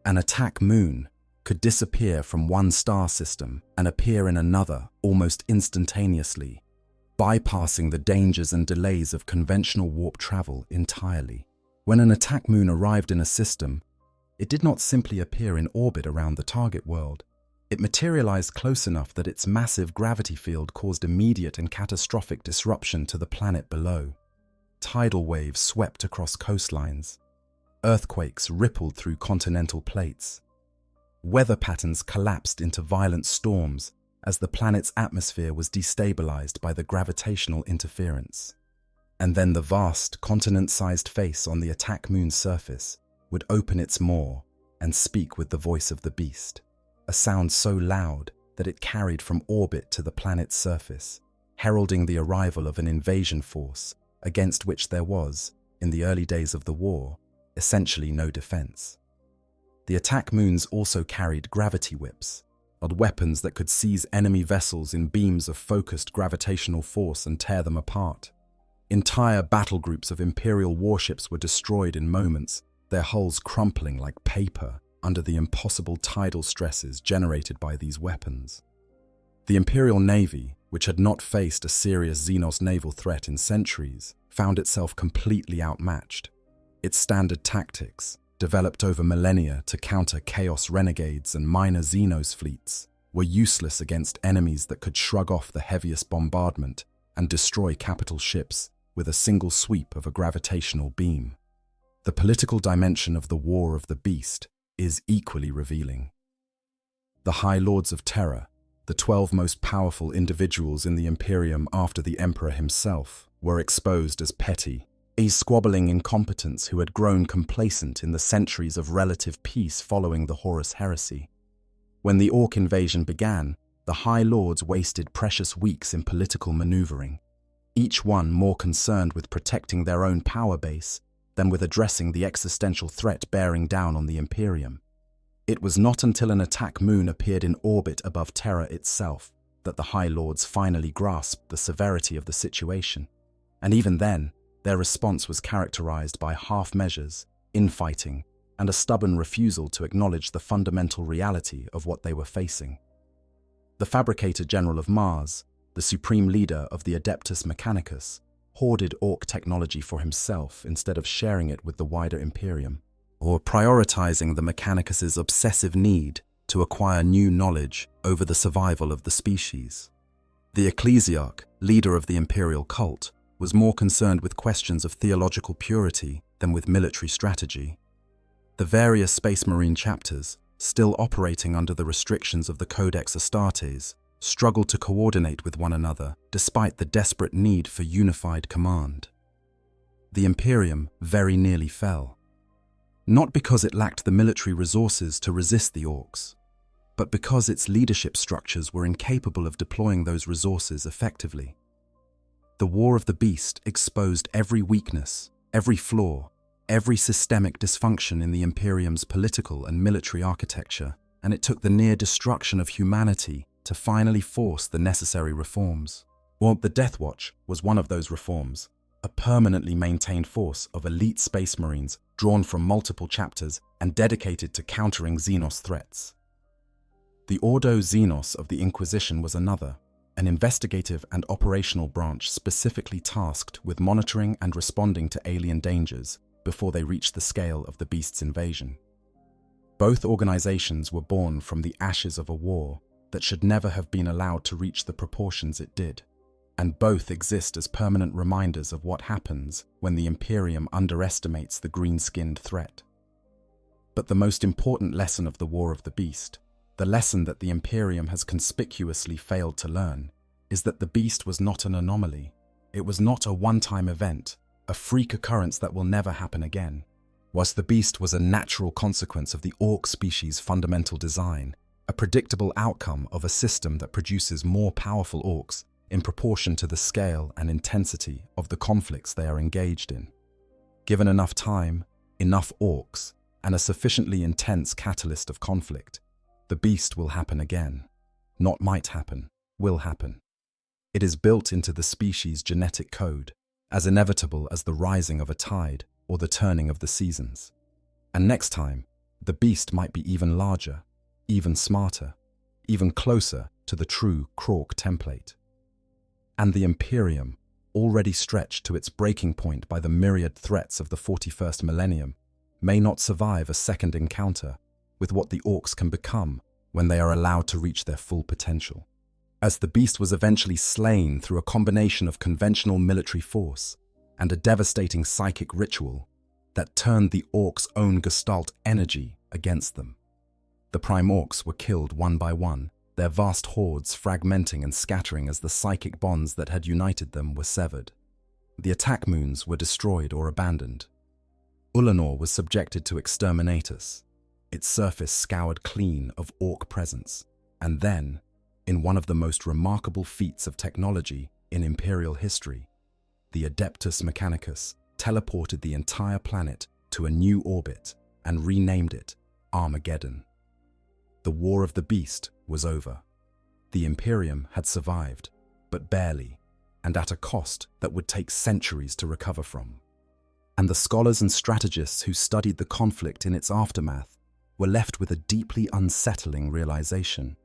An attack moon could disappear from one star system and appear in another almost instantaneously, bypassing the dangers and delays of conventional warp travel entirely. When an attack moon arrived in a system, it did not simply appear in orbit around the target world. It materialized close enough that its massive gravity field caused immediate and catastrophic disruption to the planet below. Tidal waves swept across coastlines. Earthquakes rippled through continental plates. Weather patterns collapsed into violent storms as the planet's atmosphere was destabilized by the gravitational interference. And then the vast, continent-sized face on the attack moon's surface would open its maw and speak with the voice of the beast, a sound so loud that it carried from orbit to the planet's surface, heralding the arrival of an invasion force against which there was, in the early days of the war, essentially no defense. The attack moons also carried gravity whips, odd weapons that could seize enemy vessels in beams of focused gravitational force and tear them apart. Entire battle groups of Imperial warships were destroyed in moments, their hulls crumpling like paper under the impossible tidal stresses generated by these weapons. The Imperial Navy, which had not faced a serious Xenos naval threat in centuries, found itself completely outmatched. Its standard tactics, developed over millennia to counter Chaos renegades and minor Xenos fleets, were useless against enemies that could shrug off the heaviest bombardment and destroy capital ships with a single sweep of a gravitational beam. The political dimension of the War of the Beast is equally revealing. The High Lords of Terror, the 12 most powerful individuals in the Imperium after the Emperor himself, were exposed as petty, a squabbling incompetents who had grown complacent in the centuries of relative peace following the Horus Heresy. When the Orc invasion began, the High Lords wasted precious weeks in political maneuvering, each one more concerned with protecting their own power base than with addressing the existential threat bearing down on the Imperium. It was not until an attack moon appeared in orbit above Terra itself that the High Lords finally grasped the severity of the situation, and even then, their response was characterized by half measures, infighting, and a stubborn refusal to acknowledge the fundamental reality of what they were facing. The Fabricator General of Mars, the supreme leader of the Adeptus Mechanicus, hoarded Orc technology for himself instead of sharing it with the wider Imperium, or prioritizing the Mechanicus's obsessive need to acquire new knowledge over the survival of the species. The Ecclesiarch, leader of the Imperial cult, was more concerned with questions of theological purity than with military strategy. The various Space Marine chapters, still operating under the restrictions of the Codex Astartes, struggled to coordinate with one another despite the desperate need for unified command. The Imperium very nearly fell. Not because it lacked the military resources to resist the Orcs, but because its leadership structures were incapable of deploying those resources effectively. The War of the Beast exposed every weakness, every flaw, every systemic dysfunction in the Imperium's political and military architecture, and it took the near destruction of humanity to finally force the necessary reforms. Well, the Death Watch was one of those reforms, a permanently maintained force of elite Space Marines drawn from multiple chapters and dedicated to countering Xenos threats. The Ordo Xenos of the Inquisition was another, an investigative and operational branch specifically tasked with monitoring and responding to alien dangers before they reached the scale of the Beast's invasion. Both organizations were born from the ashes of a war that should never have been allowed to reach the proportions it did, and both exist as permanent reminders of what happens when the Imperium underestimates the green-skinned threat. But the most important lesson of the War of the Beast, the lesson that the Imperium has conspicuously failed to learn, is that the Beast was not an anomaly. It was not a one-time event, a freak occurrence that will never happen again. Whilst the Beast was a natural consequence of the Orc species' fundamental design, a predictable outcome of a system that produces more powerful Orcs in proportion to the scale and intensity of the conflicts they are engaged in. Given enough time, enough Orcs, and a sufficiently intense catalyst of conflict, the Beast will happen again. Not might happen, will happen. It is built into the species' genetic code, as inevitable as the rising of a tide or the turning of the seasons. And next time, the Beast might be even larger, even smarter, even closer to the true Krork template. And the Imperium, already stretched to its breaking point by the myriad threats of the 41st millennium, may not survive a second encounter with what the Orcs can become when they are allowed to reach their full potential. As the Beast was eventually slain through a combination of conventional military force and a devastating psychic ritual that turned the Orcs' own Gestalt energy against them. The Prime Orcs were killed one by one, their vast hordes fragmenting and scattering as the psychic bonds that had united them were severed. The attack moons were destroyed or abandoned. Ulanor was subjected to exterminatus, its surface scoured clean of Orc presence, and then, in one of the most remarkable feats of technology in Imperial history, the Adeptus Mechanicus teleported the entire planet to a new orbit and renamed it Armageddon. The War of the Beast was over. The Imperium had survived, but barely, and at a cost that would take centuries to recover from. And the scholars and strategists who studied the conflict in its aftermath were left with a deeply unsettling realization.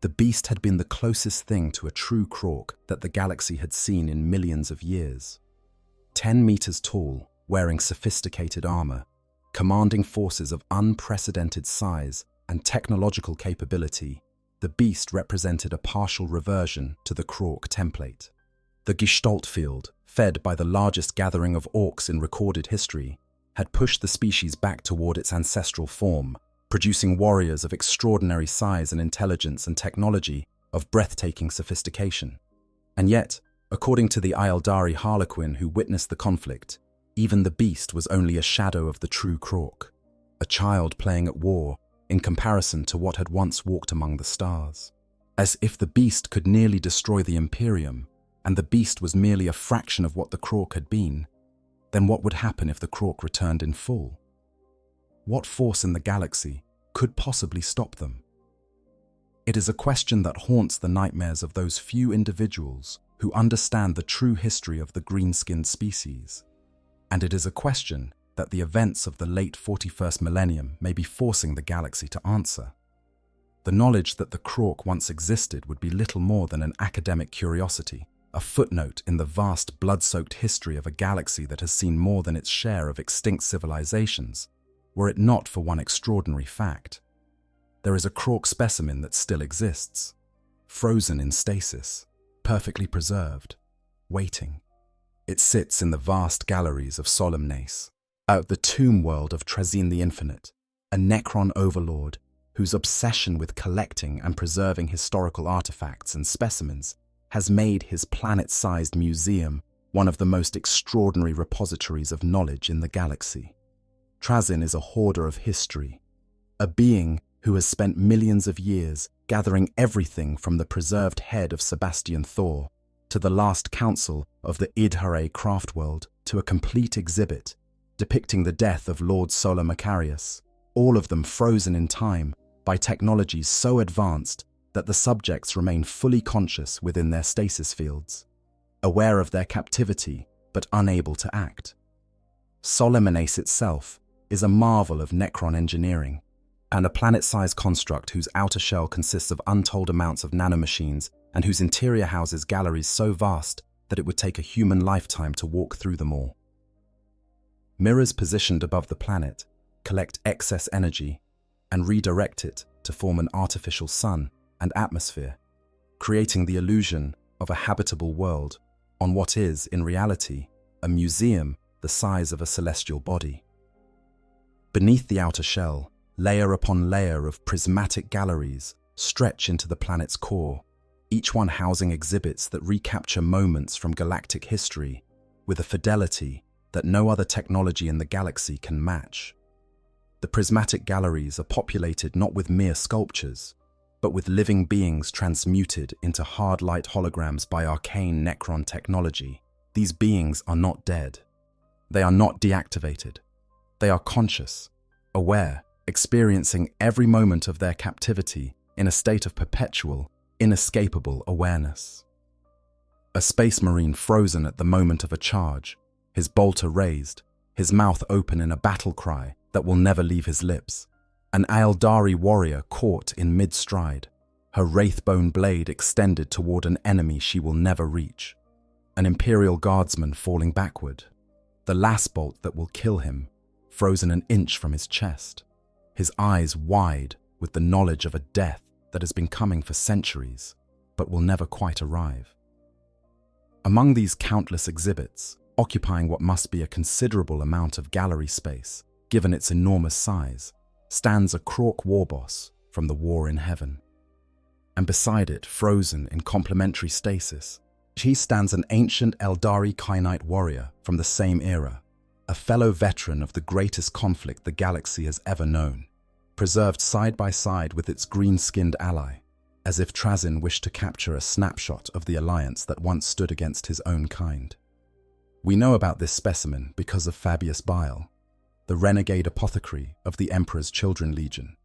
The beast had been the closest thing to a true Krork that the galaxy had seen in millions of years. 10 meters tall, wearing sophisticated armor, commanding forces of unprecedented size and technological capability, the beast represented a partial reversion to the Krork template. The Gestalt field, fed by the largest gathering of orcs in recorded history, had pushed the species back toward its ancestral form, producing warriors of extraordinary size and intelligence and technology of breathtaking sophistication. And yet, according to the Aeldari Harlequin who witnessed the conflict, even the beast was only a shadow of the true Krork, a child playing at war in comparison to what had once walked among the stars. As if the beast could nearly destroy the Imperium, and the beast was merely a fraction of what the Krork had been, then what would happen if the Krork returned in full? What force in the galaxy could possibly stop them? It is a question that haunts the nightmares of those few individuals who understand the true history of the green-skinned species. And it is a question that the events of the late 41st millennium may be forcing the galaxy to answer. The knowledge that the Krork once existed would be little more than an academic curiosity, a footnote in the vast blood-soaked history of a galaxy that has seen more than its share of extinct civilizations, were it not for one extraordinary fact. There is a Krork specimen that still exists, frozen in stasis, perfectly preserved, waiting. It sits in the vast galleries of Solemnace, out the tomb world of Trazyn the Infinite, a Necron overlord whose obsession with collecting and preserving historical artifacts and specimens has made his planet-sized museum one of the most extraordinary repositories of knowledge in the galaxy. Trazyn is a hoarder of history, a being who has spent millions of years gathering everything from the preserved head of Sebastian Thor to the last council of the Idhare craft world to a complete exhibit depicting the death of Lord Solar Macarius, all of them frozen in time by technologies so advanced that the subjects remain fully conscious within their stasis fields, aware of their captivity but unable to act. Solemnace itself is a marvel of Necron engineering, and a planet-sized construct whose outer shell consists of untold amounts of nanomachines and whose interior houses galleries so vast that it would take a human lifetime to walk through them all. Mirrors positioned above the planet collect excess energy and redirect it to form an artificial sun and atmosphere, creating the illusion of a habitable world on what is, in reality, a museum the size of a celestial body. Beneath the outer shell, layer upon layer of prismatic galleries stretch into the planet's core, each one housing exhibits that recapture moments from galactic history with a fidelity that no other technology in the galaxy can match. The prismatic galleries are populated not with mere sculptures, but with living beings transmuted into hard light holograms by arcane Necron technology. These beings are not dead. They are not deactivated. They are conscious, aware, experiencing every moment of their captivity in a state of perpetual, inescapable awareness. A space marine frozen at the moment of a charge, his bolter raised, his mouth open in a battle cry that will never leave his lips. An Aeldari warrior caught in mid-stride, her wraithbone blade extended toward an enemy she will never reach. An Imperial guardsman falling backward, the last bolt that will kill him, frozen an inch from his chest, his eyes wide with the knowledge of a death that has been coming for centuries, but will never quite arrive. Among these countless exhibits, occupying what must be a considerable amount of gallery space, given its enormous size, stands a Krork warboss from the War in Heaven. And beside it, frozen in complementary stasis, he stands an ancient Eldari Khainite warrior from the same era, a fellow veteran of the greatest conflict the galaxy has ever known, preserved side by side with its green-skinned ally, as if Trazyn wished to capture a snapshot of the alliance that once stood against his own kind. We know about this specimen because of Fabius Bile, the renegade apothecary of the Emperor's Children Legion,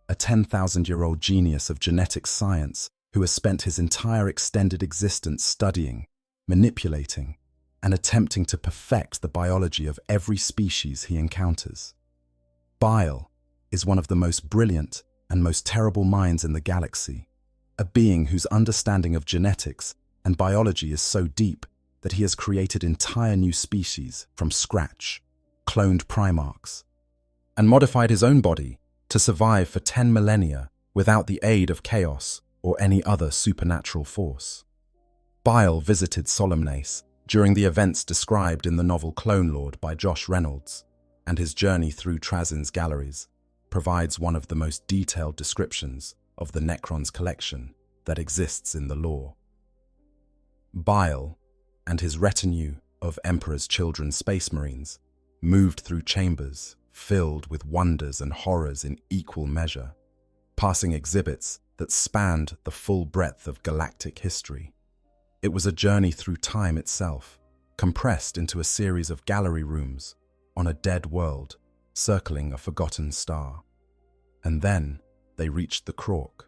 a 10,000-year-old genius of genetic science who has spent his entire extended existence studying, manipulating, and attempting to perfect the biology of every species he encounters. Bile is one of the most brilliant and most terrible minds in the galaxy, a being whose understanding of genetics and biology is so deep that he has created entire new species from scratch, cloned primarchs, and modified his own body to survive for 10 millennia without the aid of chaos or any other supernatural force. Bile visited Solemnace during the events described in the novel Clone Lord by Josh Reynolds, and his journey through Trazin's galleries provides one of the most detailed descriptions of the Necrons collection that exists in the lore. Bile and his retinue of Emperor's Children Space Marines moved through chambers filled with wonders and horrors in equal measure, passing exhibits that spanned the full breadth of galactic history. It was a journey through time itself, compressed into a series of gallery rooms on a dead world circling a forgotten star. And then they reached the Krork.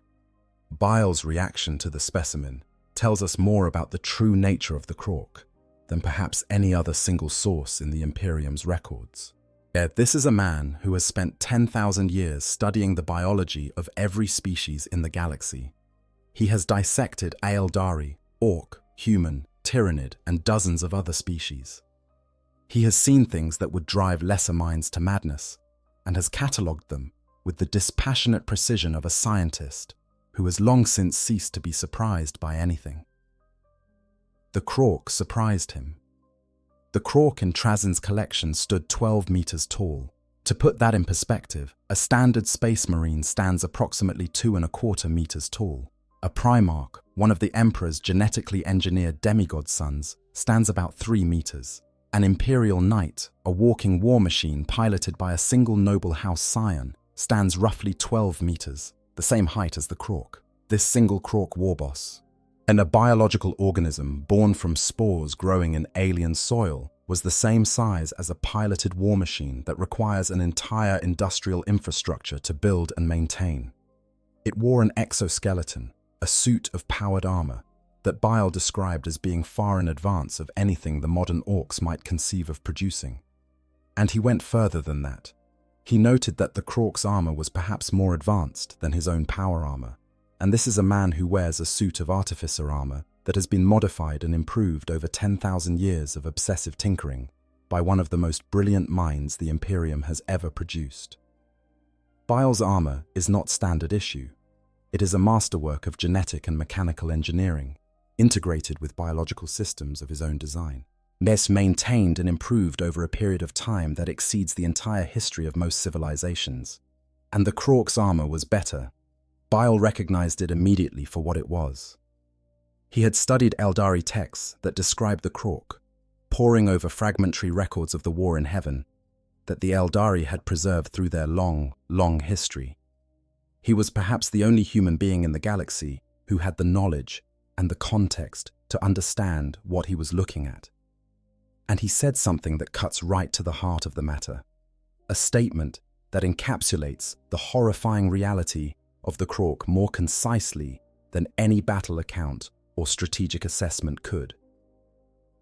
Bile's reaction to the specimen tells us more about the true nature of the Krork than perhaps any other single source in the Imperium's records. Yet this is a man who has spent 10,000 years studying the biology of every species in the galaxy. He has dissected Aeldari, orc, human, tyrannid, and dozens of other species. He has seen things that would drive lesser minds to madness, and has catalogued them with the dispassionate precision of a scientist who has long since ceased to be surprised by anything. The Krork surprised him. The Krork in Trazin's collection stood 12 meters tall. To put that in perspective, a standard space marine stands approximately 2¼ meters tall. A Primarch, one of the Emperor's genetically engineered demigod sons, stands about 3 meters. An Imperial Knight, a walking war machine piloted by a single noble house scion, stands roughly 12 meters, the same height as the Krork. This single Krork warboss, and a biological organism born from spores growing in alien soil, was the same size as a piloted war machine that requires an entire industrial infrastructure to build and maintain. It wore an exoskeleton, a suit of powered armor, that Bile described as being far in advance of anything the modern orcs might conceive of producing. And he went further than that. He noted that the Krork's armor was perhaps more advanced than his own power armor, and this is a man who wears a suit of artificer armor that has been modified and improved over 10,000 years of obsessive tinkering by one of the most brilliant minds the Imperium has ever produced. Bile's armor is not standard issue. It is a masterwork of genetic and mechanical engineering, integrated with biological systems of his own design. This maintained and improved over a period of time that exceeds the entire history of most civilizations. And the Krork's armor was better. Bile recognized it immediately for what it was. He had studied Eldari texts that described the Krork, poring over fragmentary records of the war in heaven that the Eldari had preserved through their long, long history. He was perhaps the only human being in the galaxy who had the knowledge and the context to understand what he was looking at. And he said something that cuts right to the heart of the matter, a statement that encapsulates the horrifying reality of the Krork more concisely than any battle account or strategic assessment could.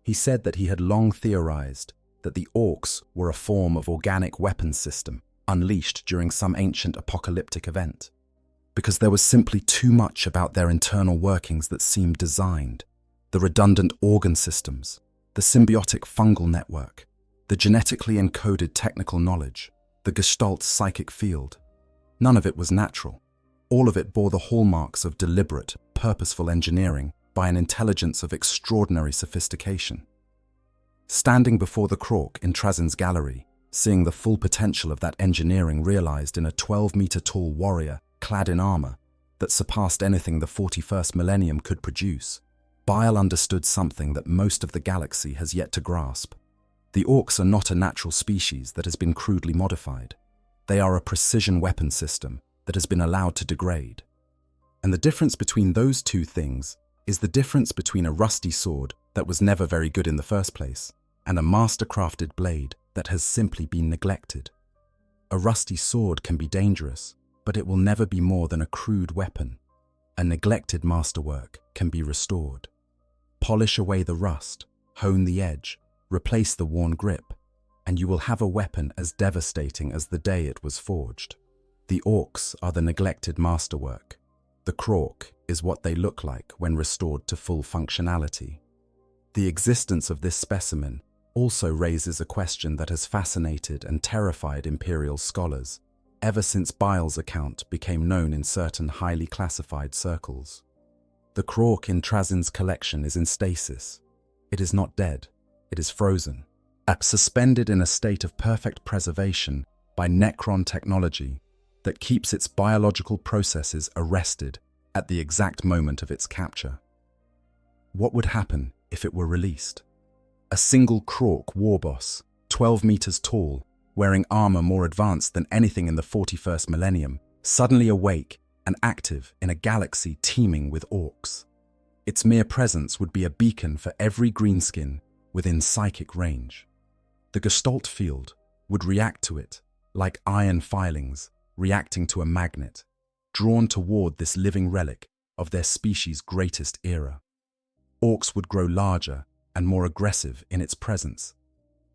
He said that he had long theorized that the orcs were a form of organic weapons system unleashed during some ancient apocalyptic event, because there was simply too much about their internal workings that seemed designed, the redundant organ systems, the symbiotic fungal network, the genetically encoded technical knowledge, the Gestalt psychic field. None of it was natural. All of it bore the hallmarks of deliberate, purposeful engineering by an intelligence of extraordinary sophistication. Standing before the Krork in Trazin's gallery, seeing the full potential of that engineering realized in a 12-meter-tall warrior clad in armor that surpassed anything the 41st Millennium could produce, Bile understood something that most of the galaxy has yet to grasp. The orcs are not a natural species that has been crudely modified. They are a precision weapon system that has been allowed to degrade. And the difference between those two things is the difference between a rusty sword that was never very good in the first place and a master-crafted blade that has simply been neglected. A rusty sword can be dangerous, but it will never be more than a crude weapon. A neglected masterwork can be restored. Polish away the rust, hone the edge, replace the worn grip, and you will have a weapon as devastating as the day it was forged. The orcs are the neglected masterwork. The Krork is what they look like when restored to full functionality. The existence of this specimen also raises a question that has fascinated and terrified Imperial scholars ever since Bile's account became known in certain highly classified circles. The Krork in Trazin's collection is in stasis. It is not dead, it is frozen, suspended in a state of perfect preservation by Necron technology that keeps its biological processes arrested at the exact moment of its capture. What would happen if it were released? A single Krork warboss, 12 meters tall, wearing armor more advanced than anything in the 41st millennium, suddenly awake and active in a galaxy teeming with orcs. Its mere presence would be a beacon for every greenskin within psychic range. The Gestalt field would react to it like iron filings reacting to a magnet, drawn toward this living relic of their species' greatest era. Orcs would grow larger and more aggressive in its presence.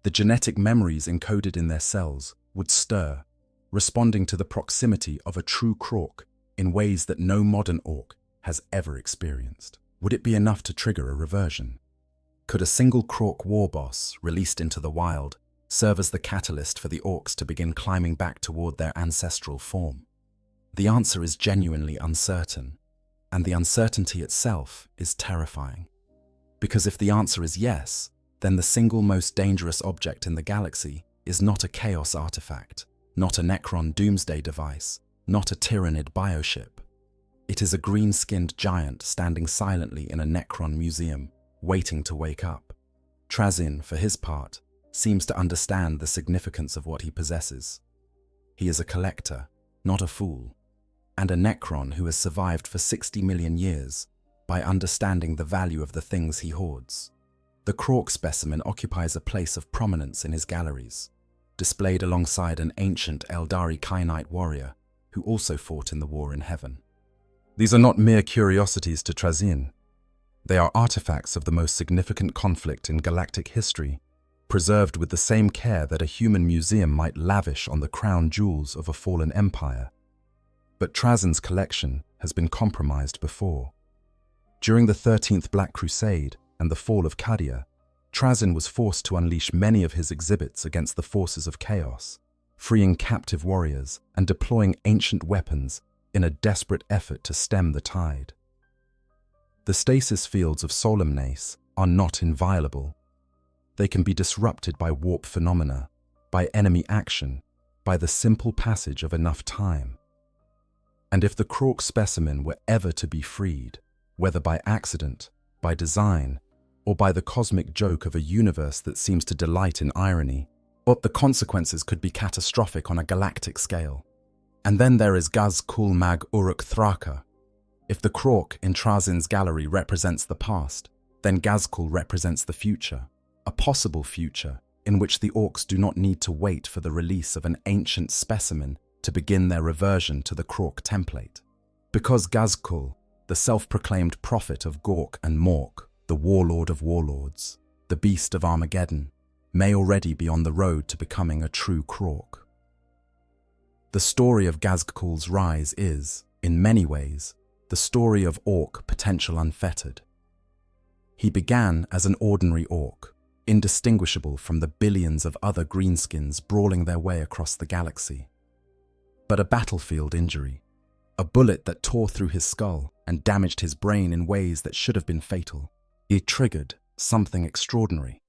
The genetic memories encoded in their cells would stir, responding to the proximity of a true Krork in ways that no modern orc has ever experienced. Would it be enough to trigger a reversion? Could a single Krork warboss released into the wild serve as the catalyst for the orcs to begin climbing back toward their ancestral form? The answer is genuinely uncertain, and the uncertainty itself is terrifying. Because if the answer is yes, then the single most dangerous object in the galaxy is not a Chaos artifact, not a Necron doomsday device, not a Tyrannid bioship. It is a green-skinned giant standing silently in a Necron museum, waiting to wake up. Trazin, for his part, seems to understand the significance of what he possesses. He is a collector, not a fool, and a Necron who has survived for 60 million years by understanding the value of the things he hoards. The Krork specimen occupies a place of prominence in his galleries, displayed alongside an ancient Eldari Khainite warrior who also fought in the War in Heaven. These are not mere curiosities to Trazin. They are artifacts of the most significant conflict in galactic history, preserved with the same care that a human museum might lavish on the crown jewels of a fallen empire. But Trazin's collection has been compromised before. During the 13th Black Crusade and the fall of Cadia, Trazin was forced to unleash many of his exhibits against the forces of chaos, freeing captive warriors and deploying ancient weapons in a desperate effort to stem the tide. The stasis fields of Solemnace are not inviolable. They can be disrupted by warp phenomena, by enemy action, by the simple passage of enough time. And if the Krork specimen were ever to be freed, whether by accident, by design, or by the cosmic joke of a universe that seems to delight in irony, but the consequences could be catastrophic on a galactic scale. And then there is Gaz-Kul Mag Uruk Thraka. If the Krork in Trazin's gallery represents the past, then Gazkul represents the future, a possible future in which the orcs do not need to wait for the release of an ancient specimen to begin their reversion to the Krork template. Because Gazkul, the self-proclaimed prophet of Gork and Mork, the warlord of warlords, the beast of Armageddon, may already be on the road to becoming a true Krork. The story of Gazkul's rise is, in many ways, the story of orc potential unfettered. He began as an ordinary orc, indistinguishable from the billions of other greenskins brawling their way across the galaxy. But a battlefield injury, a bullet that tore through his skull and damaged his brain in ways that should have been fatal, it triggered something extraordinary.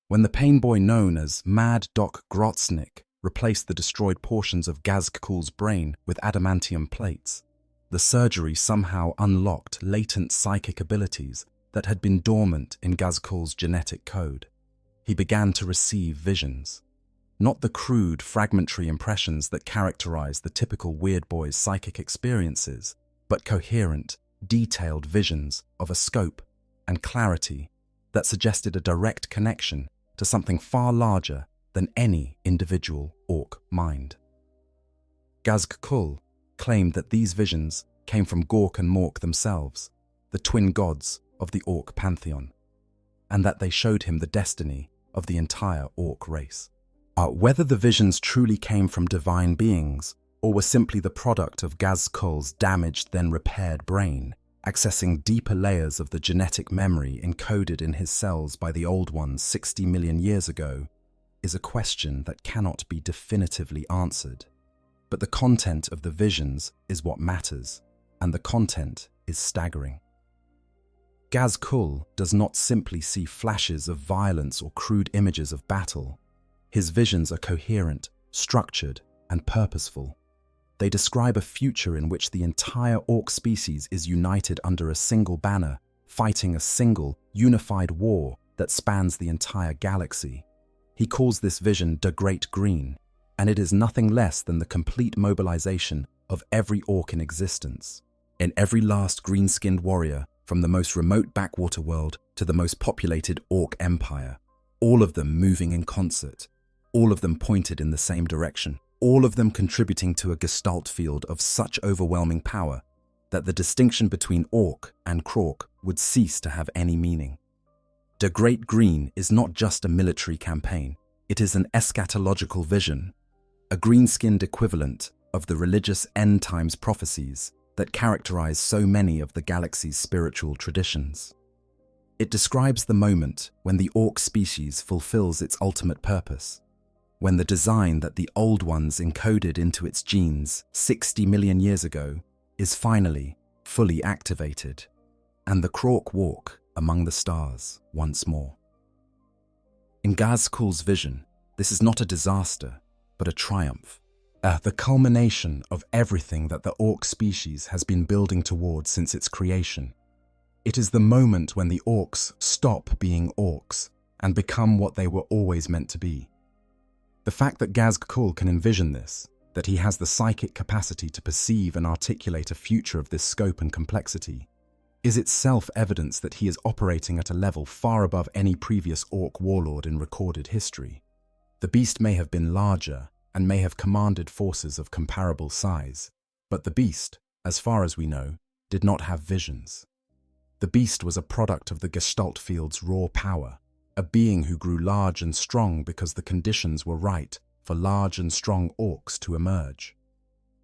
When the pain boy known as Mad Doc Grotznik replaced the destroyed portions of Gazkul's brain with adamantium plates, the surgery somehow unlocked latent psychic abilities that had been dormant in Gazkul's genetic code. He began to receive visions. Not the crude, fragmentary impressions that characterize the typical weird boy's psychic experiences, but coherent, detailed visions of a scope and clarity that suggested a direct connection to something far larger than any individual orc mind. Gazg-Kul claimed that these visions came from Gork and Mork themselves, the twin gods of the Orc pantheon, and that they showed him the destiny of the entire Orc race. Whether the visions truly came from divine beings or were simply the product of Gazg-Kul's damaged then repaired brain, accessing deeper layers of the genetic memory encoded in his cells by the Old Ones 60 million years ago, is a question that cannot be definitively answered. But the content of the visions is what matters, and the content is staggering. Gazg-Kul does not simply see flashes of violence or crude images of battle. His visions are coherent, structured, and purposeful. They describe a future in which the entire Orc species is united under a single banner, fighting a single, unified war that spans the entire galaxy. He calls this vision the Great Green, and it is nothing less than the complete mobilization of every Orc in existence. In every last green-skinned warrior, from the most remote backwater world to the most populated Orc empire, all of them moving in concert, all of them pointed in the same direction, all of them contributing to a gestalt field of such overwhelming power that the distinction between Orc and Krork would cease to have any meaning. The Great Green is not just a military campaign, it is an eschatological vision, a green-skinned equivalent of the religious end times prophecies that characterize so many of the galaxy's spiritual traditions. It describes the moment when the Orc species fulfills its ultimate purpose, when the design that the Old Ones encoded into its genes 60 million years ago is finally fully activated, and the Krork walk among the stars once more. In Gazg-Kul's vision, this is not a disaster, but a triumph. The culmination of everything that the Orc species has been building towards since its creation. It is the moment when the Orcs stop being Orcs and become what they were always meant to be. The fact that Gazg-Kul can envision this, that he has the psychic capacity to perceive and articulate a future of this scope and complexity, is itself evidence that he is operating at a level far above any previous Orc warlord in recorded history. The beast may have been larger and may have commanded forces of comparable size, but the beast, as far as we know, did not have visions. The beast was a product of the Gestalt field's raw power, a being who grew large and strong because the conditions were right for large and strong Orcs to emerge.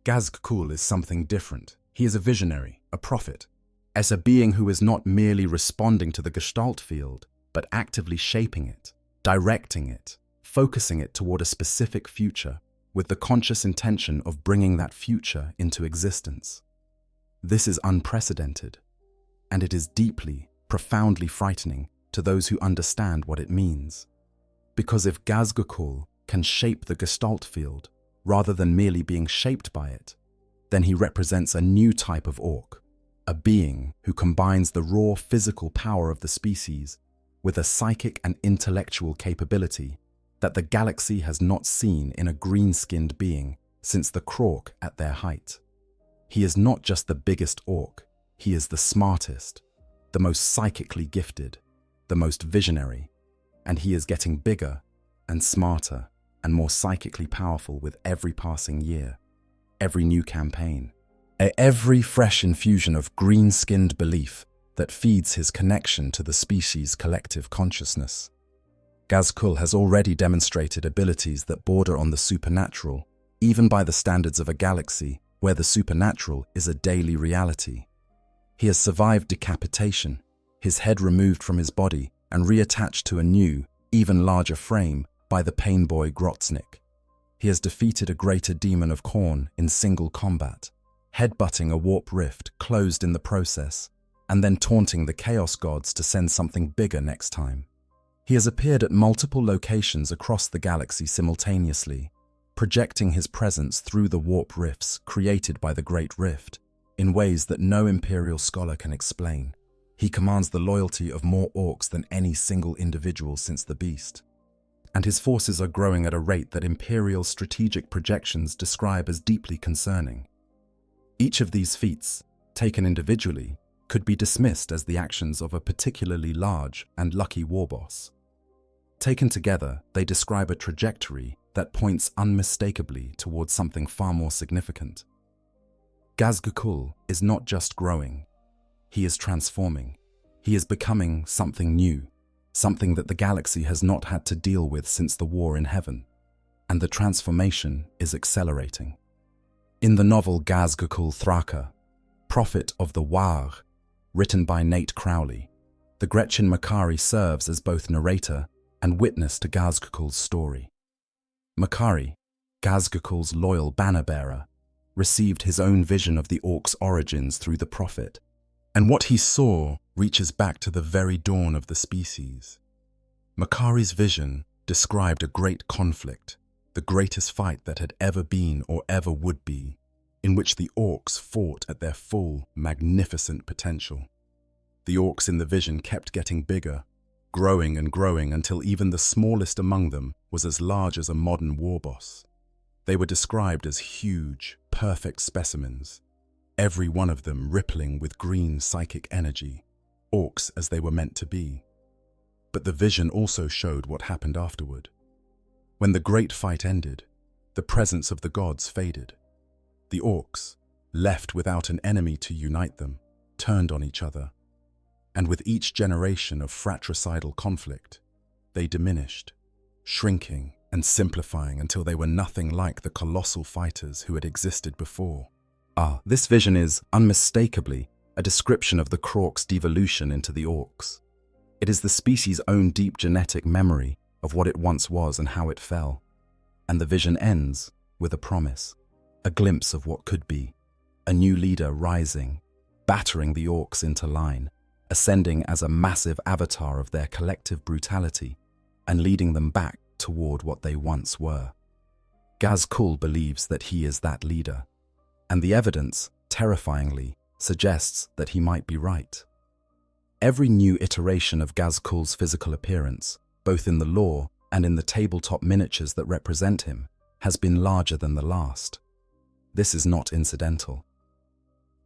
Gazg-Kul is something different. He is a visionary, a prophet, as a being who is not merely responding to the Gestalt field, but actively shaping it, directing it, focusing it toward a specific future with the conscious intention of bringing that future into existence. This is unprecedented, and it is deeply, profoundly frightening to those who understand what it means. Because if Gazg-Kul can shape the Gestalt field rather than merely being shaped by it, then he represents a new type of Orc, a being who combines the raw physical power of the species with a psychic and intellectual capability that the galaxy has not seen in a green-skinned being since the Krork at their height. He is not just the biggest Orc, he is the smartest, the most psychically gifted, the most visionary, and he is getting bigger and smarter and more psychically powerful with every passing year, every new campaign, every fresh infusion of green-skinned belief that feeds his connection to the species' collective consciousness. Gazg-Kul has already demonstrated abilities that border on the supernatural, even by the standards of a galaxy where the supernatural is a daily reality. He has survived decapitation, his head removed from his body and reattached to a new, even larger frame by the pain boy Grotznik. He has defeated a greater demon of Khorne in single combat, headbutting a warp rift closed in the process, and then taunting the Chaos Gods to send something bigger next time. He has appeared at multiple locations across the galaxy simultaneously, projecting his presence through the warp rifts created by the Great Rift in ways that no Imperial scholar can explain. He commands the loyalty of more Orcs than any single individual since the Beast, and his forces are growing at a rate that Imperial strategic projections describe as deeply concerning. Each of these feats, taken individually, could be dismissed as the actions of a particularly large and lucky warboss. Taken together, they describe a trajectory that points unmistakably towards something far more significant. Gazgakul is not just growing, he is transforming. He is becoming something new, something that the galaxy has not had to deal with since the war in heaven, and the transformation is accelerating. In the novel Gazgakul Thraka, Prophet of the War, written by Nate Crowley, the Gretchen Makari serves as both narrator and witness to Gazgakul's story. Makari, Gazgakul's loyal banner-bearer, received his own vision of the Orcs' origins through the Prophet, and what he saw reaches back to the very dawn of the species. Makari's vision described a great conflict, the greatest fight that had ever been or ever would be, in which the Orcs fought at their full, magnificent potential. The Orcs in the vision kept getting bigger, growing and growing until even the smallest among them was as large as a modern war boss. They were described as huge, perfect specimens, every one of them rippling with green psychic energy, Orcs as they were meant to be. But the vision also showed what happened afterward. When the great fight ended, the presence of the gods faded. The Orcs, left without an enemy to unite them, turned on each other. And with each generation of fratricidal conflict, they diminished, shrinking and simplifying until they were nothing like the colossal fighters who had existed before. This vision is, unmistakably, a description of the Krorks' devolution into the Orcs. It is the species' own deep genetic memory of what it once was and how it fell. And the vision ends with a promise, a glimpse of what could be, a new leader rising, battering the Orcs into line, ascending as a massive avatar of their collective brutality and leading them back toward what they once were. Gazkul believes that he is that leader, and the evidence, terrifyingly, suggests that he might be right. Every new iteration of Gazkul's physical appearance, both in the lore and in the tabletop miniatures that represent him, has been larger than the last. This is not incidental.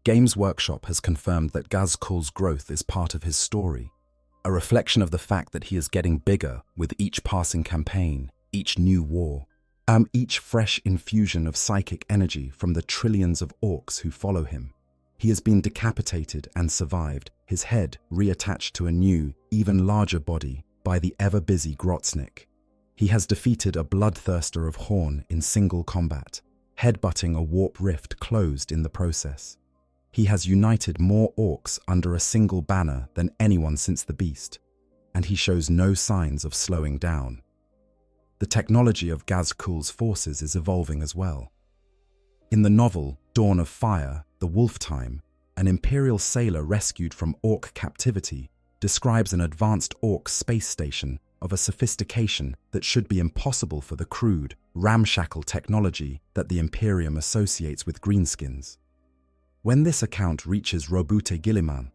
Games Workshop has confirmed that Gazkul's growth is part of his story, a reflection of the fact that he is getting bigger with each passing campaign, each new war, each fresh infusion of psychic energy from the trillions of Orcs who follow him. He has been decapitated and survived, his head reattached to a new, even larger body by the ever-busy Grotznik. He has defeated a bloodthirster of Horn in single combat, headbutting a warp rift closed in the process. He has united more Orcs under a single banner than anyone since the Beast, and he shows no signs of slowing down. The technology of Gazkul's forces is evolving as well. In the novel Dawn of Fire, The Wolf Time, an Imperial sailor rescued from Orc captivity describes an advanced Orc space station of a sophistication that should be impossible for the crude, ramshackle technology that the Imperium associates with greenskins. When this account reaches Robute Guilliman,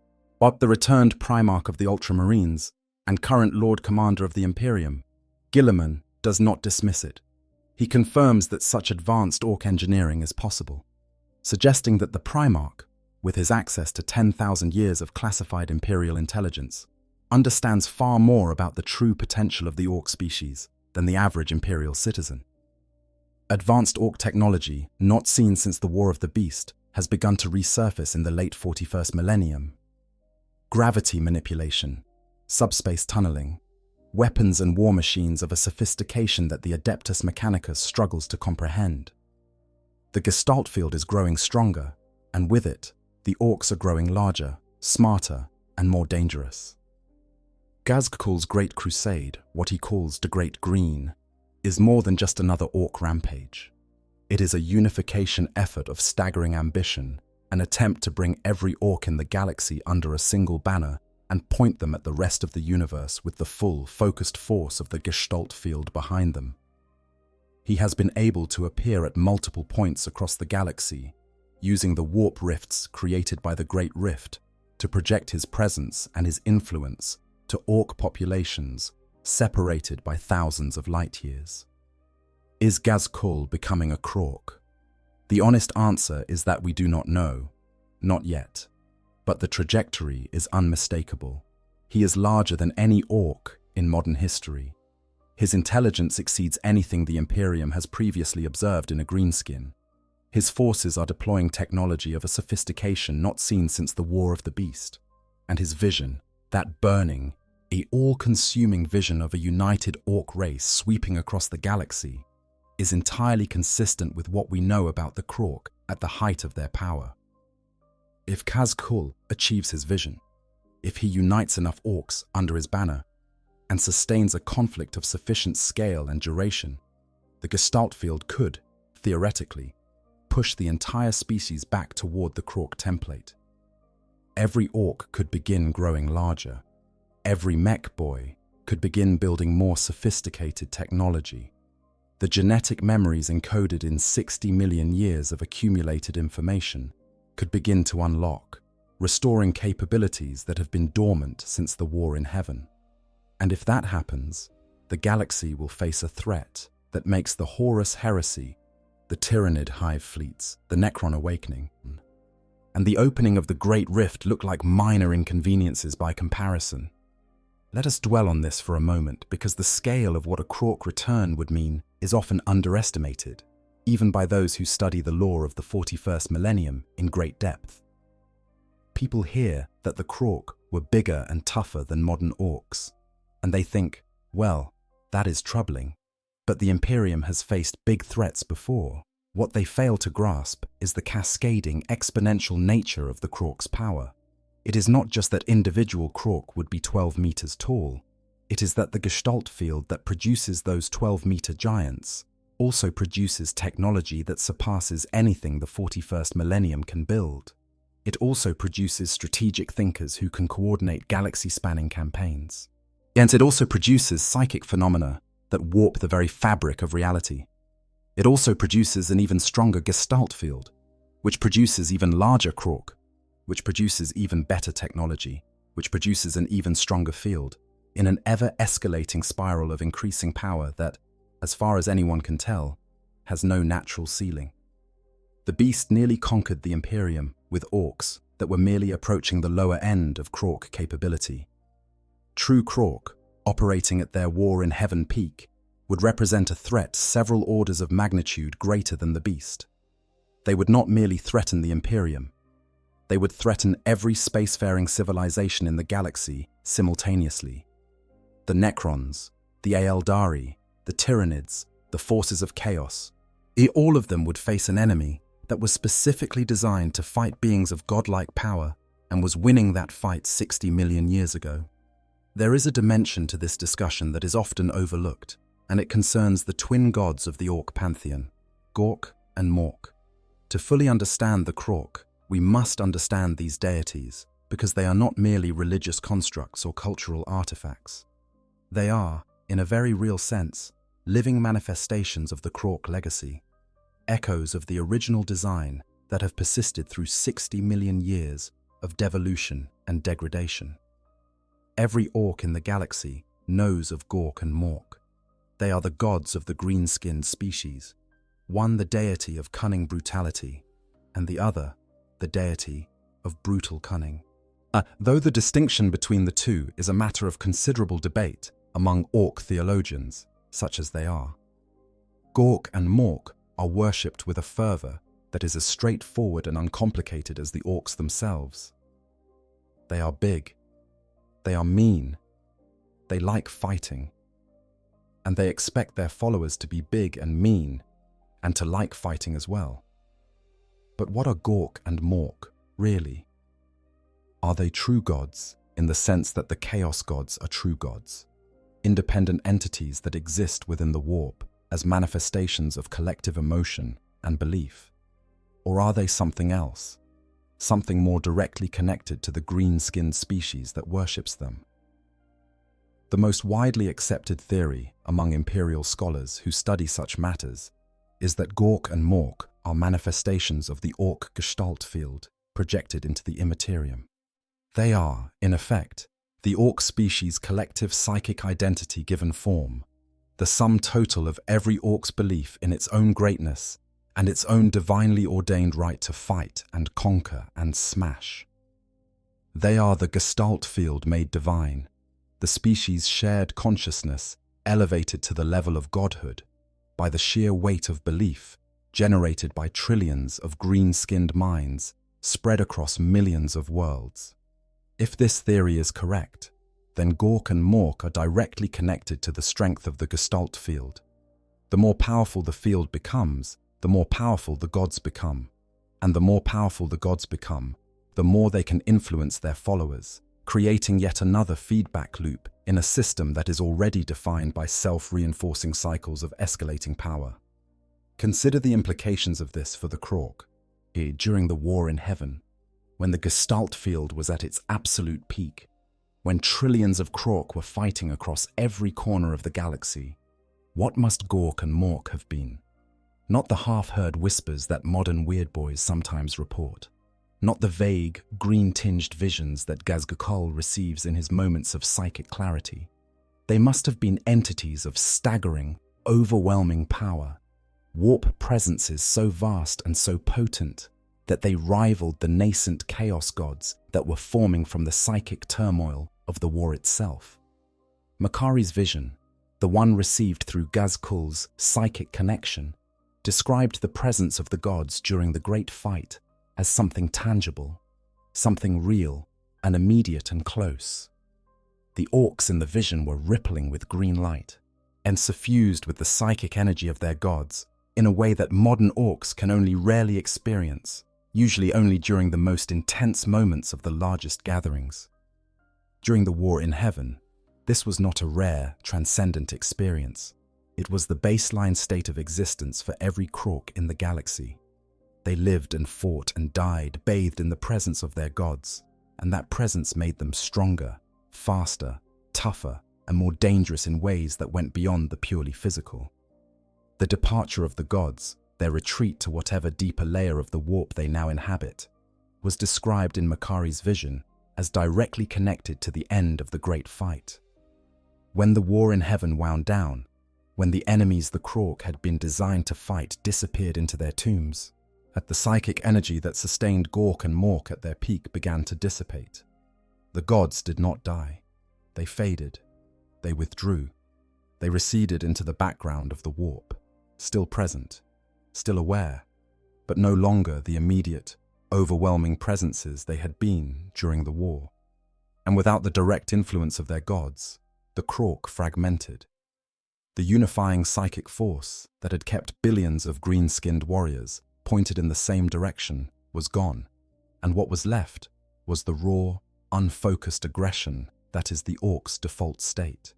the returned Primarch of the Ultramarines and current Lord Commander of the Imperium, Guilliman does not dismiss it. He confirms that such advanced Orc engineering is possible, suggesting that the Primarch, with his access to 10,000 years of classified Imperial intelligence, understands far more about the true potential of the Orc species than the average Imperial citizen. Advanced Orc technology, not seen since the War of the Beast, has begun to resurface in the late 41st millennium. Gravity manipulation, subspace tunneling, weapons and war machines of a sophistication that the Adeptus Mechanicus struggles to comprehend. The Gestalt field is growing stronger, and with it, the Orcs are growing larger, smarter, and more dangerous. Gazkul's Great Crusade, what he calls the Great Green, is more than just another Orc rampage. It is a unification effort of staggering ambition, an attempt to bring every Orc in the galaxy under a single banner and point them at the rest of the universe with the full, focused force of the Gestalt field behind them. He has been able to appear at multiple points across the galaxy, using the warp rifts created by the Great Rift to project his presence and his influence to Orc populations separated by thousands of light years. Is Gazkul becoming a Krork? The honest answer is that we do not know, not yet, but the trajectory is unmistakable. He is larger than any Orc in modern history. His intelligence exceeds anything the Imperium has previously observed in a greenskin. His forces are deploying technology of a sophistication not seen since the War of the Beast. And his vision, that burning, all-consuming vision of a united orc race sweeping across the galaxy, is entirely consistent with what we know about the Krork at the height of their power. If Kazkul achieves his vision, if he unites enough orcs under his banner, and sustains a conflict of sufficient scale and duration, the Gestalt field could, theoretically, push the entire species back toward the Krork template. Every orc could begin growing larger. Every mech boy could begin building more sophisticated technology. The genetic memories encoded in 60 million years of accumulated information could begin to unlock, restoring capabilities that have been dormant since the War in Heaven. And if that happens, the galaxy will face a threat that makes the Horus Heresy, the Tyrannid hive fleets, the Necron Awakening, and the opening of the Great Rift look like minor inconveniences by comparison. Let us dwell on this for a moment, because the scale of what a Krork return would mean is often underestimated, even by those who study the lore of the 41st Millennium in great depth. People hear that the Krork were bigger and tougher than modern orcs, and they think, well, that is troubling. But the Imperium has faced big threats before. What they fail to grasp is the cascading, exponential nature of the Krork's power. It is not just that individual Krork would be 12 meters tall. It is that the Gestalt field that produces those 12-meter giants also produces technology that surpasses anything the 41st Millennium can build. It also produces strategic thinkers who can coordinate galaxy-spanning campaigns. And it also produces psychic phenomena that warp the very fabric of reality. It also produces an even stronger Gestalt field, which produces even larger Krork, which produces even better technology, which produces an even stronger field, in an ever-escalating spiral of increasing power that, as far as anyone can tell, has no natural ceiling. The beast nearly conquered the Imperium with orcs that were merely approaching the lower end of Krork capability. True Krork, operating at their War in Heaven peak, would represent a threat several orders of magnitude greater than the beast. They would not merely threaten the Imperium. They would threaten every spacefaring civilization in the galaxy simultaneously. The Necrons, the Aeldari, the Tyrannids, the forces of chaos. All of them would face an enemy that was specifically designed to fight beings of godlike power and was winning that fight 60 million years ago. There is a dimension to this discussion that is often overlooked, and it concerns the twin gods of the Orc pantheon, Gork and Mork. To fully understand the Krork, we must understand these deities, because they are not merely religious constructs or cultural artifacts. They are, in a very real sense, living manifestations of the Krork legacy, echoes of the original design that have persisted through 60 million years of devolution and degradation. Every orc in the galaxy knows of Gork and Mork. They are the gods of the green-skinned species, one the deity of cunning brutality, and the other the deity of brutal cunning. Though the distinction between the two is a matter of considerable debate among orc theologians, such as they are. Gork and Mork are worshipped with a fervor that is as straightforward and uncomplicated as the orcs themselves. They are big. They are mean. They like fighting. And they expect their followers to be big and mean, and to like fighting as well. But what are Gork and Mork, really? Are they true gods in the sense that the Chaos gods are true gods, independent entities that exist within the warp as manifestations of collective emotion and belief? Or are they something else, something more directly connected to the green-skinned species that worships them? The most widely accepted theory among Imperial scholars who study such matters is that Gork and Mork are manifestations of the Orc Gestalt field projected into the Imperium. They are, in effect, the Orc species' collective psychic identity given form, the sum total of every Orc's belief in its own greatness and its own divinely ordained right to fight and conquer and smash. They are the Gestalt field made divine, the species' shared consciousness elevated to the level of godhood by the sheer weight of belief generated by trillions of green-skinned minds spread across millions of worlds. If this theory is correct, then Gork and Mork are directly connected to the strength of the Gestalt field. The more powerful the field becomes, the more powerful the gods become. And the more powerful the gods become, the more they can influence their followers, creating yet another feedback loop in a system that is already defined by self-reinforcing cycles of escalating power. Consider the implications of this for the Krork. During the War in Heaven, when the Gestalt field was at its absolute peak, when trillions of Krork were fighting across every corner of the galaxy, what must Gork and Mork have been? Not the half-heard whispers that modern weird boys sometimes report. Not the vague, green-tinged visions that Gazgakul receives in his moments of psychic clarity. They must have been entities of staggering, overwhelming power, warp presences so vast and so potent that they rivaled the nascent chaos gods that were forming from the psychic turmoil of the war itself. Makari's vision, the one received through Gazkul's psychic connection, described the presence of the gods during the great fight as something tangible, something real and immediate and close. The orcs in the vision were rippling with green light and suffused with the psychic energy of their gods in a way that modern orcs can only rarely experience, usually only during the most intense moments of the largest gatherings. During the War in Heaven, this was not a rare, transcendent experience. It was the baseline state of existence for every Krork in the galaxy. They lived and fought and died, bathed in the presence of their gods, and that presence made them stronger, faster, tougher, and more dangerous in ways that went beyond the purely physical. The departure of the gods, their retreat to whatever deeper layer of the warp they now inhabit, was described in Makari's vision as directly connected to the end of the great fight. When the War in Heaven wound down, when the enemies the Krork had been designed to fight disappeared into their tombs, the psychic energy that sustained Gork and Mork at their peak began to dissipate. The gods did not die. They faded. They withdrew. They receded into the background of the warp, still present, still aware, but no longer the immediate, overwhelming presences they had been during the war. And without the direct influence of their gods, the Krork fragmented. The unifying psychic force that had kept billions of green-skinned warriors pointed in the same direction was gone, and what was left was the raw, unfocused aggression that is the orcs' default state.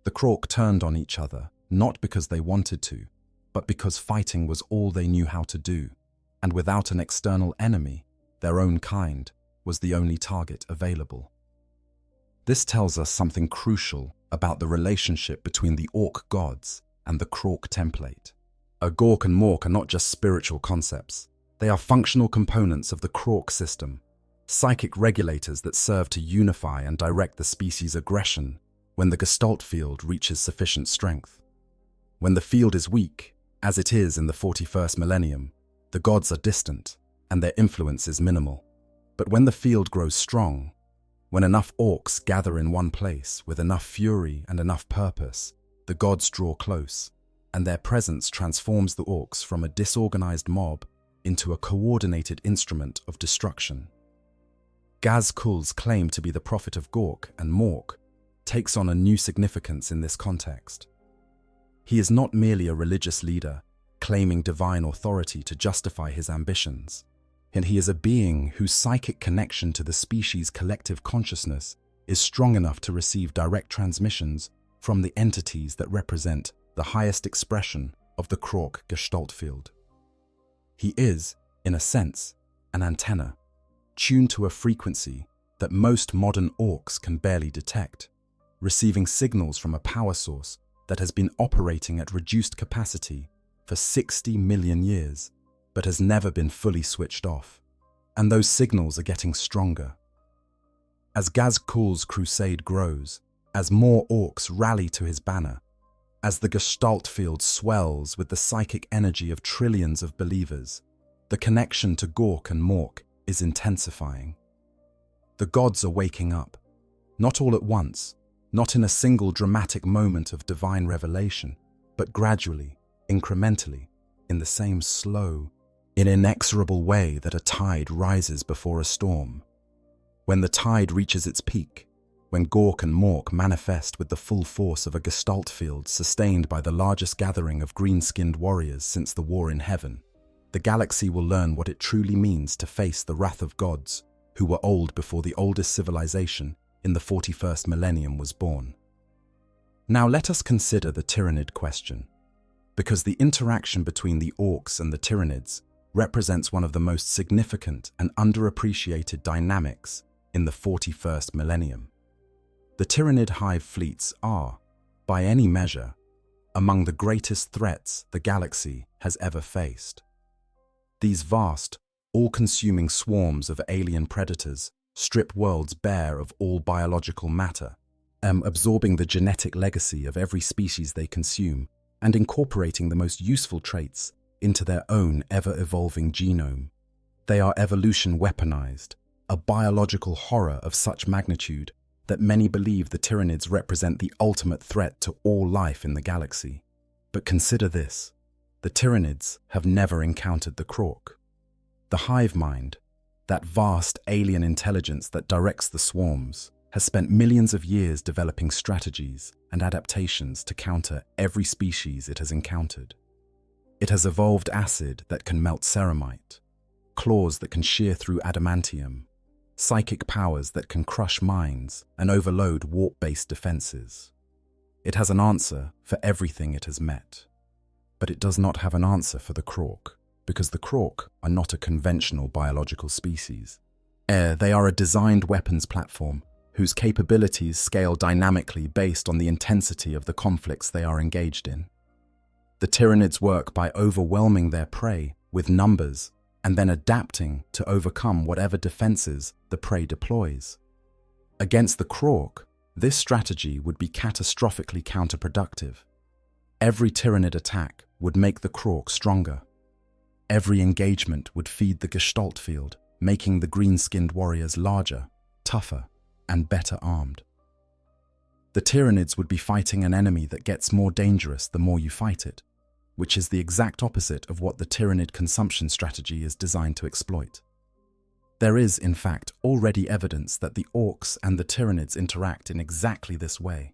The Krork turned on each other, not because they wanted to, but because fighting was all they knew how to do, and without an external enemy, their own kind was the only target available. This tells us something crucial about the relationship between the orc gods and the Krork template. Gork and Mork are not just spiritual concepts. They are functional components of the Krork system, psychic regulators that serve to unify and direct the species' aggression when the Gestalt field reaches sufficient strength. When the field is weak, as it is in the 41st Millennium, the gods are distant and their influence is minimal. But when the field grows strong, when enough orcs gather in one place with enough fury and enough purpose, the gods draw close, and their presence transforms the orcs from a disorganized mob into a coordinated instrument of destruction. Gazkul's claim to be the prophet of Gork and Mork takes on a new significance in this context. He is not merely a religious leader claiming divine authority to justify his ambitions, and he is a being whose psychic connection to the species' collective consciousness is strong enough to receive direct transmissions from the entities that represent the highest expression of the Krork Gestalt field. He is, in a sense, an antenna, tuned to a frequency that most modern orcs can barely detect, receiving signals from a power source that has been operating at reduced capacity for 60 million years, but has never been fully switched off. And those signals are getting stronger. As Gazkul's crusade grows, as more orcs rally to his banner, as the Gestalt field swells with the psychic energy of trillions of believers, the connection to Gork and Mork is intensifying. The gods are waking up, not all at once, not in a single dramatic moment of divine revelation, but gradually, incrementally, in the same slow, inexorable way that a tide rises before a storm. When the tide reaches its peak, when Gork and Mork manifest with the full force of a gestalt field sustained by the largest gathering of green-skinned warriors since the War in Heaven, the galaxy will learn what it truly means to face the wrath of gods who were old before the oldest civilization in the 41st millennium was born. Now let us consider the Tyranid question, because the interaction between the Orcs and the Tyranids represents one of the most significant and underappreciated dynamics in the 41st millennium. The Tyranid hive fleets are, by any measure, among the greatest threats the galaxy has ever faced. These vast, all-consuming swarms of alien predators strip worlds bare of all biological matter, absorbing the genetic legacy of every species they consume and incorporating the most useful traits into their own ever-evolving genome. They are evolution weaponized, a biological horror of such magnitude that many believe the Tyranids represent the ultimate threat to all life in the galaxy. But consider this: the Tyranids have never encountered the Krork. The hive mind, that vast alien intelligence that directs the swarms, has spent millions of years developing strategies and adaptations to counter every species it has encountered. It has evolved acid that can melt ceramite, claws that can shear through adamantium, psychic powers that can crush minds and overload warp-based defenses. It has an answer for everything it has met. But it does not have an answer for the Krork, because the Krork are not a conventional biological species. They are a designed weapons platform whose capabilities scale dynamically based on the intensity of the conflicts they are engaged in. The Tyranids work by overwhelming their prey with numbers and then adapting to overcome whatever defenses the prey deploys. Against the Krork, this strategy would be catastrophically counterproductive. Every Tyranid attack would make the Krork stronger. Every engagement would feed the Gestalt field, making the green-skinned warriors larger, tougher, and better armed. The Tyranids would be fighting an enemy that gets more dangerous the more you fight it, which is the exact opposite of what the Tyranid consumption strategy is designed to exploit. There is, in fact, already evidence that the Orcs and the Tyranids interact in exactly this way.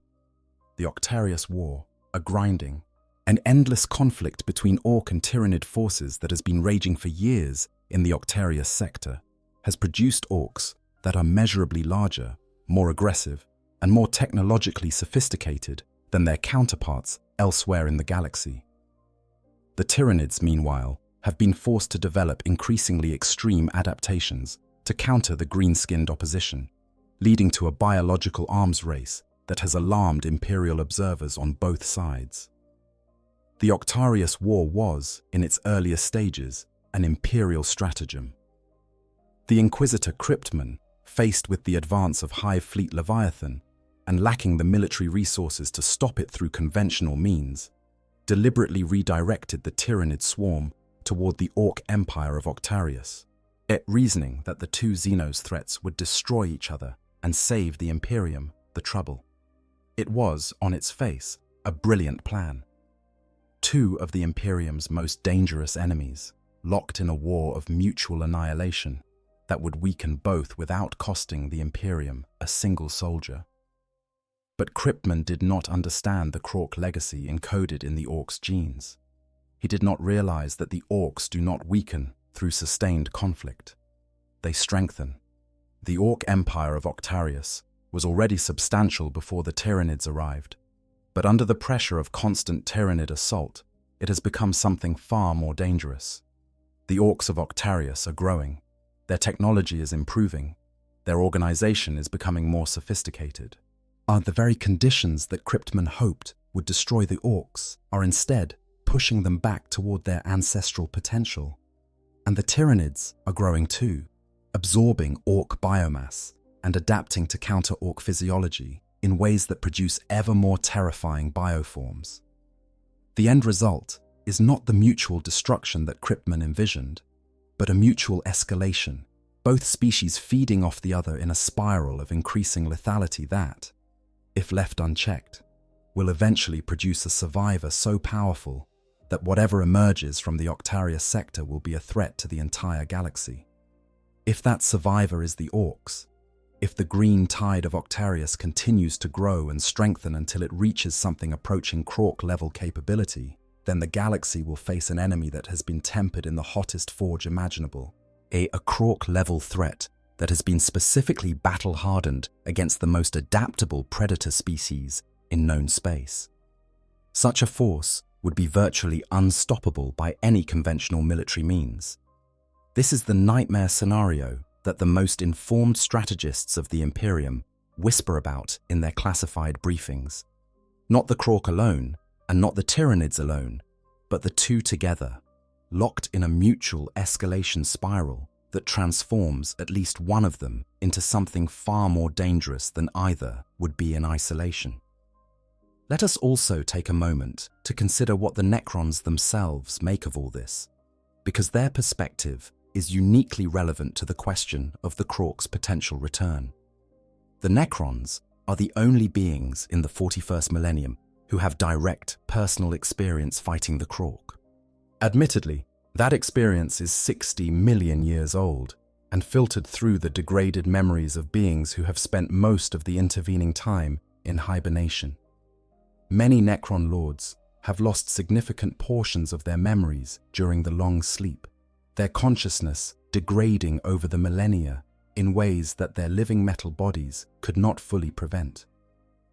The Octarius War, a grinding, an endless conflict between Orc and Tyranid forces that has been raging for years in the Octarius sector, has produced Orcs that are measurably larger, more aggressive, and more technologically sophisticated than their counterparts elsewhere in the galaxy. The Tyranids, meanwhile, have been forced to develop increasingly extreme adaptations to counter the green-skinned opposition, leading to a biological arms race that has alarmed Imperial observers on both sides. The Octarius War was, in its earliest stages, an Imperial stratagem. The Inquisitor Cryptman, faced with the advance of Hive Fleet Leviathan and lacking the military resources to stop it through conventional means, deliberately redirected the Tyranid swarm toward the Orc Empire of Octarius, reasoning that the two Xenos threats would destroy each other and save the Imperium the trouble. It was, on its face, a brilliant plan. Two of the Imperium's most dangerous enemies, locked in a war of mutual annihilation that would weaken both without costing the Imperium a single soldier. But Cryptman did not understand the Krork legacy encoded in the Orcs' genes. He did not realize that the Orcs do not weaken through sustained conflict. They strengthen. The Orc Empire of Octarius was already substantial before the Tyranids arrived, but under the pressure of constant Tyranid assault, it has become something far more dangerous. The Orcs of Octarius are growing, their technology is improving, their organization is becoming more sophisticated. The very conditions that Cryptman hoped would destroy the Orcs are instead pushing them back toward their ancestral potential. And the Tyranids are growing too, absorbing Orc biomass and adapting to counter-Orc physiology in ways that produce ever more terrifying bioforms. The end result is not the mutual destruction that Cryptman envisioned, but a mutual escalation, both species feeding off the other in a spiral of increasing lethality that, if left unchecked, will eventually produce a survivor so powerful that whatever emerges from the Octarius sector will be a threat to the entire galaxy. If that survivor is the Orcs, if the green tide of Octarius continues to grow and strengthen until it reaches something approaching Krork-level capability, then the galaxy will face an enemy that has been tempered in the hottest forge imaginable, a Krork-level threat that has been specifically battle-hardened against the most adaptable predator species in known space. Such a force would be virtually unstoppable by any conventional military means. This is the nightmare scenario that the most informed strategists of the Imperium whisper about in their classified briefings. Not the Krork alone, and not the Tyranids alone, but the two together, locked in a mutual escalation spiral that transforms at least one of them into something far more dangerous than either would be in isolation. Let us also take a moment to consider what the Necrons themselves make of all this, because their perspective is uniquely relevant to the question of the Krork's potential return. The Necrons are the only beings in the 41st millennium who have direct personal experience fighting the Krork. Admittedly, that experience is 60 million years old and filtered through the degraded memories of beings who have spent most of the intervening time in hibernation. Many Necron lords have lost significant portions of their memories during the long sleep, their consciousness degrading over the millennia in ways that their living metal bodies could not fully prevent.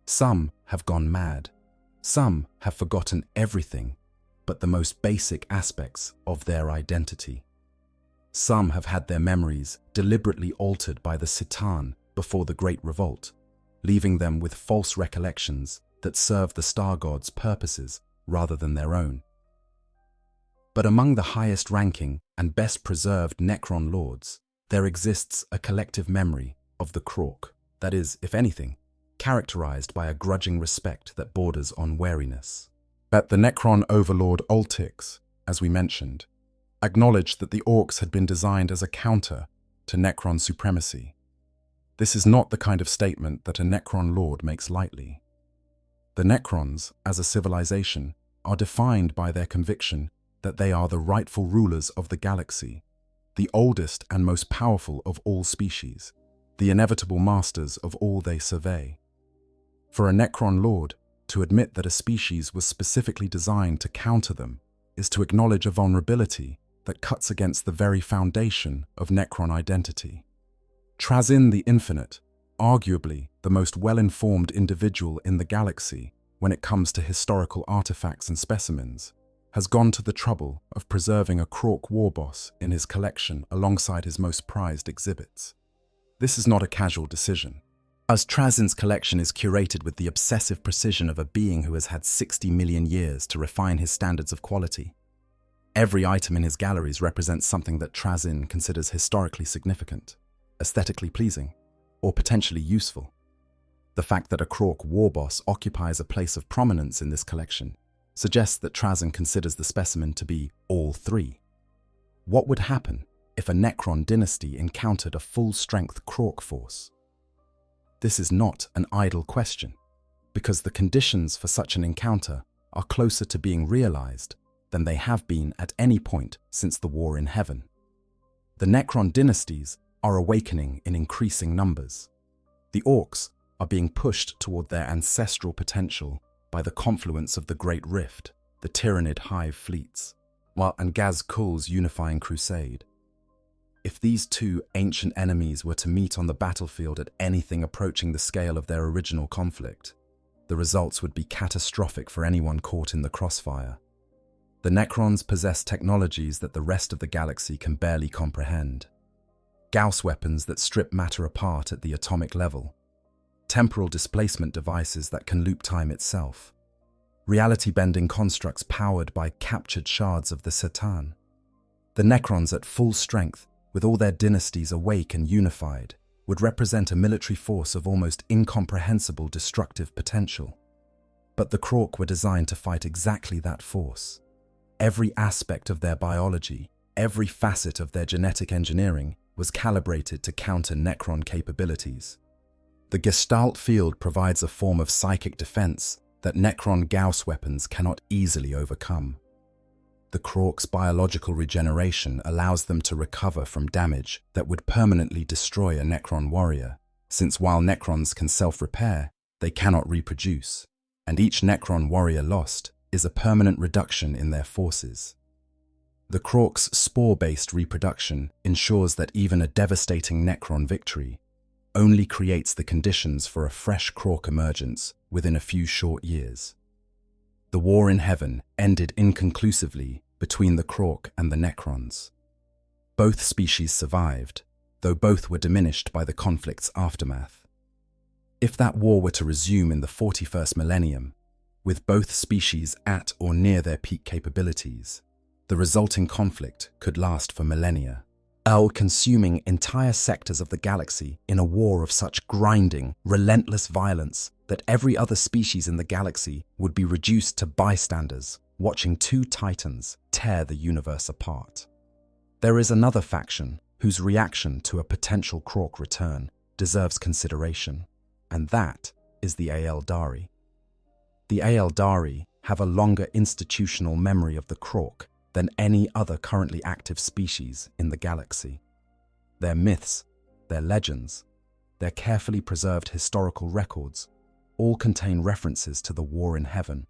Some have gone mad. Some have forgotten everything but the most basic aspects of their identity. Some have had their memories deliberately altered by the Citan before the Great Revolt, leaving them with false recollections that serve the Star God's purposes rather than their own. But among the highest ranking and best preserved Necron lords, there exists a collective memory of the Krork that is, if anything, characterized by a grudging respect that borders on wariness. That the Necron overlord Ultix, as we mentioned, acknowledged that the Orcs had been designed as a counter to Necron supremacy. This is not the kind of statement that a Necron lord makes lightly. The Necrons, as a civilization, are defined by their conviction that they are the rightful rulers of the galaxy, the oldest and most powerful of all species, the inevitable masters of all they survey. For a Necron lord, to admit that a species was specifically designed to counter them is to acknowledge a vulnerability that cuts against the very foundation of Necron identity. Trazyn the Infinite, arguably the most well-informed individual in the galaxy when it comes to historical artifacts and specimens, has gone to the trouble of preserving a Krork war boss in his collection alongside his most prized exhibits. This is not a casual decision, as Trazyn's collection is curated with the obsessive precision of a being who has had 60 million years to refine his standards of quality. Every item in his galleries represents something that Trazyn considers historically significant, aesthetically pleasing, or potentially useful. The fact that a Krork war boss occupies a place of prominence in this collection suggests that Trazyn considers the specimen to be all three. What would happen if a Necron dynasty encountered a full-strength Krork force? This is not an idle question, because the conditions for such an encounter are closer to being realized than they have been at any point since the War in Heaven. The Necron dynasties are awakening in increasing numbers. The Orcs are being pushed toward their ancestral potential by the confluence of the Great Rift, the Tyranid hive fleets, and Gaz-Kul's unifying crusade. If these two ancient enemies were to meet on the battlefield at anything approaching the scale of their original conflict, the results would be catastrophic for anyone caught in the crossfire. The Necrons possess technologies that the rest of the galaxy can barely comprehend. Gauss weapons that strip matter apart at the atomic level, temporal displacement devices that can loop time itself, reality-bending constructs powered by captured shards of the Citan. The Necrons at full strength, with all their dynasties awake and unified, would represent a military force of almost incomprehensible destructive potential. But the Krork were designed to fight exactly that force. Every aspect of their biology, every facet of their genetic engineering was calibrated to counter Necron capabilities. The The Gestalt field provides a form of psychic defense that Necron Gauss weapons cannot easily overcome. The Krorks' biological regeneration allows them to recover from damage that would permanently destroy a Necron warrior, since while Necrons can self-repair, they cannot reproduce, and each Necron warrior lost is a permanent reduction in their forces. The Krorks' spore-based reproduction ensures that even a devastating Necron victory only creates the conditions for a fresh Krork emergence within a few short years. The war in heaven ended inconclusively between the Krork and the Necrons. Both species survived, though both were diminished by the conflict's aftermath. If that war were to resume in the 41st millennium, with both species at or near their peak capabilities, the resulting conflict could last for millennia, consuming entire sectors of the galaxy in a war of such grinding, relentless violence that every other species in the galaxy would be reduced to bystanders, watching two titans tear the universe apart. There is another faction whose reaction to a potential Krork return deserves consideration, and that is the Aeldari. The Aeldari have a longer institutional memory of the Krork than any other currently active species in the galaxy. Their myths, their legends, their carefully preserved historical records all contain references to the war in heaven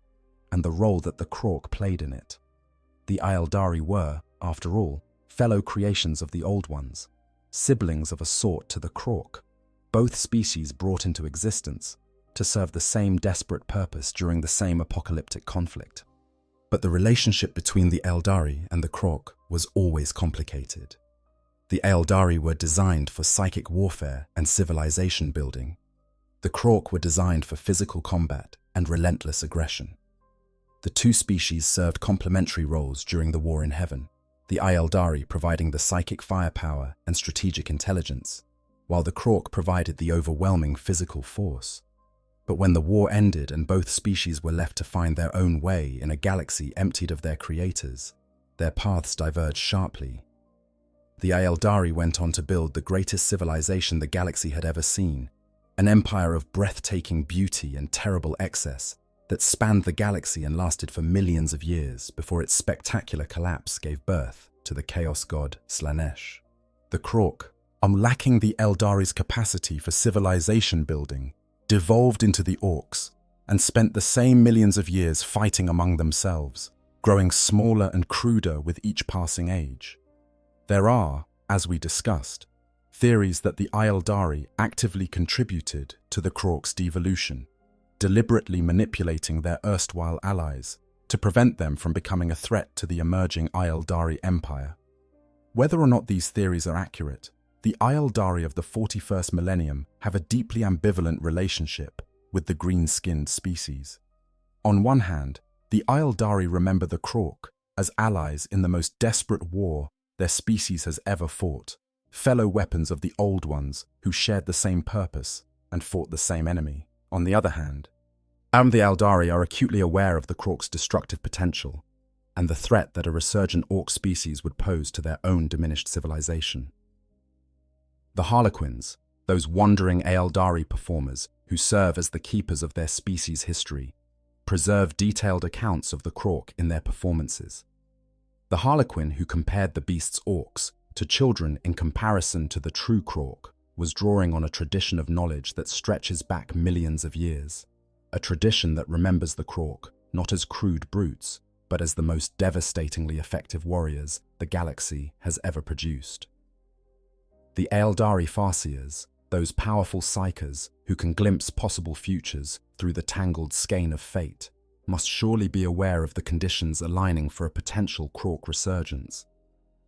and the role that the Krork played in it. The Aeldari were, after all, fellow creations of the Old Ones, siblings of a sort to the Krork, both species brought into existence to serve the same desperate purpose during the same apocalyptic conflict. But the relationship between the Aeldari and the Krork was always complicated. The Aeldari were designed for psychic warfare and civilization building. The Krork were designed for physical combat and relentless aggression. The two species served complementary roles during the war in heaven, the Aeldari providing the psychic firepower and strategic intelligence, while the Krork provided the overwhelming physical force. But when the war ended and both species were left to find their own way in a galaxy emptied of their creators, their paths diverged sharply. The Aeldari went on to build the greatest civilization the galaxy had ever seen, an empire of breathtaking beauty and terrible excess that spanned the galaxy and lasted for millions of years before its spectacular collapse gave birth to the chaos god Slanesh. The Krork, lacking the Aeldari's capacity for civilization building, devolved into the Orcs and spent the same millions of years fighting among themselves, growing smaller and cruder with each passing age. There are, as we discussed, theories that the Aeldari actively contributed to the Krorks' devolution, deliberately manipulating their erstwhile allies to prevent them from becoming a threat to the emerging Aeldari Empire. Whether or not these theories are accurate, the Aeldari of the 41st millennium have a deeply ambivalent relationship with the green-skinned species. On one hand, the Aeldari remember the Krork as allies in the most desperate war their species has ever fought, fellow weapons of the Old Ones who shared the same purpose and fought the same enemy. On the other hand, the Aeldari are acutely aware of the Krork's destructive potential and the threat that a resurgent Orc species would pose to their own diminished civilization. The Harlequins, those wandering Aeldari performers who serve as the keepers of their species' history, preserve detailed accounts of the Krork in their performances. The Harlequin who compared the beast's orcs to children in comparison to the true Krork was drawing on a tradition of knowledge that stretches back millions of years, a tradition that remembers the Krork not as crude brutes, but as the most devastatingly effective warriors the galaxy has ever produced. The Aeldari Farseers, those powerful psychers who can glimpse possible futures through the tangled skein of fate, must surely be aware of the conditions aligning for a potential Krork resurgence.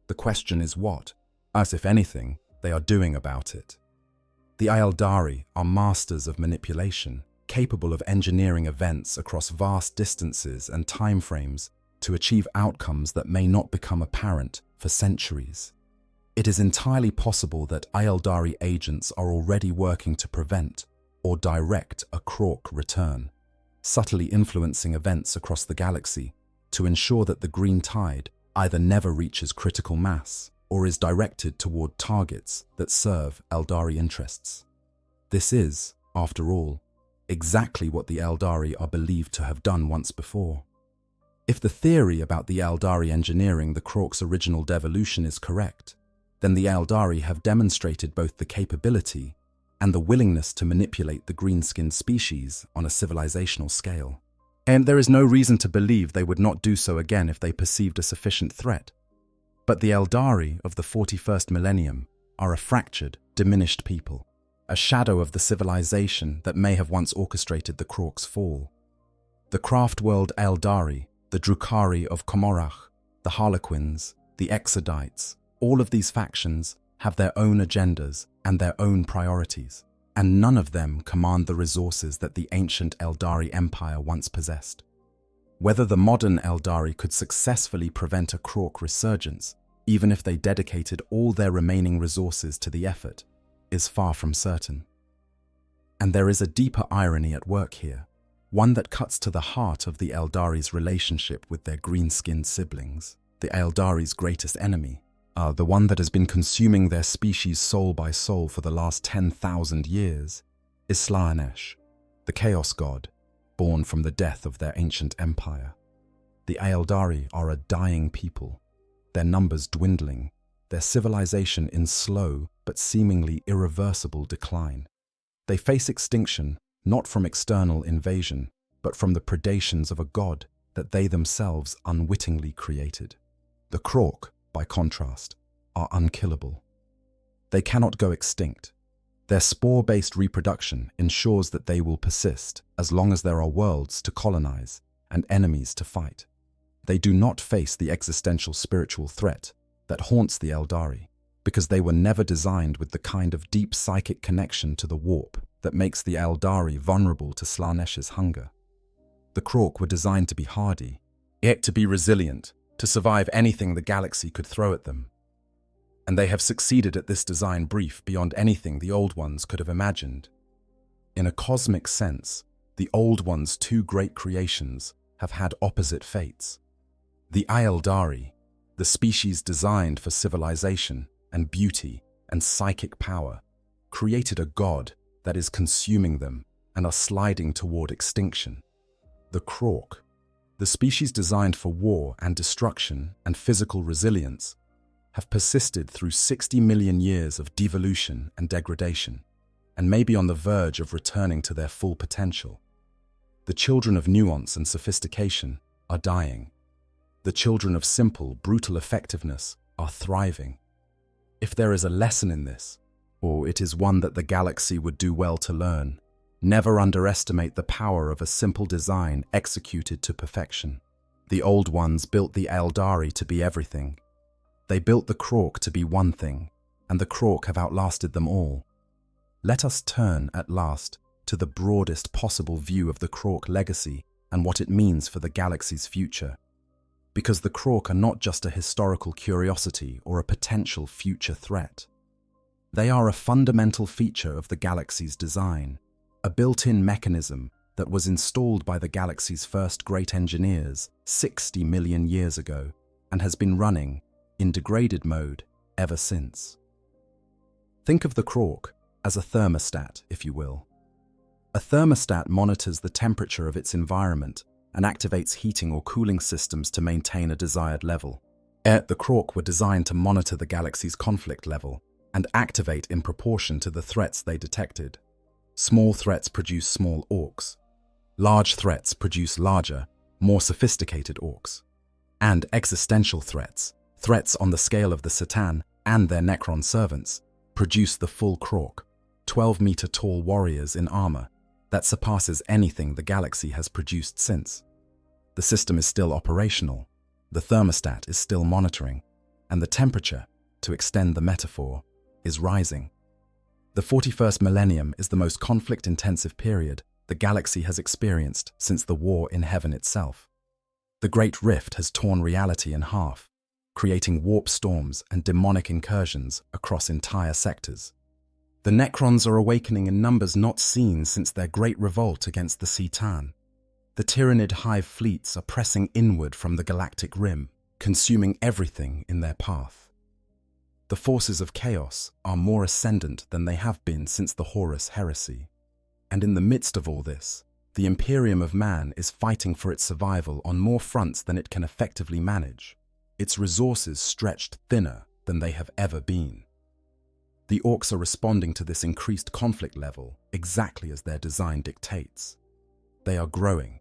The question is what, as if anything, they are doing about it. The Aeldari are masters of manipulation, capable of engineering events across vast distances and timeframes to achieve outcomes that may not become apparent for centuries. It is entirely possible that Aeldari agents are already working to prevent or direct a Krork return, subtly influencing events across the galaxy to ensure that the green tide either never reaches critical mass or is directed toward targets that serve Aeldari interests. This is, after all, exactly what the Eldari are believed to have done once before. If the theory about the Eldari engineering the Krorks' original devolution is correct, then the Eldari have demonstrated both the capability and the willingness to manipulate the green-skinned species on a civilizational scale. And there is no reason to believe they would not do so again if they perceived a sufficient threat. But the Eldari of the 41st millennium are a fractured, diminished people, a shadow of the civilization that may have once orchestrated the Krorks' fall. The craft-world Eldari, the Drukhari of Komorach, the Harlequins, the Exodites, all of these factions have their own agendas and their own priorities, and none of them command the resources that the ancient Eldari Empire once possessed. Whether the modern Eldari could successfully prevent a Krork resurgence, even if they dedicated all their remaining resources to the effort, is far from certain. And there is a deeper irony at work here, one that cuts to the heart of the Eldari's relationship with their green-skinned siblings. The Eldari's greatest enemy, the one that has been consuming their species soul by soul for the last 10,000 years, is Slaanesh, the Chaos God, born from the death of their ancient empire. The Eldari are a dying people, their numbers dwindling, their civilization in slow but seemingly irreversible decline. They face extinction not from external invasion, but from the predations of a god that they themselves unwittingly created. The Krork, by contrast, are unkillable. They cannot go extinct. Their spore-based reproduction ensures that they will persist as long as there are worlds to colonize and enemies to fight. They do not face the existential spiritual threat that haunts the Eldari, because they were never designed with the kind of deep psychic connection to the warp that makes the Eldari vulnerable to Slaanesh's hunger. The Krork were designed to be hardy, yet to be resilient, to survive anything the galaxy could throw at them. And they have succeeded at this design brief beyond anything the Old Ones could have imagined. In a cosmic sense, the Old Ones' two great creations have had opposite fates. The Eldari, the species designed for civilization and beauty and psychic power, created a god that is consuming them and are sliding toward extinction. The Krork, the species designed for war and destruction and physical resilience, have persisted through 60 million years of devolution and degradation, and may be on the verge of returning to their full potential. The children of nuance and sophistication are dying. The children of simple, brutal effectiveness are thriving. If there is a lesson in this, or it is one that the galaxy would do well to learn, never underestimate the power of a simple design executed to perfection. The Old Ones built the Eldari to be everything. They built the Krork to be one thing, and the Krork have outlasted them all. Let us turn, at last, to the broadest possible view of the Krork legacy and what it means for the galaxy's future. Because the Krork are not just a historical curiosity or a potential future threat. They are a fundamental feature of the galaxy's design, a built-in mechanism that was installed by the galaxy's first great engineers 60 million years ago and has been running, in degraded mode, ever since. Think of the Krork as a thermostat, if you will. A thermostat monitors the temperature of its environment and activates heating or cooling systems to maintain a desired level. The Krork were designed to monitor the galaxy's conflict level and activate in proportion to the threats they detected. Small threats produce small orcs. Large threats produce larger, more sophisticated orcs. And existential threats, threats on the scale of the Satan and their Necron servants, produce the full Krork, 12-meter-tall warriors in armor that surpasses anything the galaxy has produced since. The system is still operational, the thermostat is still monitoring, and the temperature, to extend the metaphor, is rising. The 41st millennium is the most conflict-intensive period the galaxy has experienced since the war in heaven itself. The Great Rift has torn reality in half, creating warp storms and demonic incursions across entire sectors. The Necrons are awakening in numbers not seen since their great revolt against the Satan. The Tyrannid hive fleets are pressing inward from the galactic rim, consuming everything in their path. The forces of chaos are more ascendant than they have been since the Horus heresy. And in the midst of all this, the Imperium of man is fighting for its survival on more fronts than it can effectively manage, its resources stretched thinner than they have ever been. The Orcs are responding to this increased conflict level exactly as their design dictates. They are growing.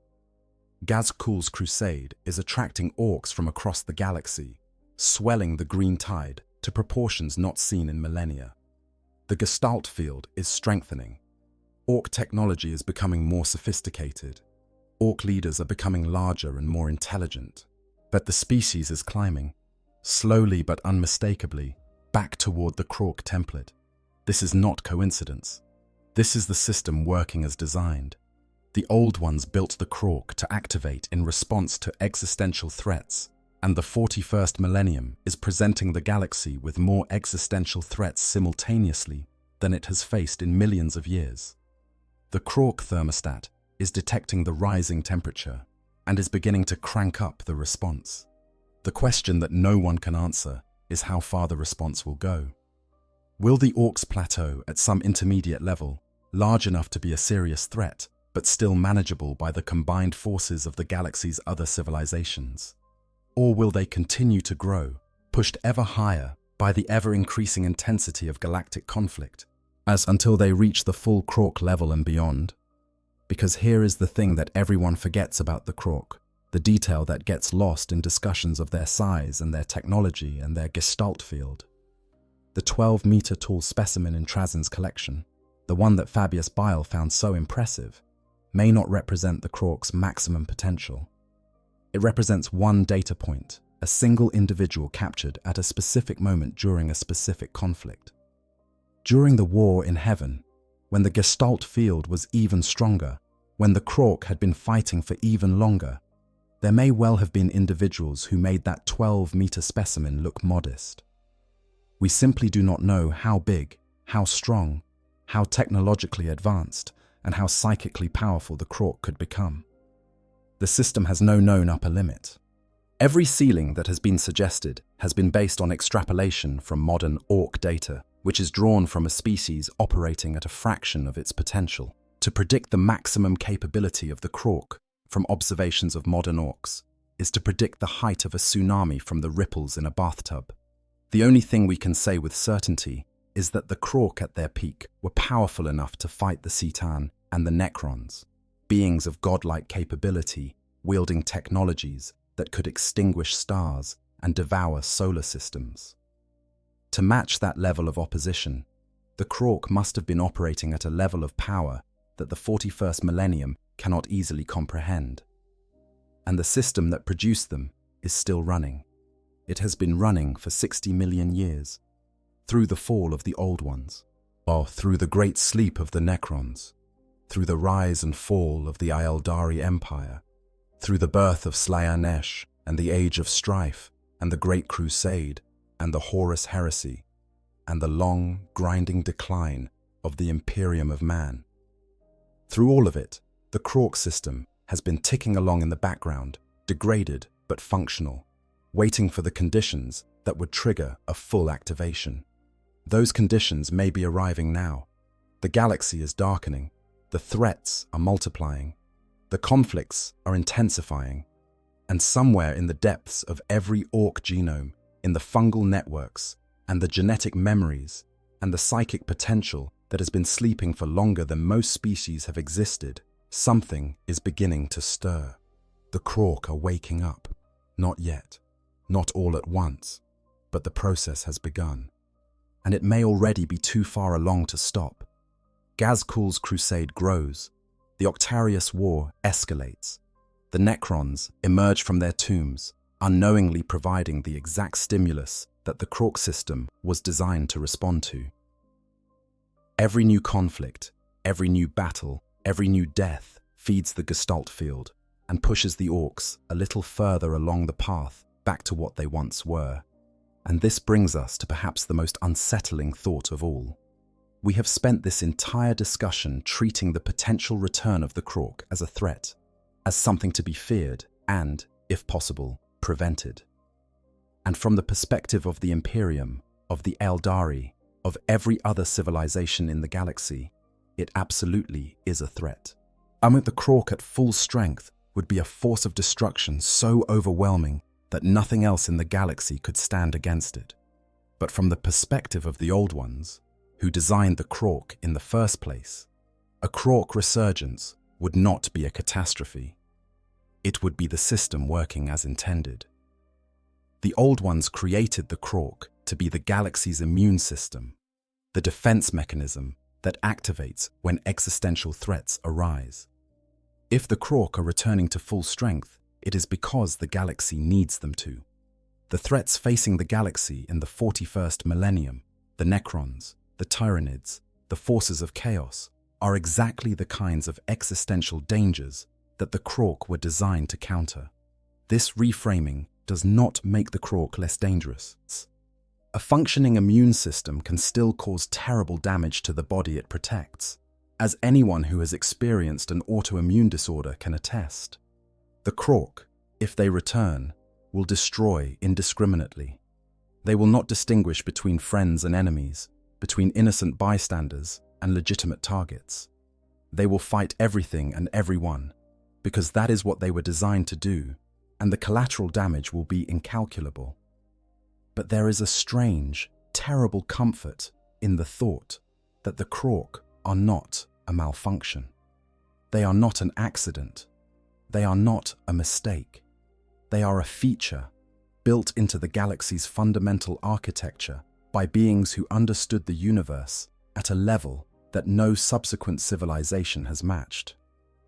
Ghazkul's crusade is attracting Orcs from across the galaxy, swelling the green tide to proportions not seen in millennia. The Gestalt field is strengthening. Orc technology is becoming more sophisticated. Orc leaders are becoming larger and more intelligent. But the species is climbing, slowly but unmistakably, back toward the Krork template. This is not coincidence. This is the system working as designed. The Old Ones built the Krork to activate in response to existential threats, and the 41st Millennium is presenting the galaxy with more existential threats simultaneously than it has faced in millions of years. The Krork thermostat is detecting the rising temperature and is beginning to crank up the response. The question that no one can answer is how far the response will go. Will the Orcs plateau at some intermediate level, large enough to be a serious threat, but still manageable by the combined forces of the galaxy's other civilizations? Or will they continue to grow, pushed ever higher by the ever-increasing intensity of galactic conflict, until they reach the full Krork level and beyond? Because here is the thing that everyone forgets about the Krork, the detail that gets lost in discussions of their size and their technology and their Gestalt field. The 12-meter tall specimen in Trazin's collection, the one that Fabius Bile found so impressive, may not represent the Krork's maximum potential. It represents one data point, a single individual captured at a specific moment during a specific conflict. During the war in heaven, when the Gestalt field was even stronger, when the Krork had been fighting for even longer, there may well have been individuals who made that 12-meter specimen look modest. We simply do not know how big, how strong, how technologically advanced, and how psychically powerful the Krork could become. The system has no known upper limit. Every ceiling that has been suggested has been based on extrapolation from modern Orc data, which is drawn from a species operating at a fraction of its potential. To predict the maximum capability of the Krork from observations of modern Orcs is to predict the height of a tsunami from the ripples in a bathtub. The only thing we can say with certainty is that the Krork at their peak were powerful enough to fight the Citan and the Necrons, beings of godlike capability, wielding technologies that could extinguish stars and devour solar systems. To match that level of opposition, the Krork must have been operating at a level of power that the 41st Millennium cannot easily comprehend. And the system that produced them is still running. It has been running for 60 million years, through the fall of the Old Ones, or through the great sleep of the Necrons, through the rise and fall of the Aeldari Empire, through the birth of Slaanesh and the Age of Strife, and the Great Crusade, and the Horus Heresy, and the long, grinding decline of the Imperium of man. Through all of it, the Krork system has been ticking along in the background, degraded but functional, waiting for the conditions that would trigger a full activation. Those conditions may be arriving now. The galaxy is darkening, the threats are multiplying, the conflicts are intensifying, and somewhere in the depths of every Orc genome, in the fungal networks, and the genetic memories, and the psychic potential that has been sleeping for longer than most species have existed, something is beginning to stir. The Krork are waking up. Not yet. Not all at once. But the process has begun. And it may already be too far along to stop. Ghazkul's crusade grows. The Octarius War escalates. The Necrons emerge from their tombs, unknowingly providing the exact stimulus that the Krork system was designed to respond to. Every new conflict, every new battle, every new death feeds the Gestalt field and pushes the Orcs a little further along the path back to what they once were. And this brings us to perhaps the most unsettling thought of all. We have spent this entire discussion treating the potential return of the Krork as a threat, as something to be feared and, if possible, prevented. And from the perspective of the Imperium, of the Aeldari, of every other civilization in the galaxy, it absolutely is a threat. I mean, the Krork at full strength would be a force of destruction so overwhelming that nothing else in the galaxy could stand against it. But from the perspective of the Old Ones, who designed the Krork in the first place, a Krork resurgence would not be a catastrophe. It would be the system working as intended. The Old Ones created the Krork to be the galaxy's immune system, the defense mechanism that activates when existential threats arise. If the Krork are returning to full strength, it is because the galaxy needs them to. The threats facing the galaxy in the 41st Millennium, the Necrons, the Tyranids, the forces of chaos, are exactly the kinds of existential dangers that the Krork were designed to counter. This reframing does not make the Krork less dangerous. A functioning immune system can still cause terrible damage to the body it protects, as anyone who has experienced an autoimmune disorder can attest. The Krork, if they return, will destroy indiscriminately. They will not distinguish between friends and enemies, between innocent bystanders and legitimate targets. They will fight everything and everyone, because that is what they were designed to do, and the collateral damage will be incalculable. But there is a strange, terrible comfort in the thought that the Krork are not a malfunction. They are not an accident. They are not a mistake. They are a feature built into the galaxy's fundamental architecture by beings who understood the universe at a level that no subsequent civilization has matched.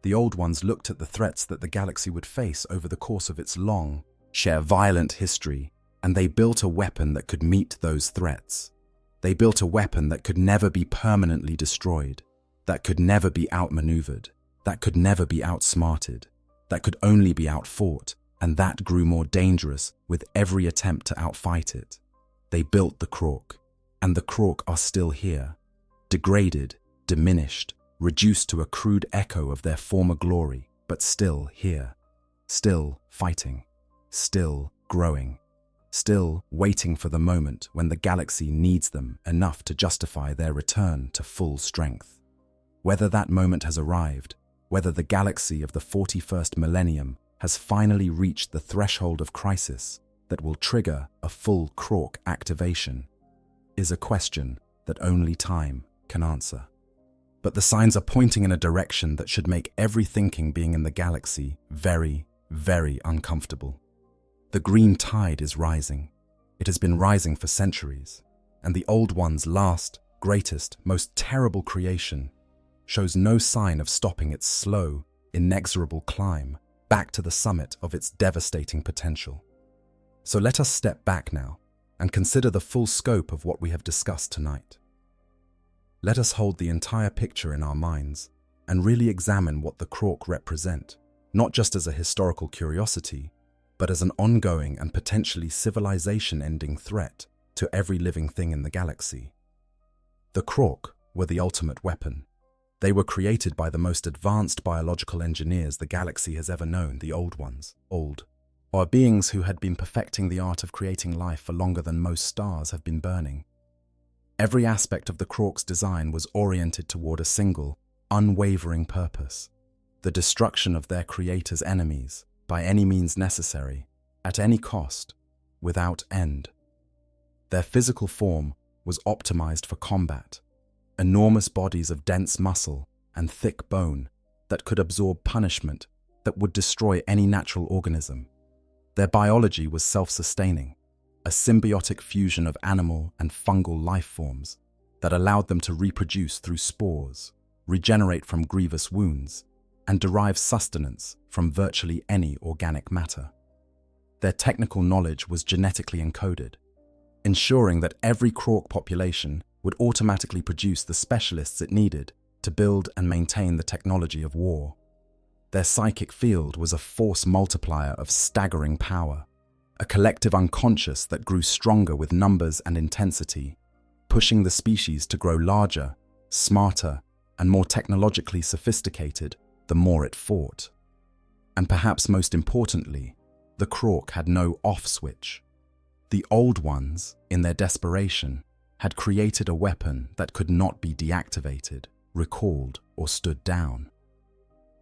The Old Ones looked at the threats that the galaxy would face over the course of its long, violent history, and they built a weapon that could meet those threats. They built a weapon that could never be permanently destroyed, that could never be outmaneuvered, that could never be outsmarted, that could only be outfought, and that grew more dangerous with every attempt to outfight it. They built the Krork, and the Krork are still here, degraded, diminished, reduced to a crude echo of their former glory, but still here, still fighting, still growing, still waiting for the moment when the galaxy needs them enough to justify their return to full strength. Whether that moment has arrived, whether the galaxy of the 41st Millennium has finally reached the threshold of crisis that will trigger a full Krork activation, is a question that only time can answer. But the signs are pointing in a direction that should make every thinking being in the galaxy very, very uncomfortable. The green tide is rising. It has been rising for centuries, and the Old One's last, greatest, most terrible creation shows no sign of stopping its slow, inexorable climb back to the summit of its devastating potential. So let us step back now and consider the full scope of what we have discussed tonight. Let us hold the entire picture in our minds and really examine what the Krork represent, not just as a historical curiosity, but as an ongoing and potentially civilization-ending threat to every living thing in the galaxy. The Krork were the ultimate weapon. They were created by the most advanced biological engineers the galaxy has ever known, the Old Ones, or beings who had been perfecting the art of creating life for longer than most stars have been burning. Every aspect of the Krork's design was oriented toward a single, unwavering purpose: the destruction of their creator's enemies by any means necessary, at any cost, without end. Their physical form was optimized for combat, enormous bodies of dense muscle and thick bone that could absorb punishment that would destroy any natural organism. Their biology was self-sustaining, a symbiotic fusion of animal and fungal life forms that allowed them to reproduce through spores, regenerate from grievous wounds, and derive sustenance from virtually any organic matter. Their technical knowledge was genetically encoded, ensuring that every Krork population would automatically produce the specialists it needed to build and maintain the technology of war. Their psychic field was a force multiplier of staggering power, a collective unconscious that grew stronger with numbers and intensity, pushing the species to grow larger, smarter, and more technologically sophisticated the more it fought. And perhaps most importantly, the Krork had no off switch. The Old Ones, in their desperation, had created a weapon that could not be deactivated. recalled, or stood down.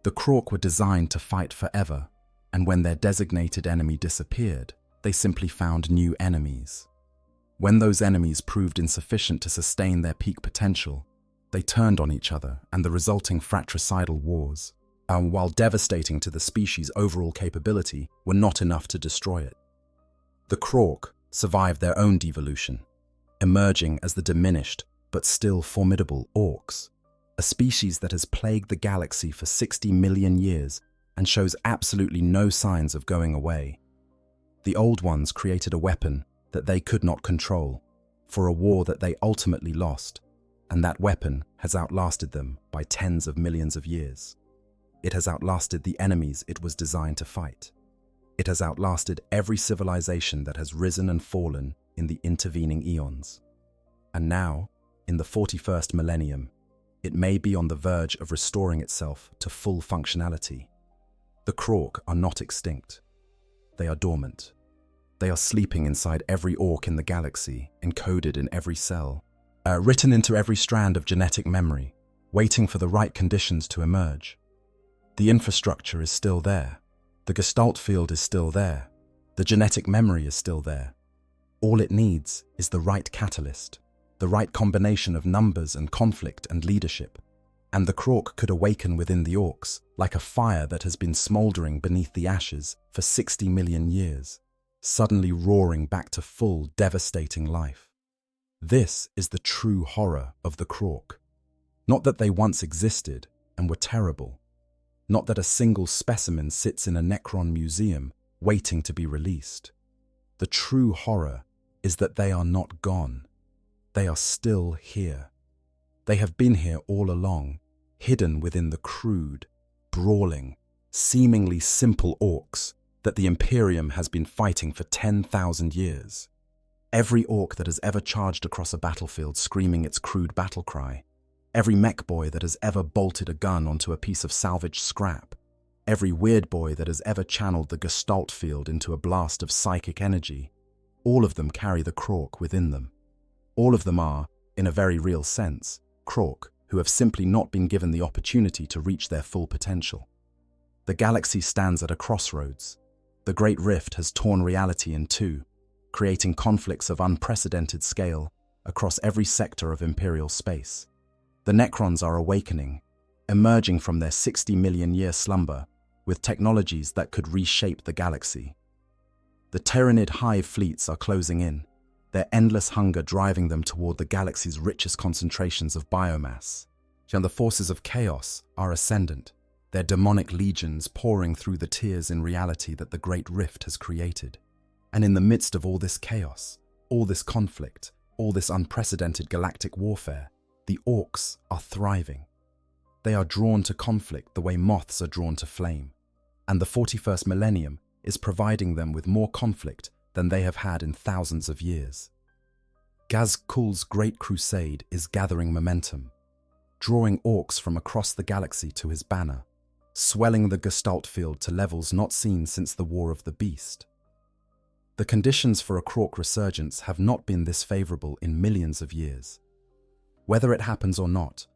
The Krork were designed to fight forever, and when their designated enemy disappeared, they simply found new enemies. When those enemies proved insufficient to sustain their peak potential, they turned on each other, and the resulting fratricidal wars, while devastating to the species' overall capability, were not enough to destroy it. The Krork survived their own devolution, emerging as the diminished but still formidable orcs, a species that has plagued the galaxy for 60 million years and shows absolutely no signs of going away. The Old Ones created a weapon that they could not control, for a war that they ultimately lost, and that weapon has outlasted them by tens of millions of years. It has outlasted the enemies it was designed to fight. It has outlasted every civilization that has risen and fallen in the intervening eons. And now, in the 41st millennium, it may be on the verge of restoring itself to full functionality. The Krork are not extinct. They are dormant. They are sleeping inside every orc in the galaxy, encoded in every cell, written into every strand of genetic memory, waiting for the right conditions to emerge. The infrastructure is still there. The gestalt field is still there. The genetic memory is still there. All it needs is the right catalyst, the right combination of numbers and conflict and leadership. And the Krork could awaken within the orcs like a fire that has been smouldering beneath the ashes for 60 million years, suddenly roaring back to full, devastating life. This is the true horror of the Krork. Not that they once existed and were terrible. Not that a single specimen sits in a Necron museum waiting to be released. The true horror is that they are not gone. They are still here. They have been here all along, hidden within the crude, brawling, seemingly simple orcs that the Imperium has been fighting for 10,000 years. Every orc that has ever charged across a battlefield screaming its crude battle cry, every mech boy that has ever bolted a gun onto a piece of salvaged scrap, every weird boy that has ever channeled the gestalt field into a blast of psychic energy, all of them carry the Krork within them. All of them are, in a very real sense, Krork who have simply not been given the opportunity to reach their full potential. The galaxy stands at a crossroads. The Great Rift has torn reality in two, creating conflicts of unprecedented scale across every sector of Imperial space. The Necrons are awakening, emerging from their 60 million year slumber with technologies that could reshape the galaxy. The Tyranid hive fleets are closing in, their endless hunger driving them toward the galaxy's richest concentrations of biomass. And the forces of chaos are ascendant, their demonic legions pouring through the tears in reality that the Great Rift has created. And in the midst of all this chaos, all this conflict, all this unprecedented galactic warfare, the orcs are thriving. They are drawn to conflict the way moths are drawn to flame, and the 41st millennium is providing them with more conflict than they have had in thousands of years. Gazkul's Great Crusade is gathering momentum, drawing orcs from across the galaxy to his banner, swelling the gestalt field to levels not seen since the War of the Beast. The conditions for a Krork resurgence have not been this favorable in millions of years. Whether it happens or not,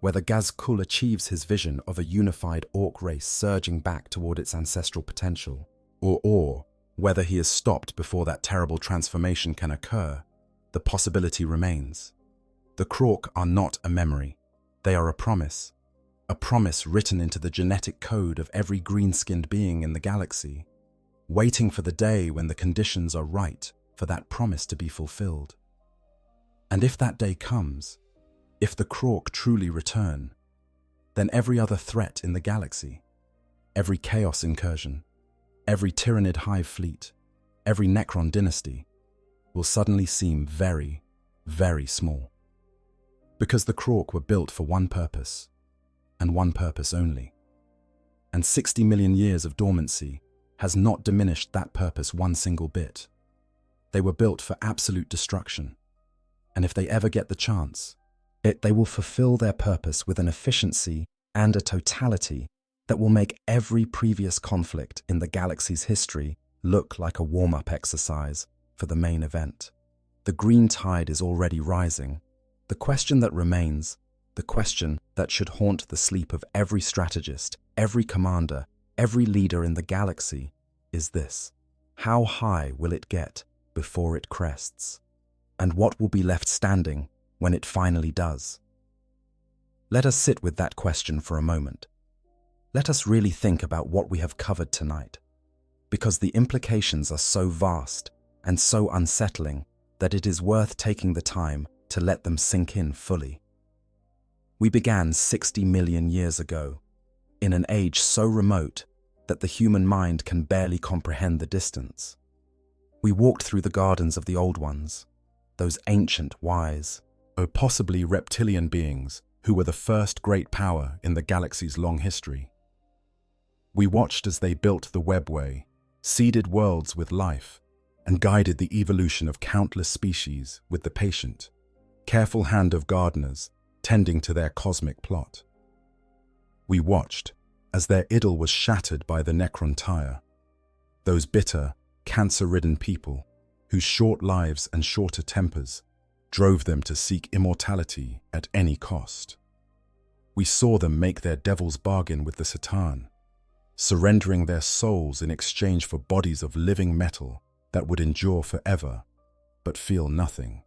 whether Gazkul achieves his vision of a unified orc race surging back toward its ancestral potential, or whether he is stopped before that terrible transformation can occur, the possibility remains. The Krork are not a memory. They are a promise written into the genetic code of every green-skinned being in the galaxy, waiting for the day when the conditions are right for that promise to be fulfilled. And if that day comes, if the Krork truly return, then every other threat in the galaxy, every chaos incursion, every Tyranid hive fleet, every Necron dynasty, will suddenly seem very, very small. Because the Krork were built for one purpose, and one purpose only. And 60 million years of dormancy has not diminished that purpose one single bit. They were built for absolute destruction, and if they ever get the chance, they will fulfill their purpose with an efficiency and a totality that will make every previous conflict in the galaxy's history look like a warm-up exercise for the main event. The green tide is already rising. The question that remains, the question that should haunt the sleep of every strategist, every commander, every leader in the galaxy is this: how high will it get before it crests? And what will be left standing when it finally does? Let us sit with that question for a moment. Let us really think about what we have covered tonight, because the implications are so vast and so unsettling that it is worth taking the time to let them sink in fully. We began 60 million years ago, in an age so remote that the human mind can barely comprehend the distance. We walked through the gardens of the old ones, those ancient wise, or possibly reptilian beings who were the first great power in the galaxy's long history. We watched as they built the webway, seeded worlds with life, and guided the evolution of countless species with the patient, careful hand of gardeners tending to their cosmic plot. We watched as their idyll was shattered by the Necron tire, those bitter, cancer-ridden people whose short lives and shorter tempers drove them to seek immortality at any cost. We saw them make their devil's bargain with the Satan, surrendering their souls in exchange for bodies of living metal that would endure forever, but feel nothing.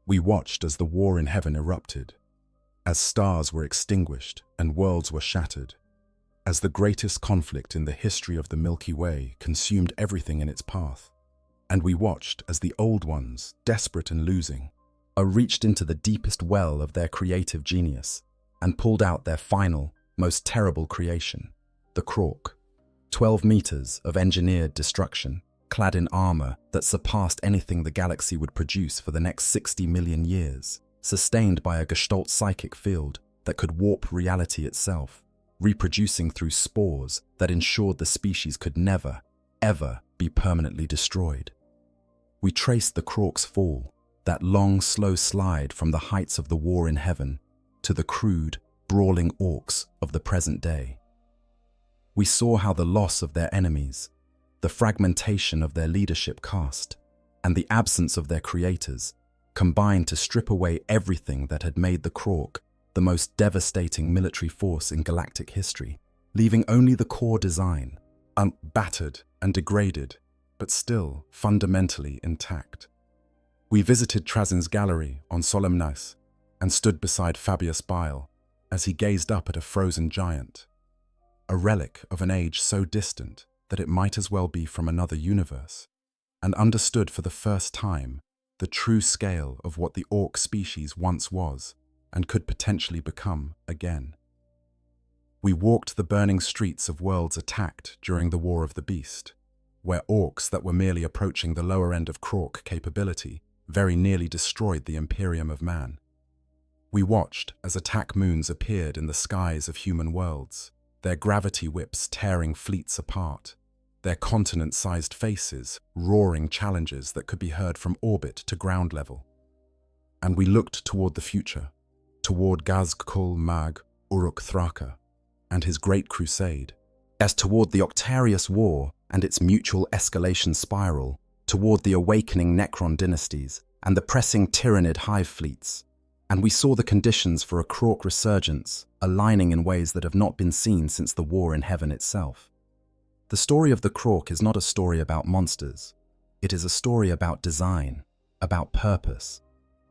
We watched as the war in heaven erupted, as stars were extinguished and worlds were shattered, as the greatest conflict in the history of the Milky Way consumed everything in its path. And we watched as the old ones, desperate and losing, reached into the deepest well of their creative genius and pulled out their final, most terrible creation, the Krork. 12 meters of engineered destruction, clad in armor that surpassed anything the galaxy would produce for the next 60 million years, sustained by a Gestalt psychic field that could warp reality itself, reproducing through spores that ensured the species could never, ever be permanently destroyed. We traced the Krorks' fall, that long, slow slide from the heights of the war in heaven to the crude, brawling orcs of the present day. We saw how the loss of their enemies, the fragmentation of their leadership caste, and the absence of their creators combined to strip away everything that had made the Krork the most devastating military force in galactic history, leaving only the core design, battered and degraded, but still fundamentally intact. We visited Trazin's gallery on Solemnis and stood beside Fabius Bile as he gazed up at a frozen giant, a relic of an age so distant that it might as well be from another universe, and understood for the first time the true scale of what the orc species once was and could potentially become again. We walked the burning streets of worlds attacked during the War of the Beast, where orcs that were merely approaching the lower end of Krork capability very nearly destroyed the Imperium of man. We watched as attack moons appeared in the skies of human worlds, their gravity whips tearing fleets apart, their continent-sized faces roaring challenges that could be heard from orbit to ground level. And we looked toward the future, toward Gazkul Mag Uruk Thraka and his great crusade, as toward the Octarius War and its mutual escalation spiral, toward the awakening Necron dynasties and the pressing Tyrannid hive fleets. And we saw the conditions for a Krork resurgence aligning in ways that have not been seen since the war in heaven itself. The story of the Krork is not a story about monsters. It is a story about design, about purpose,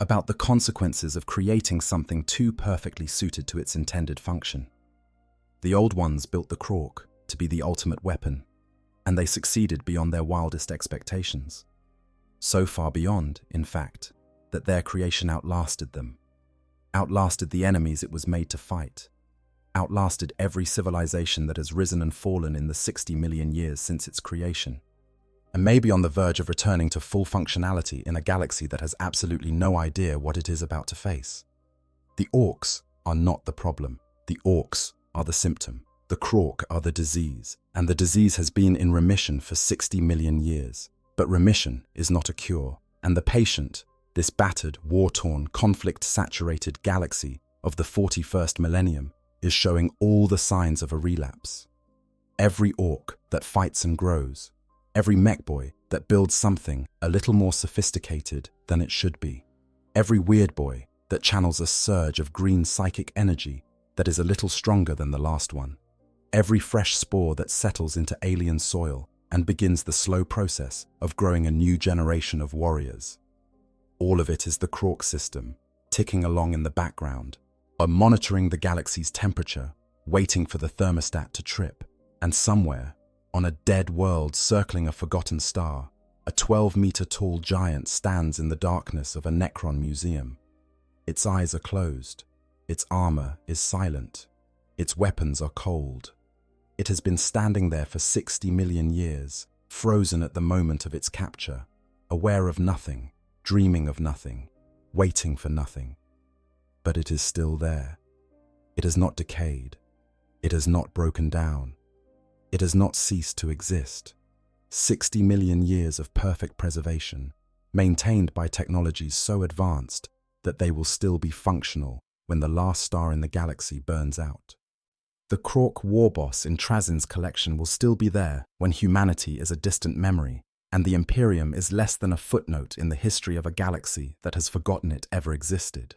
about the consequences of creating something too perfectly suited to its intended function. The old ones built the Krork to be the ultimate weapon, and they succeeded beyond their wildest expectations. So far beyond, in fact, that their creation outlasted them, outlasted the enemies it was made to fight, outlasted every civilization that has risen and fallen in the 60 million years since its creation, and may be on the verge of returning to full functionality in a galaxy that has absolutely no idea what it is about to face. The orcs are not the problem. The orcs are the symptom. The Krork are the disease, and the disease has been in remission for 60 million years. But remission is not a cure, and the patient, this battered, war-torn, conflict-saturated galaxy of the 41st millennium, is showing all the signs of a relapse. Every orc that fights and grows, every mech boy that builds something a little more sophisticated than it should be, every weird boy that channels a surge of green psychic energy that is a little stronger than the last one. Every fresh spore that settles into alien soil and begins the slow process of growing a new generation of warriors. All of it is the Krork system, ticking along in the background, monitoring the galaxy's temperature, waiting for the thermostat to trip, and somewhere, on a dead world circling a forgotten star, a 12-meter-tall giant stands in the darkness of a Necron museum. Its eyes are closed, its armor is silent, its weapons are cold. It has been standing there for 60 million years, frozen at the moment of its capture, aware of nothing, dreaming of nothing, waiting for nothing. But it is still there. It has not decayed. It has not broken down. It has not ceased to exist. 60 million years of perfect preservation, maintained by technologies so advanced that they will still be functional when the last star in the galaxy burns out. The Krork war boss in Trazin's collection will still be there when humanity is a distant memory, and the Imperium is less than a footnote in the history of a galaxy that has forgotten it ever existed.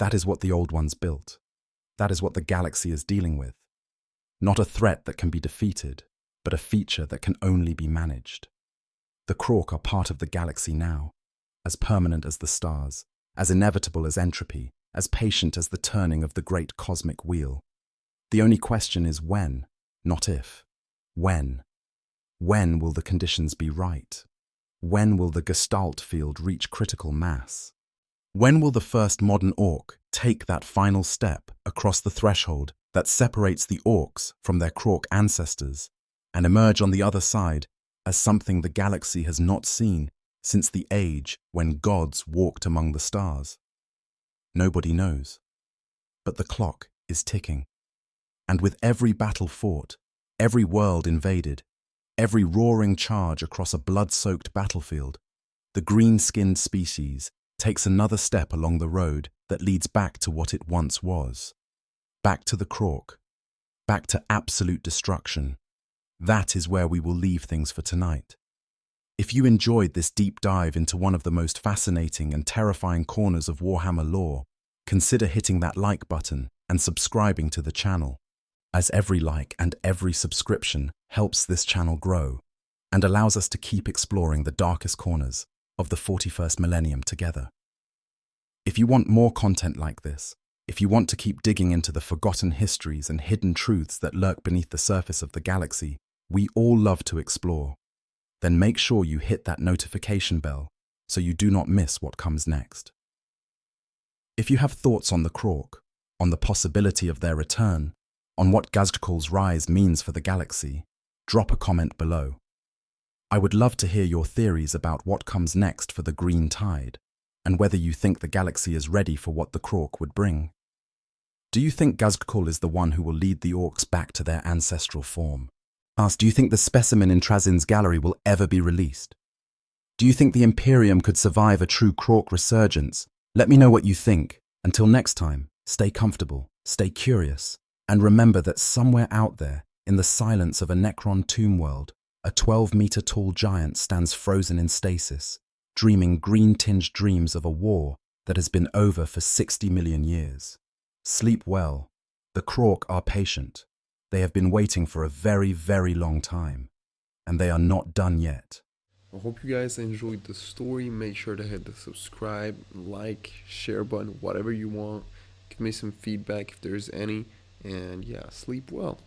That is what the old ones built. That is what the galaxy is dealing with. Not a threat that can be defeated, but a feature that can only be managed. The Krork are part of the galaxy now, as permanent as the stars, as inevitable as entropy, as patient as the turning of the great cosmic wheel. The only question is when, not if. When? When will the conditions be right? When will the Gestalt field reach critical mass? When will the first modern orc take that final step across the threshold that separates the orcs from their Krork ancestors and emerge on the other side as something the galaxy has not seen since the age when gods walked among the stars? Nobody knows. But the clock is ticking. And with every battle fought, every world invaded, every roaring charge across a blood-soaked battlefield, the green-skinned species takes another step along the road that leads back to what it once was. Back to the Krork. Back to absolute destruction. That is where we will leave things for tonight. If you enjoyed this deep dive into one of the most fascinating and terrifying corners of Warhammer lore, consider hitting that like button and subscribing to the channel, as every like and every subscription helps this channel grow and allows us to keep exploring the darkest corners of the 41st millennium together. If you want more content like this, if you want to keep digging into the forgotten histories and hidden truths that lurk beneath the surface of the galaxy we all love to explore, then make sure you hit that notification bell so you do not miss what comes next. If you have thoughts on the Krork, on the possibility of their return, on what Gazdakul's rise means for the galaxy, drop a comment below. I would love to hear your theories about what comes next for the Green Tide, and whether you think the galaxy is ready for what the Krork would bring. Do you think Gazdakul is the one who will lead the orcs back to their ancestral form? Do you think the specimen in Trazin's gallery will ever be released? Do you think the Imperium could survive a true Krork resurgence? Let me know what you think. Until next time, stay comfortable, stay curious, and remember that somewhere out there, in the silence of a Necron tomb world, a 12-meter-tall giant stands frozen in stasis, dreaming green-tinged dreams of a war that has been over for 60 million years. Sleep well. The Krork are patient. They have been waiting for a very, very long time, and they are not done yet. I hope you guys enjoyed the story. Make sure to hit the subscribe, like, share button, whatever you want. Give me some feedback if there's any. And yeah, sleep well.